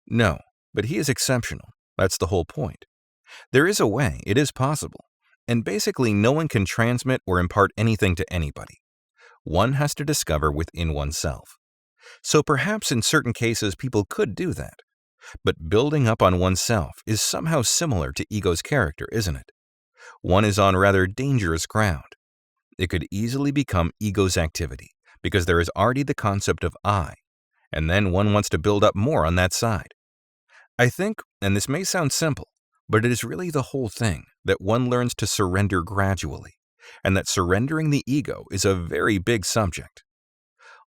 no, but he is exceptional. That's the whole point. There is a way, it is possible, and basically no one can transmit or impart anything to anybody. One has to discover within oneself. So perhaps in certain cases people could do that. But building up on oneself is somehow similar to ego's character, isn't it? One is on rather dangerous ground. It could easily become ego's activity, because there is already the concept of I, and then one wants to build up more on that side. I think, and this may sound simple, but it is really the whole thing, that one learns to surrender gradually, and that surrendering the ego is a very big subject.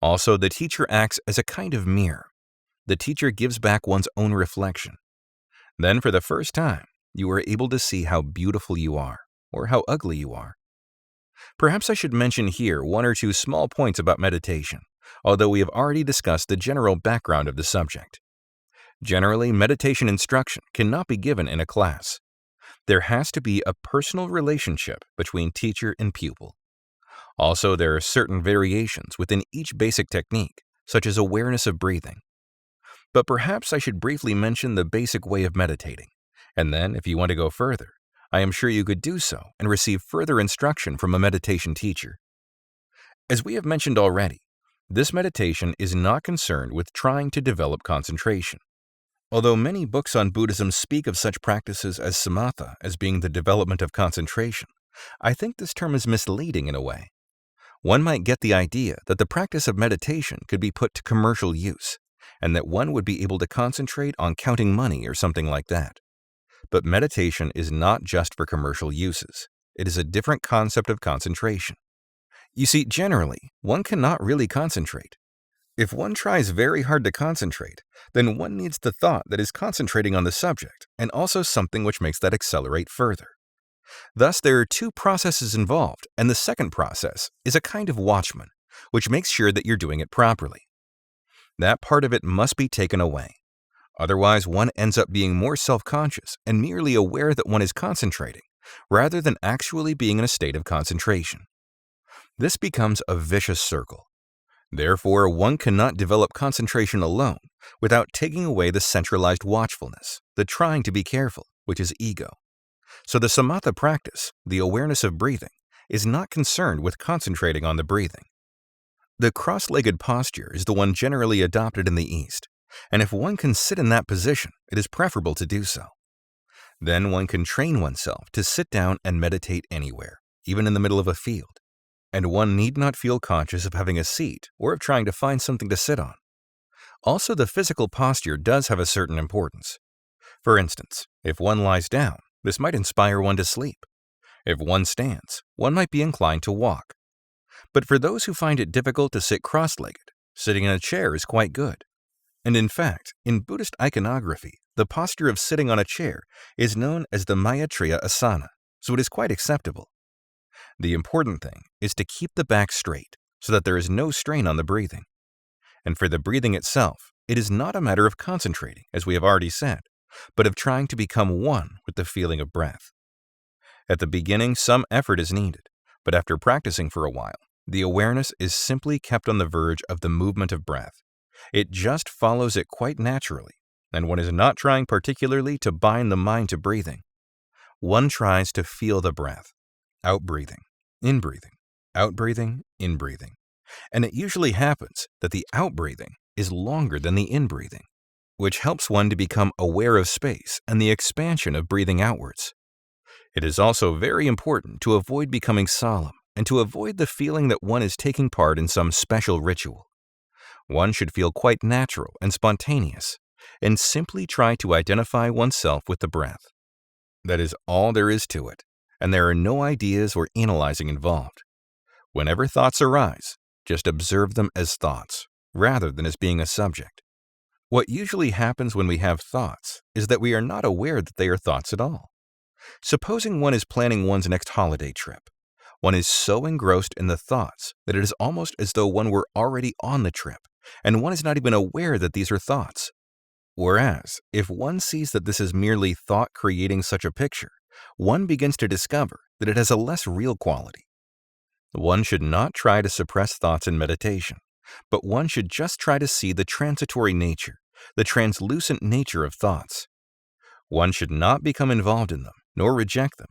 Also, the teacher acts as a kind of mirror. The teacher gives back one's own reflection. Then, for the first time, you are able to see how beautiful you are, or how ugly you are. Perhaps I should mention here one or two small points about meditation, although we have already discussed the general background of the subject. Generally, meditation instruction cannot be given in a class. There has to be a personal relationship between teacher and pupil. Also, there are certain variations within each basic technique, such as awareness of breathing. But perhaps I should briefly mention the basic way of meditating, and then, if you want to go further, I am sure you could do so and receive further instruction from a meditation teacher. As we have mentioned already, this meditation is not concerned with trying to develop concentration. Although many books on Buddhism speak of such practices as samatha as being the development of concentration, I think this term is misleading in a way. One might get the idea that the practice of meditation could be put to commercial use, and that one would be able to concentrate on counting money or something like that. But meditation is not just for commercial uses. It is a different concept of concentration. You see, generally, one cannot really concentrate. If one tries very hard to concentrate, then one needs the thought that is concentrating on the subject, and also something which makes that accelerate further. Thus, there are two processes involved, and the second process is a kind of watchman, which makes sure that you're doing it properly. That part of it must be taken away. Otherwise, one ends up being more self-conscious and merely aware that one is concentrating, rather than actually being in a state of concentration. This becomes a vicious circle. Therefore, one cannot develop concentration alone without taking away the centralized watchfulness, the trying to be careful, which is ego. So the samatha practice, the awareness of breathing, is not concerned with concentrating on the breathing. The cross-legged posture is the one generally adopted in the East, and if one can sit in that position, it is preferable to do so. Then one can train oneself to sit down and meditate anywhere, even in the middle of a field, and one need not feel conscious of having a seat or of trying to find something to sit on. Also, the physical posture does have a certain importance. For instance, if one lies down, this might inspire one to sleep. If one stands, one might be inclined to walk. But for those who find it difficult to sit cross-legged, sitting in a chair is quite good. And in fact, in Buddhist iconography, the posture of sitting on a chair is known as the Maitreya Asana, so it is quite acceptable. The important thing is to keep the back straight so that there is no strain on the breathing. And for the breathing itself, it is not a matter of concentrating, as we have already said, but of trying to become one with the feeling of breath. At the beginning, some effort is needed, but after practicing for a while, the awareness is simply kept on the verge of the movement of breath. It just follows it quite naturally, and one is not trying particularly to bind the mind to breathing. One tries to feel the breath, out-breathing, in-breathing, outbreathing, inbreathing. And it usually happens that the outbreathing is longer than the inbreathing, which helps one to become aware of space and the expansion of breathing outwards. It is also very important to avoid becoming solemn and to avoid the feeling that one is taking part in some special ritual. One should feel quite natural and spontaneous, and simply try to identify oneself with the breath. That is all there is to it, and there are no ideas or analyzing involved. Whenever thoughts arise, just observe them as thoughts, rather than as being a subject. What usually happens when we have thoughts is that we are not aware that they are thoughts at all. Supposing one is planning one's next holiday trip. One is so engrossed in the thoughts that it is almost as though one were already on the trip, and one is not even aware that these are thoughts. Whereas, if one sees that this is merely thought creating such a picture, one begins to discover that it has a less real quality. One should not try to suppress thoughts in meditation, but one should just try to see the transitory nature, the translucent nature of thoughts. One should not become involved in them, nor reject them,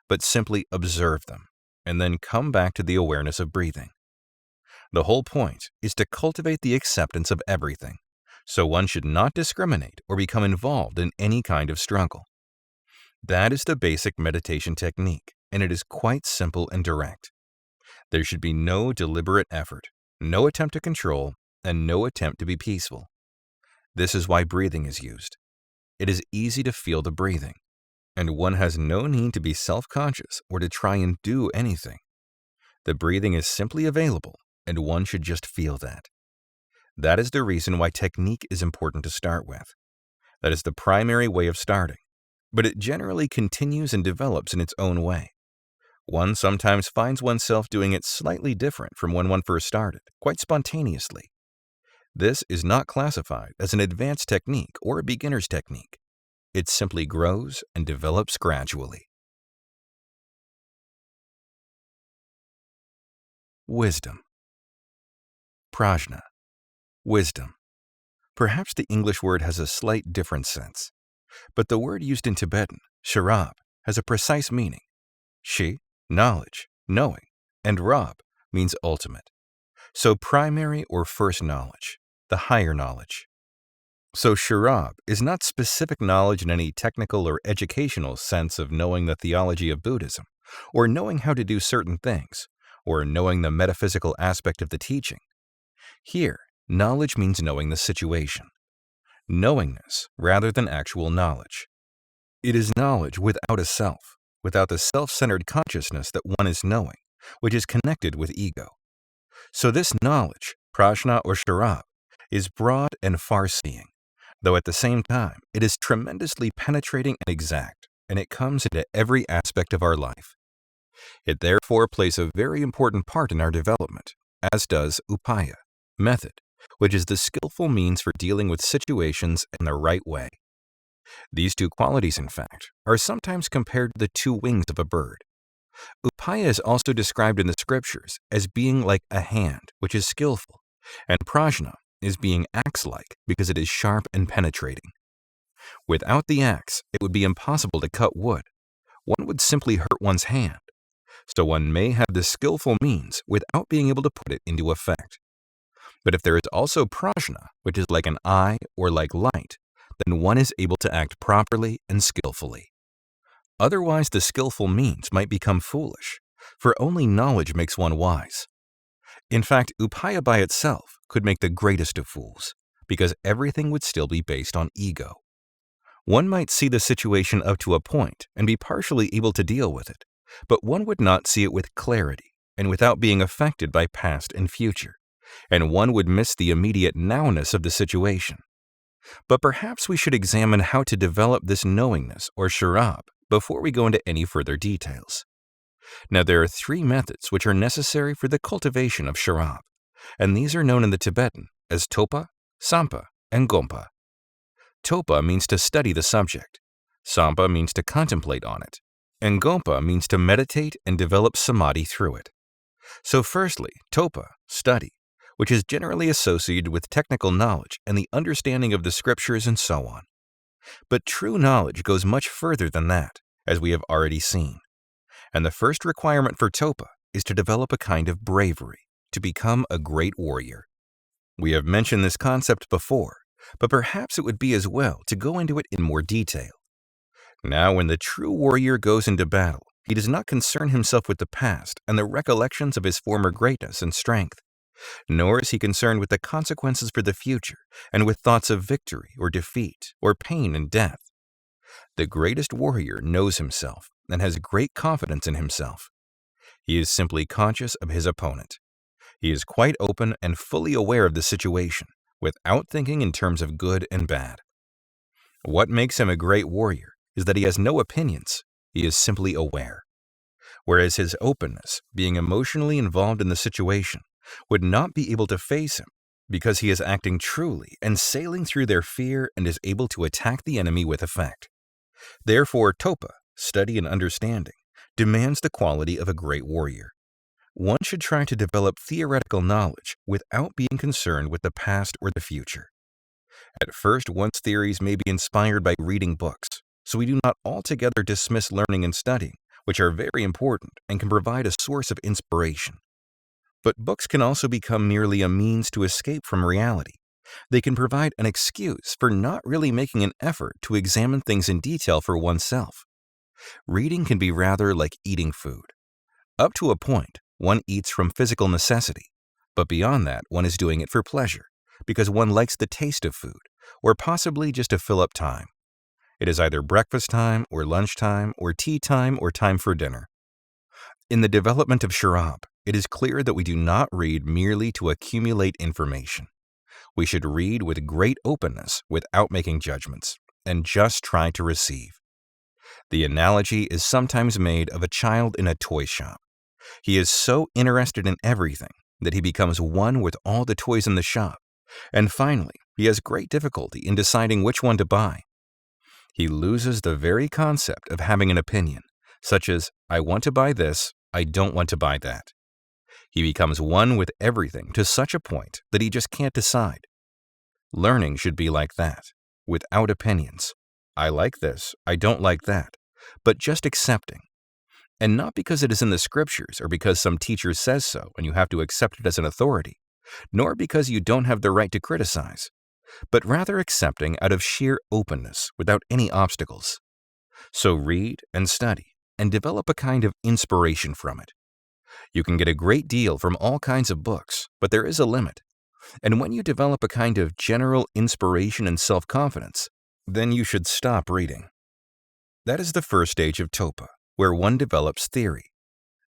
but simply observe them, and then come back to the awareness of breathing. The whole point is to cultivate the acceptance of everything, so one should not discriminate or become involved in any kind of struggle. That is the basic meditation technique, and it is quite simple and direct. There should be no deliberate effort, no attempt to control, and no attempt to be peaceful. This is why breathing is used. It is easy to feel the breathing, and one has no need to be self-conscious or to try and do anything. The breathing is simply available, and one should just feel that. That is the reason why technique is important to start with. That is the primary way of starting, but it generally continues and develops in its own way. One sometimes finds oneself doing it slightly different from when one first started, quite spontaneously. This is not classified as an advanced technique or a beginner's technique. It simply grows and develops gradually. Wisdom. Prajna. Wisdom. Perhaps the English word has a slight different sense, but the word used in Tibetan, sharab, has a precise meaning. Shi, knowledge, knowing, and rab means ultimate. So primary or first knowledge, the higher knowledge. So sharab is not specific knowledge in any technical or educational sense of knowing the theology of Buddhism, or knowing how to do certain things, or knowing the metaphysical aspect of the teaching. Here, knowledge means knowing the situation. Knowingness rather than actual knowledge. It is knowledge without a self, without the self-centered consciousness that one is knowing, which is connected with ego. So this knowledge, prajna or sharab, is broad and far-seeing, though at the same time it is tremendously penetrating and exact, and it comes into every aspect of our life. It therefore plays a very important part in our development, as does upaya, method, which is the skillful means for dealing with situations in the right way. These two qualities, in fact, are sometimes compared to the two wings of a bird. Upaya is also described in the scriptures as being like a hand, which is skillful, and prajna is being axe-like because it is sharp and penetrating. Without the axe, it would be impossible to cut wood. One would simply hurt one's hand. So one may have the skillful means without being able to put it into effect. But if there is also prajna, which is like an eye or like light, then one is able to act properly and skillfully. Otherwise, the skillful means might become foolish, for only knowledge makes one wise. In fact, upaya by itself could make the greatest of fools, because everything would still be based on ego. One might see the situation up to a point and be partially able to deal with it, but one would not see it with clarity and without being affected by past and future, and one would miss the immediate nowness of the situation. But perhaps we should examine how to develop this knowingness or sharab before we go into any further details. Now there are three methods which are necessary for the cultivation of sharab, and these are known in the Tibetan as topa, sampa, and gompa. Topa means to study the subject, sampa means to contemplate on it, and gompa means to meditate and develop samadhi through it. So firstly, topa, study, which is generally associated with technical knowledge and the understanding of the scriptures and so on. But true knowledge goes much further than that, as we have already seen. And the first requirement for topa is to develop a kind of bravery, to become a great warrior. We have mentioned this concept before, but perhaps it would be as well to go into it in more detail. Now, when the true warrior goes into battle, he does not concern himself with the past and the recollections of his former greatness and strength, nor is he concerned with the consequences for the future and with thoughts of victory or defeat or pain and death. The greatest warrior knows himself and has great confidence in himself. He is simply conscious of his opponent. He is quite open and fully aware of the situation, without thinking in terms of good and bad. What makes him a great warrior is that he has no opinions. He is simply aware. Whereas his openness, being emotionally involved in the situation, would not be able to face him because he is acting truly and sailing through their fear and is able to attack the enemy with effect. Therefore, Topa, study and understanding, demands the quality of a great warrior. One should try to develop theoretical knowledge without being concerned with the past or the future. At first, one's theories may be inspired by reading books, so we do not altogether dismiss learning and studying, which are very important and can provide a source of inspiration. But books can also become merely a means to escape from reality. They can provide an excuse for not really making an effort to examine things in detail for oneself. Reading can be rather like eating food. Up to a point, one eats from physical necessity, but beyond that, one is doing it for pleasure, because one likes the taste of food, or possibly just to fill up time. It is either breakfast time, or lunchtime, or tea time, or time for dinner. In the development of Sharab, it is clear that we do not read merely to accumulate information. We should read with great openness without making judgments, and just try to receive. The analogy is sometimes made of a child in a toy shop. He is so interested in everything that he becomes one with all the toys in the shop, and finally, he has great difficulty in deciding which one to buy. He loses the very concept of having an opinion, such as, I want to buy this, I don't want to buy that. He becomes one with everything to such a point that he just can't decide. Learning should be like that, without opinions. I like this, I don't like that, but just accepting. And not because it is in the scriptures or because some teacher says so and you have to accept it as an authority, nor because you don't have the right to criticize, but rather accepting out of sheer openness without any obstacles. So read and study and develop a kind of inspiration from it. You can get a great deal from all kinds of books, but there is a limit. And when you develop a kind of general inspiration and self-confidence, then you should stop reading. That is the first stage of Topa, where one develops theory.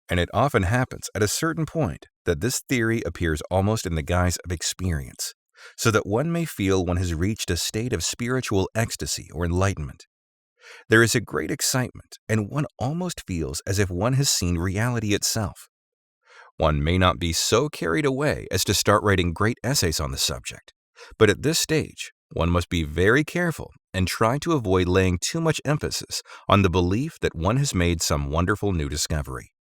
And it often happens at a certain point that this theory appears almost in the guise of experience, so that one may feel one has reached a state of spiritual ecstasy or enlightenment. There is a great excitement, and one almost feels as if one has seen reality itself. One may not be so carried away as to start writing great essays on the subject, but at this stage, one must be very careful and try to avoid laying too much emphasis on the belief that one has made some wonderful new discovery.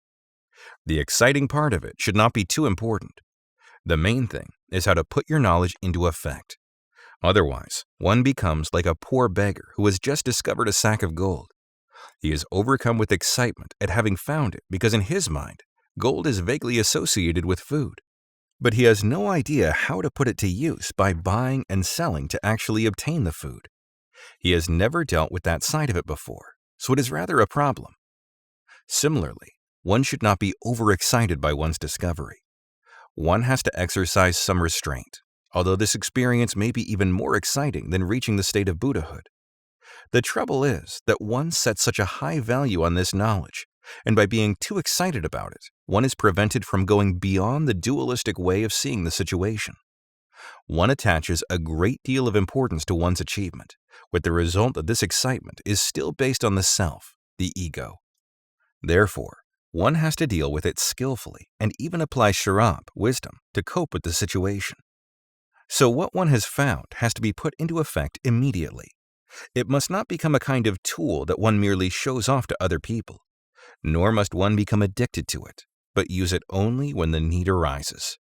The exciting part of it should not be too important. The main thing is how to put your knowledge into effect. Otherwise, one becomes like a poor beggar who has just discovered a sack of gold. He is overcome with excitement at having found it because in his mind, gold is vaguely associated with food. But he has no idea how to put it to use by buying and selling to actually obtain the food. He has never dealt with that side of it before, so it is rather a problem. Similarly, one should not be overexcited by one's discovery. One has to exercise some restraint, although this experience may be even more exciting than reaching the state of Buddhahood. The trouble is that one sets such a high value on this knowledge, and by being too excited about it, one is prevented from going beyond the dualistic way of seeing the situation. One attaches a great deal of importance to one's achievement, with the result that this excitement is still based on the self, the ego. Therefore, one has to deal with it skillfully and even apply sharab, wisdom, to cope with the situation. So what one has found has to be put into effect immediately. It must not become a kind of tool that one merely shows off to other people, nor must one become addicted to it, but use it only when the need arises.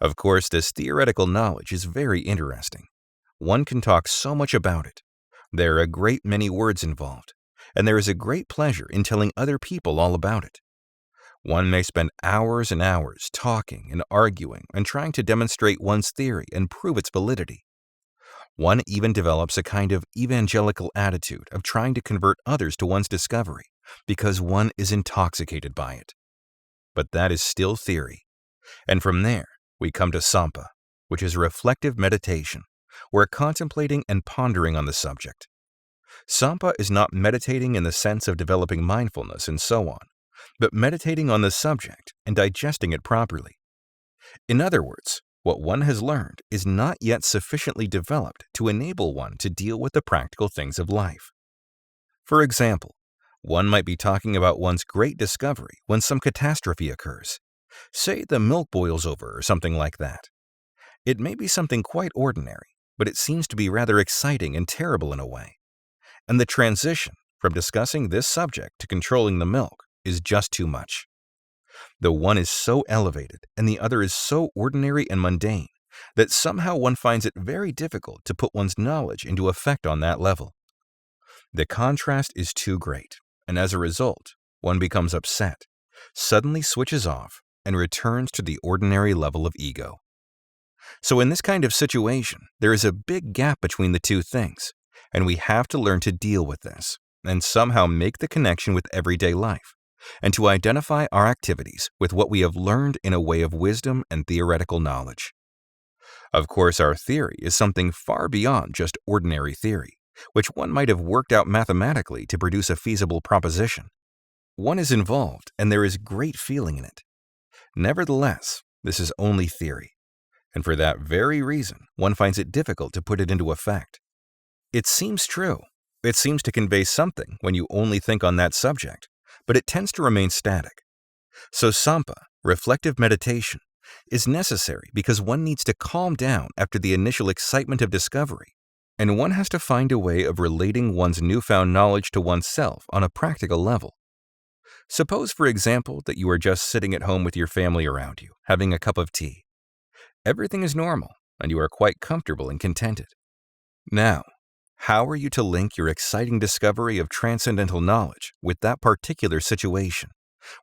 Of course, this theoretical knowledge is very interesting. One can talk so much about it. There are a great many words involved, and there is a great pleasure in telling other people all about it. One may spend hours and hours talking and arguing and trying to demonstrate one's theory and prove its validity. One even develops a kind of evangelical attitude of trying to convert others to one's discovery because one is intoxicated by it. But that is still theory. And from there, we come to Sampa, which is reflective meditation, where contemplating and pondering on the subject. Sampa is not meditating in the sense of developing mindfulness and so on, but meditating on the subject and digesting it properly. In other words, what one has learned is not yet sufficiently developed to enable one to deal with the practical things of life. For example, one might be talking about one's great discovery when some catastrophe occurs. Say the milk boils over or something like that. It may be something quite ordinary, but it seems to be rather exciting and terrible in a way. And the transition from discussing this subject to controlling the milk is just too much. The one is so elevated and the other is so ordinary and mundane that somehow one finds it very difficult to put one's knowledge into effect on that level. The contrast is too great, and as a result, one becomes upset, suddenly switches off, and returns to the ordinary level of ego. So in this kind of situation, there is a big gap between the two things, and we have to learn to deal with this and somehow make the connection with everyday life, and to identify our activities with what we have learned in a way of wisdom and theoretical knowledge. Of course, our theory is something far beyond just ordinary theory, which one might have worked out mathematically to produce a feasible proposition. One is involved, and there is great feeling in it. Nevertheless, this is only theory, and for that very reason, one finds it difficult to put it into effect. It seems true. It seems to convey something when you only think on that subject, but it tends to remain static. So Sampa, reflective meditation, is necessary because one needs to calm down after the initial excitement of discovery, and one has to find a way of relating one's newfound knowledge to oneself on a practical level. Suppose, for example, that you are just sitting at home with your family around you, having a cup of tea. Everything is normal, and you are quite comfortable and contented. Now, how are you to link your exciting discovery of transcendental knowledge with that particular situation,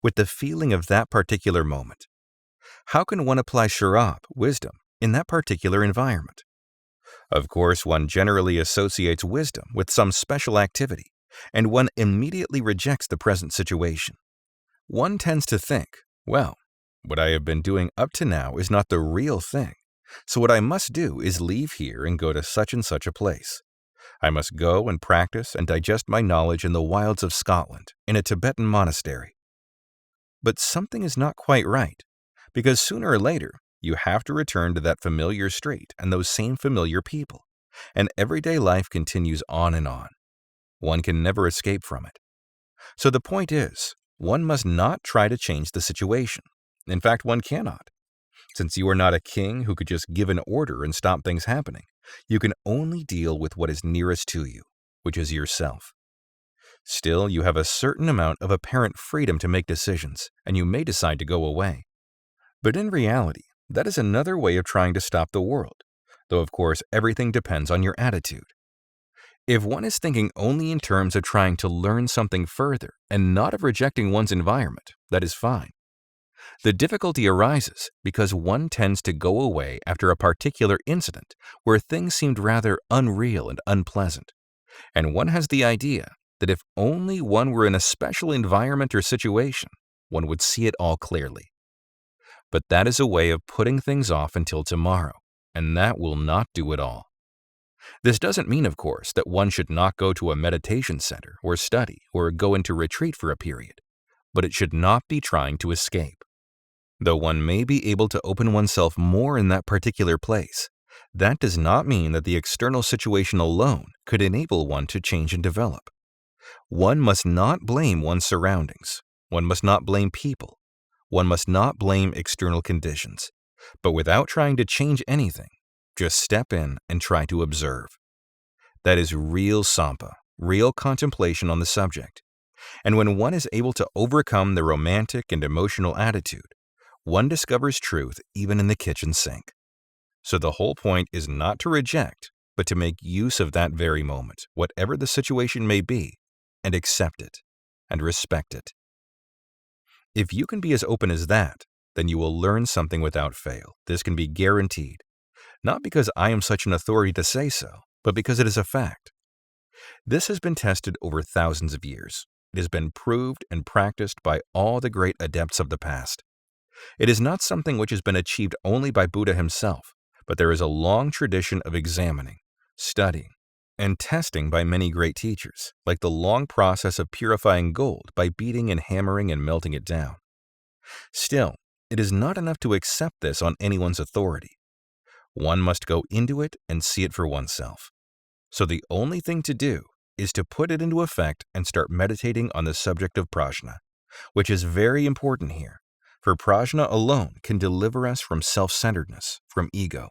with the feeling of that particular moment? How can one apply sharab, wisdom, in that particular environment? Of course, one generally associates wisdom with some special activity, and one immediately rejects the present situation. One tends to think, well, what I have been doing up to now is not the real thing, so what I must do is leave here and go to such and such a place. I must go and practice and digest my knowledge in the wilds of Scotland, in a Tibetan monastery. But something is not quite right, because sooner or later, you have to return to that familiar street and those same familiar people, and everyday life continues on and on. One can never escape from it. So the point is, one must not try to change the situation. In fact, one cannot. Since you are not a king who could just give an order and stop things happening, you can only deal with what is nearest to you, which is yourself. Still, you have a certain amount of apparent freedom to make decisions, and you may decide to go away. But in reality, that is another way of trying to stop the world, though of course everything depends on your attitude. If one is thinking only in terms of trying to learn something further and not of rejecting one's environment, that is fine. The difficulty arises because one tends to go away after a particular incident where things seemed rather unreal and unpleasant, and one has the idea that if only one were in a special environment or situation, one would see it all clearly. But that is a way of putting things off until tomorrow, and that will not do at all. This doesn't mean, of course, that one should not go to a meditation center or study or go into retreat for a period, but it should not be trying to escape. Though one may be able to open oneself more in that particular place, that does not mean that the external situation alone could enable one to change and develop. One must not blame one's surroundings. One must not blame people. One must not blame external conditions. But without trying to change anything, just step in and try to observe. That is real sampa, real contemplation on the subject. And when one is able to overcome the romantic and emotional attitude, one discovers truth even in the kitchen sink. So the whole point is not to reject, but to make use of that very moment, whatever the situation may be, and accept it, and respect it. If you can be as open as that, then you will learn something without fail. This can be guaranteed. Not because I am such an authority to say so, but because it is a fact. This has been tested over thousands of years. It has been proved and practiced by all the great adepts of the past. It is not something which has been achieved only by Buddha himself, but there is a long tradition of examining, studying, and testing by many great teachers, like the long process of purifying gold by beating and hammering and melting it down. Still, it is not enough to accept this on anyone's authority. One must go into it and see it for oneself. So the only thing to do is to put it into effect and start meditating on the subject of prajna, which is very important here, for prajna alone can deliver us from self-centeredness, from ego.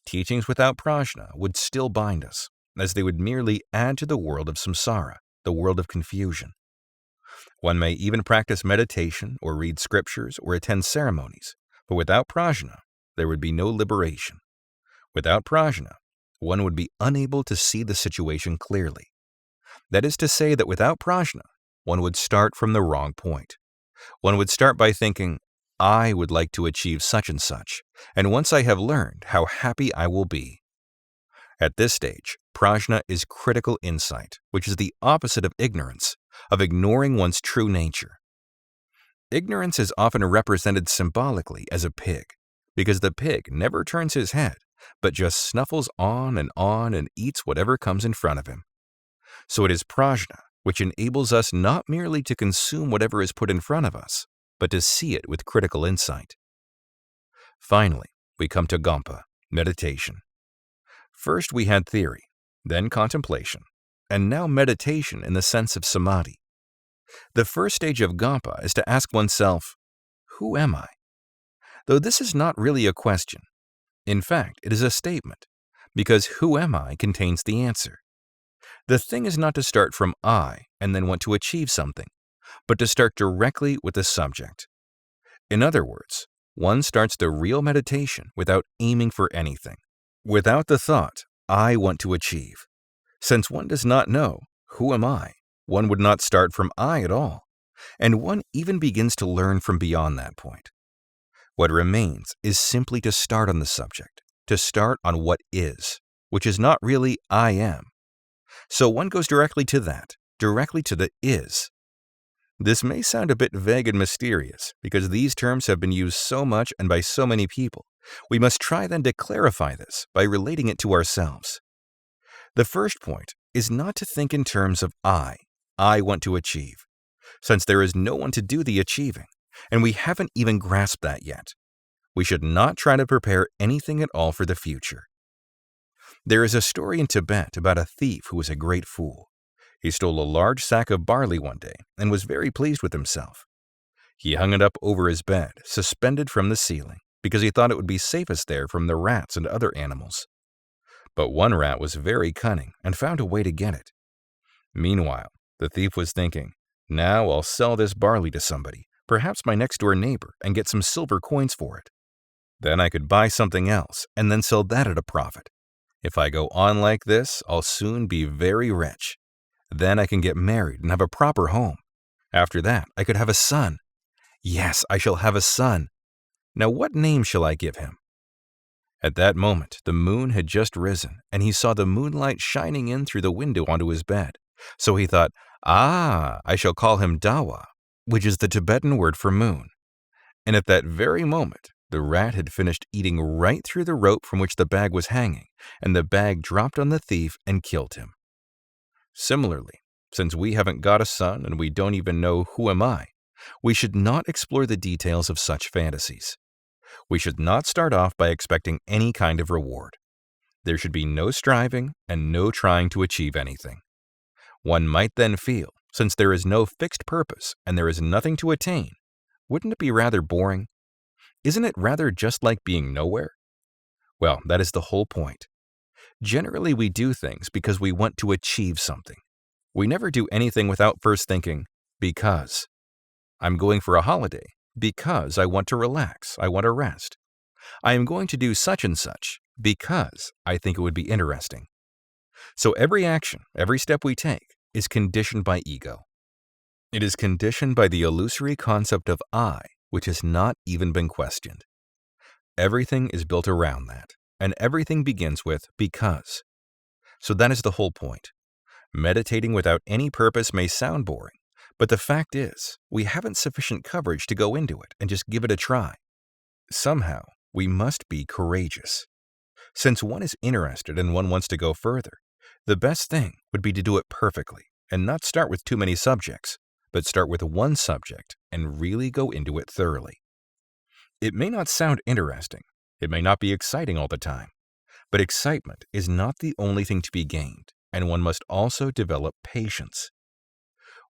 Teachings without prajna would still bind us, as they would merely add to the world of samsara, the world of confusion. One may even practice meditation or read scriptures or attend ceremonies, but without prajna, there would be no liberation. Without prajna, one would be unable to see the situation clearly. That is to say that without prajna, one would start from the wrong point. One would start by thinking, I would like to achieve such and once I have learned, how happy I will be. At this stage, prajna is critical insight, which is the opposite of ignorance, of ignoring one's true nature. Ignorance is often represented symbolically as a pig, because the pig never turns his head, but just snuffles on and eats whatever comes in front of him. So it is prajna which enables us not merely to consume whatever is put in front of us, but to see it with critical insight. Finally, we come to Gampa, meditation. First we had theory, then contemplation, and now meditation in the sense of samadhi. The first stage of Gampa is to ask oneself, who am I? Though this is not really a question. In fact, it is a statement, because who am I contains the answer. The thing is not to start from I and then want to achieve something, but to start directly with the subject. In other words, one starts the real meditation without aiming for anything, without the thought, I want to achieve. Since one does not know, who am I, one would not start from I at all, and one even begins to learn from beyond that point. What remains is simply to start on the subject, to start on what is, which is not really I am. So one goes directly to that, directly to the is. This may sound a bit vague and mysterious, because these terms have been used so much and by so many people. We must try then to clarify this by relating it to ourselves. The first point is not to think in terms of I want to achieve, since there is no one to do the achieving, and we haven't even grasped that yet. We should not try to prepare anything at all for the future. There is a story in Tibet about a thief who was a great fool. He stole a large sack of barley one day and was very pleased with himself. He hung it up over his bed, suspended from the ceiling, because he thought it would be safest there from the rats and other animals. But one rat was very cunning and found a way to get it. Meanwhile, the thief was thinking, now I'll sell this barley to somebody, perhaps my next-door neighbor, and get some silver coins for it. Then I could buy something else and then sell that at a profit. If I go on like this, I'll soon be very rich. Then I can get married and have a proper home. After that, I could have a son. Yes, I shall have a son. Now what name shall I give him? At that moment, the moon had just risen, and he saw the moonlight shining in through the window onto his bed. So he thought, I shall call him Dawa, which is the Tibetan word for moon. And at that very moment, the rat had finished eating right through the rope from which the bag was hanging, and the bag dropped on the thief and killed him. Similarly, since we haven't got a son and we don't even know who am I, we should not explore the details of such fantasies. We should not start off by expecting any kind of reward. There should be no striving and no trying to achieve anything. One might then feel, since there is no fixed purpose and there is nothing to attain, wouldn't it be rather boring? Isn't it rather just like being nowhere? Well, that is the whole point. Generally, we do things because we want to achieve something. We never do anything without first thinking, because. I'm going for a holiday because I want to relax, I want to rest. I am going to do such and such because I think it would be interesting. So every action, every step we take is conditioned by ego. It is conditioned by the illusory concept of I, which has not even been questioned. Everything is built around that, and everything begins with because. So that is the whole point. Meditating without any purpose may sound boring, but the fact is, we haven't sufficient courage to go into it and just give it a try. Somehow, we must be courageous. Since one is interested and one wants to go further, the best thing would be to do it perfectly and not start with too many subjects, but start with one subject and really go into it thoroughly. It may not sound interesting, it may not be exciting all the time, but excitement is not the only thing to be gained, and one must also develop patience.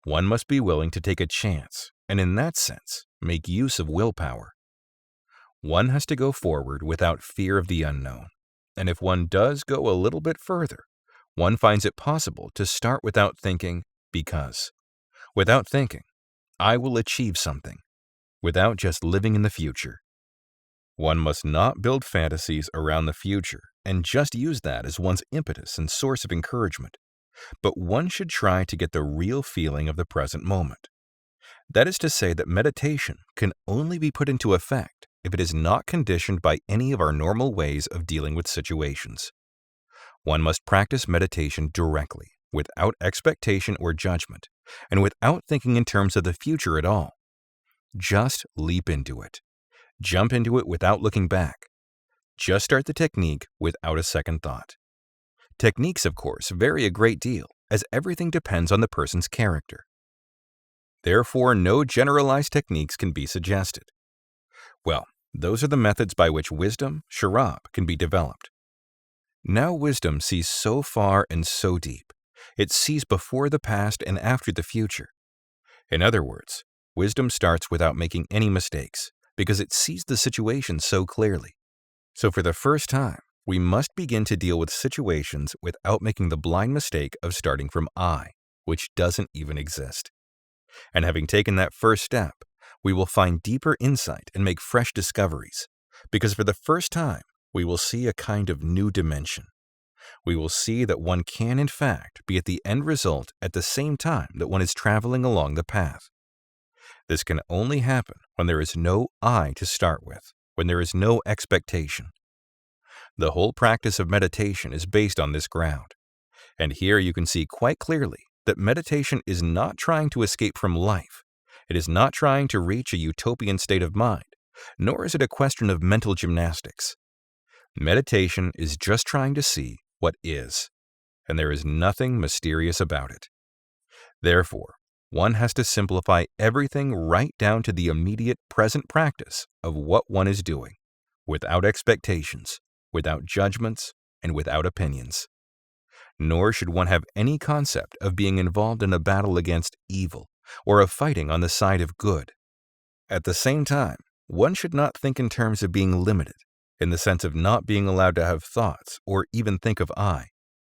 One must be willing to take a chance, and in that sense, make use of willpower. One has to go forward without fear of the unknown, and if one does go a little bit further, one finds it possible to start without thinking, because. Without thinking, I will achieve something, without just living in the future. One must not build fantasies around the future and just use that as one's impetus and source of encouragement, but one should try to get the real feeling of the present moment. That is to say that meditation can only be put into effect if it is not conditioned by any of our normal ways of dealing with situations. One must practice meditation directly, without expectation or judgment, and without thinking in terms of the future at all. Just leap into it. Jump into it without looking back. Just start the technique without a second thought. Techniques, of course, vary a great deal, as everything depends on the person's character. Therefore, no generalized techniques can be suggested. Well, those are the methods by which wisdom, sharab, can be developed. Now wisdom sees so far and so deep. It sees before the past and after the future. In other words, wisdom starts without making any mistakes, because it sees the situation so clearly. So for the first time, we must begin to deal with situations without making the blind mistake of starting from I, which doesn't even exist. And having taken that first step, we will find deeper insight and make fresh discoveries, because for the first time, we will see a kind of new dimension. We will see that one can, in fact, be at the end result at the same time that one is traveling along the path. This can only happen when there is no I to start with, when there is no expectation. The whole practice of meditation is based on this ground. And here you can see quite clearly that meditation is not trying to escape from life. It is not trying to reach a utopian state of mind, nor is it a question of mental gymnastics. Meditation is just trying to see what is, and there is nothing mysterious about it. Therefore, one has to simplify everything right down to the immediate present practice of what one is doing, without expectations, without judgments, and without opinions. Nor should one have any concept of being involved in a battle against evil or of fighting on the side of good. At the same time, one should not think in terms of being limited, in the sense of not being allowed to have thoughts or even think of I,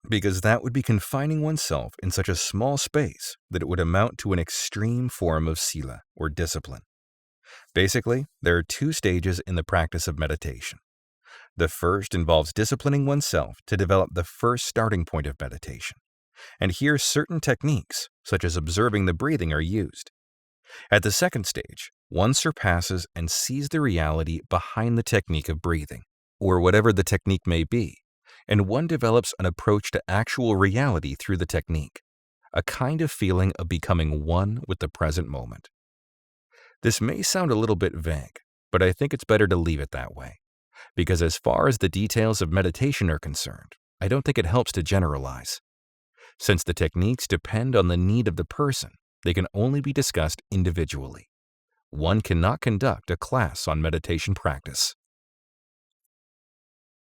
because that would be confining oneself in such a small space that it would amount to an extreme form of sila, or discipline. Basically, there are two stages in the practice of meditation. The first involves disciplining oneself to develop the first starting point of meditation, and here certain techniques, such as observing the breathing, are used. At the second stage, one surpasses and sees the reality behind the technique of breathing, or whatever the technique may be, and one develops an approach to actual reality through the technique, a kind of feeling of becoming one with the present moment. This may sound a little bit vague, but I think it's better to leave it that way, because as far as the details of meditation are concerned, I don't think it helps to generalize. Since the techniques depend on the need of the person, they can only be discussed individually. One cannot conduct a class on meditation practice.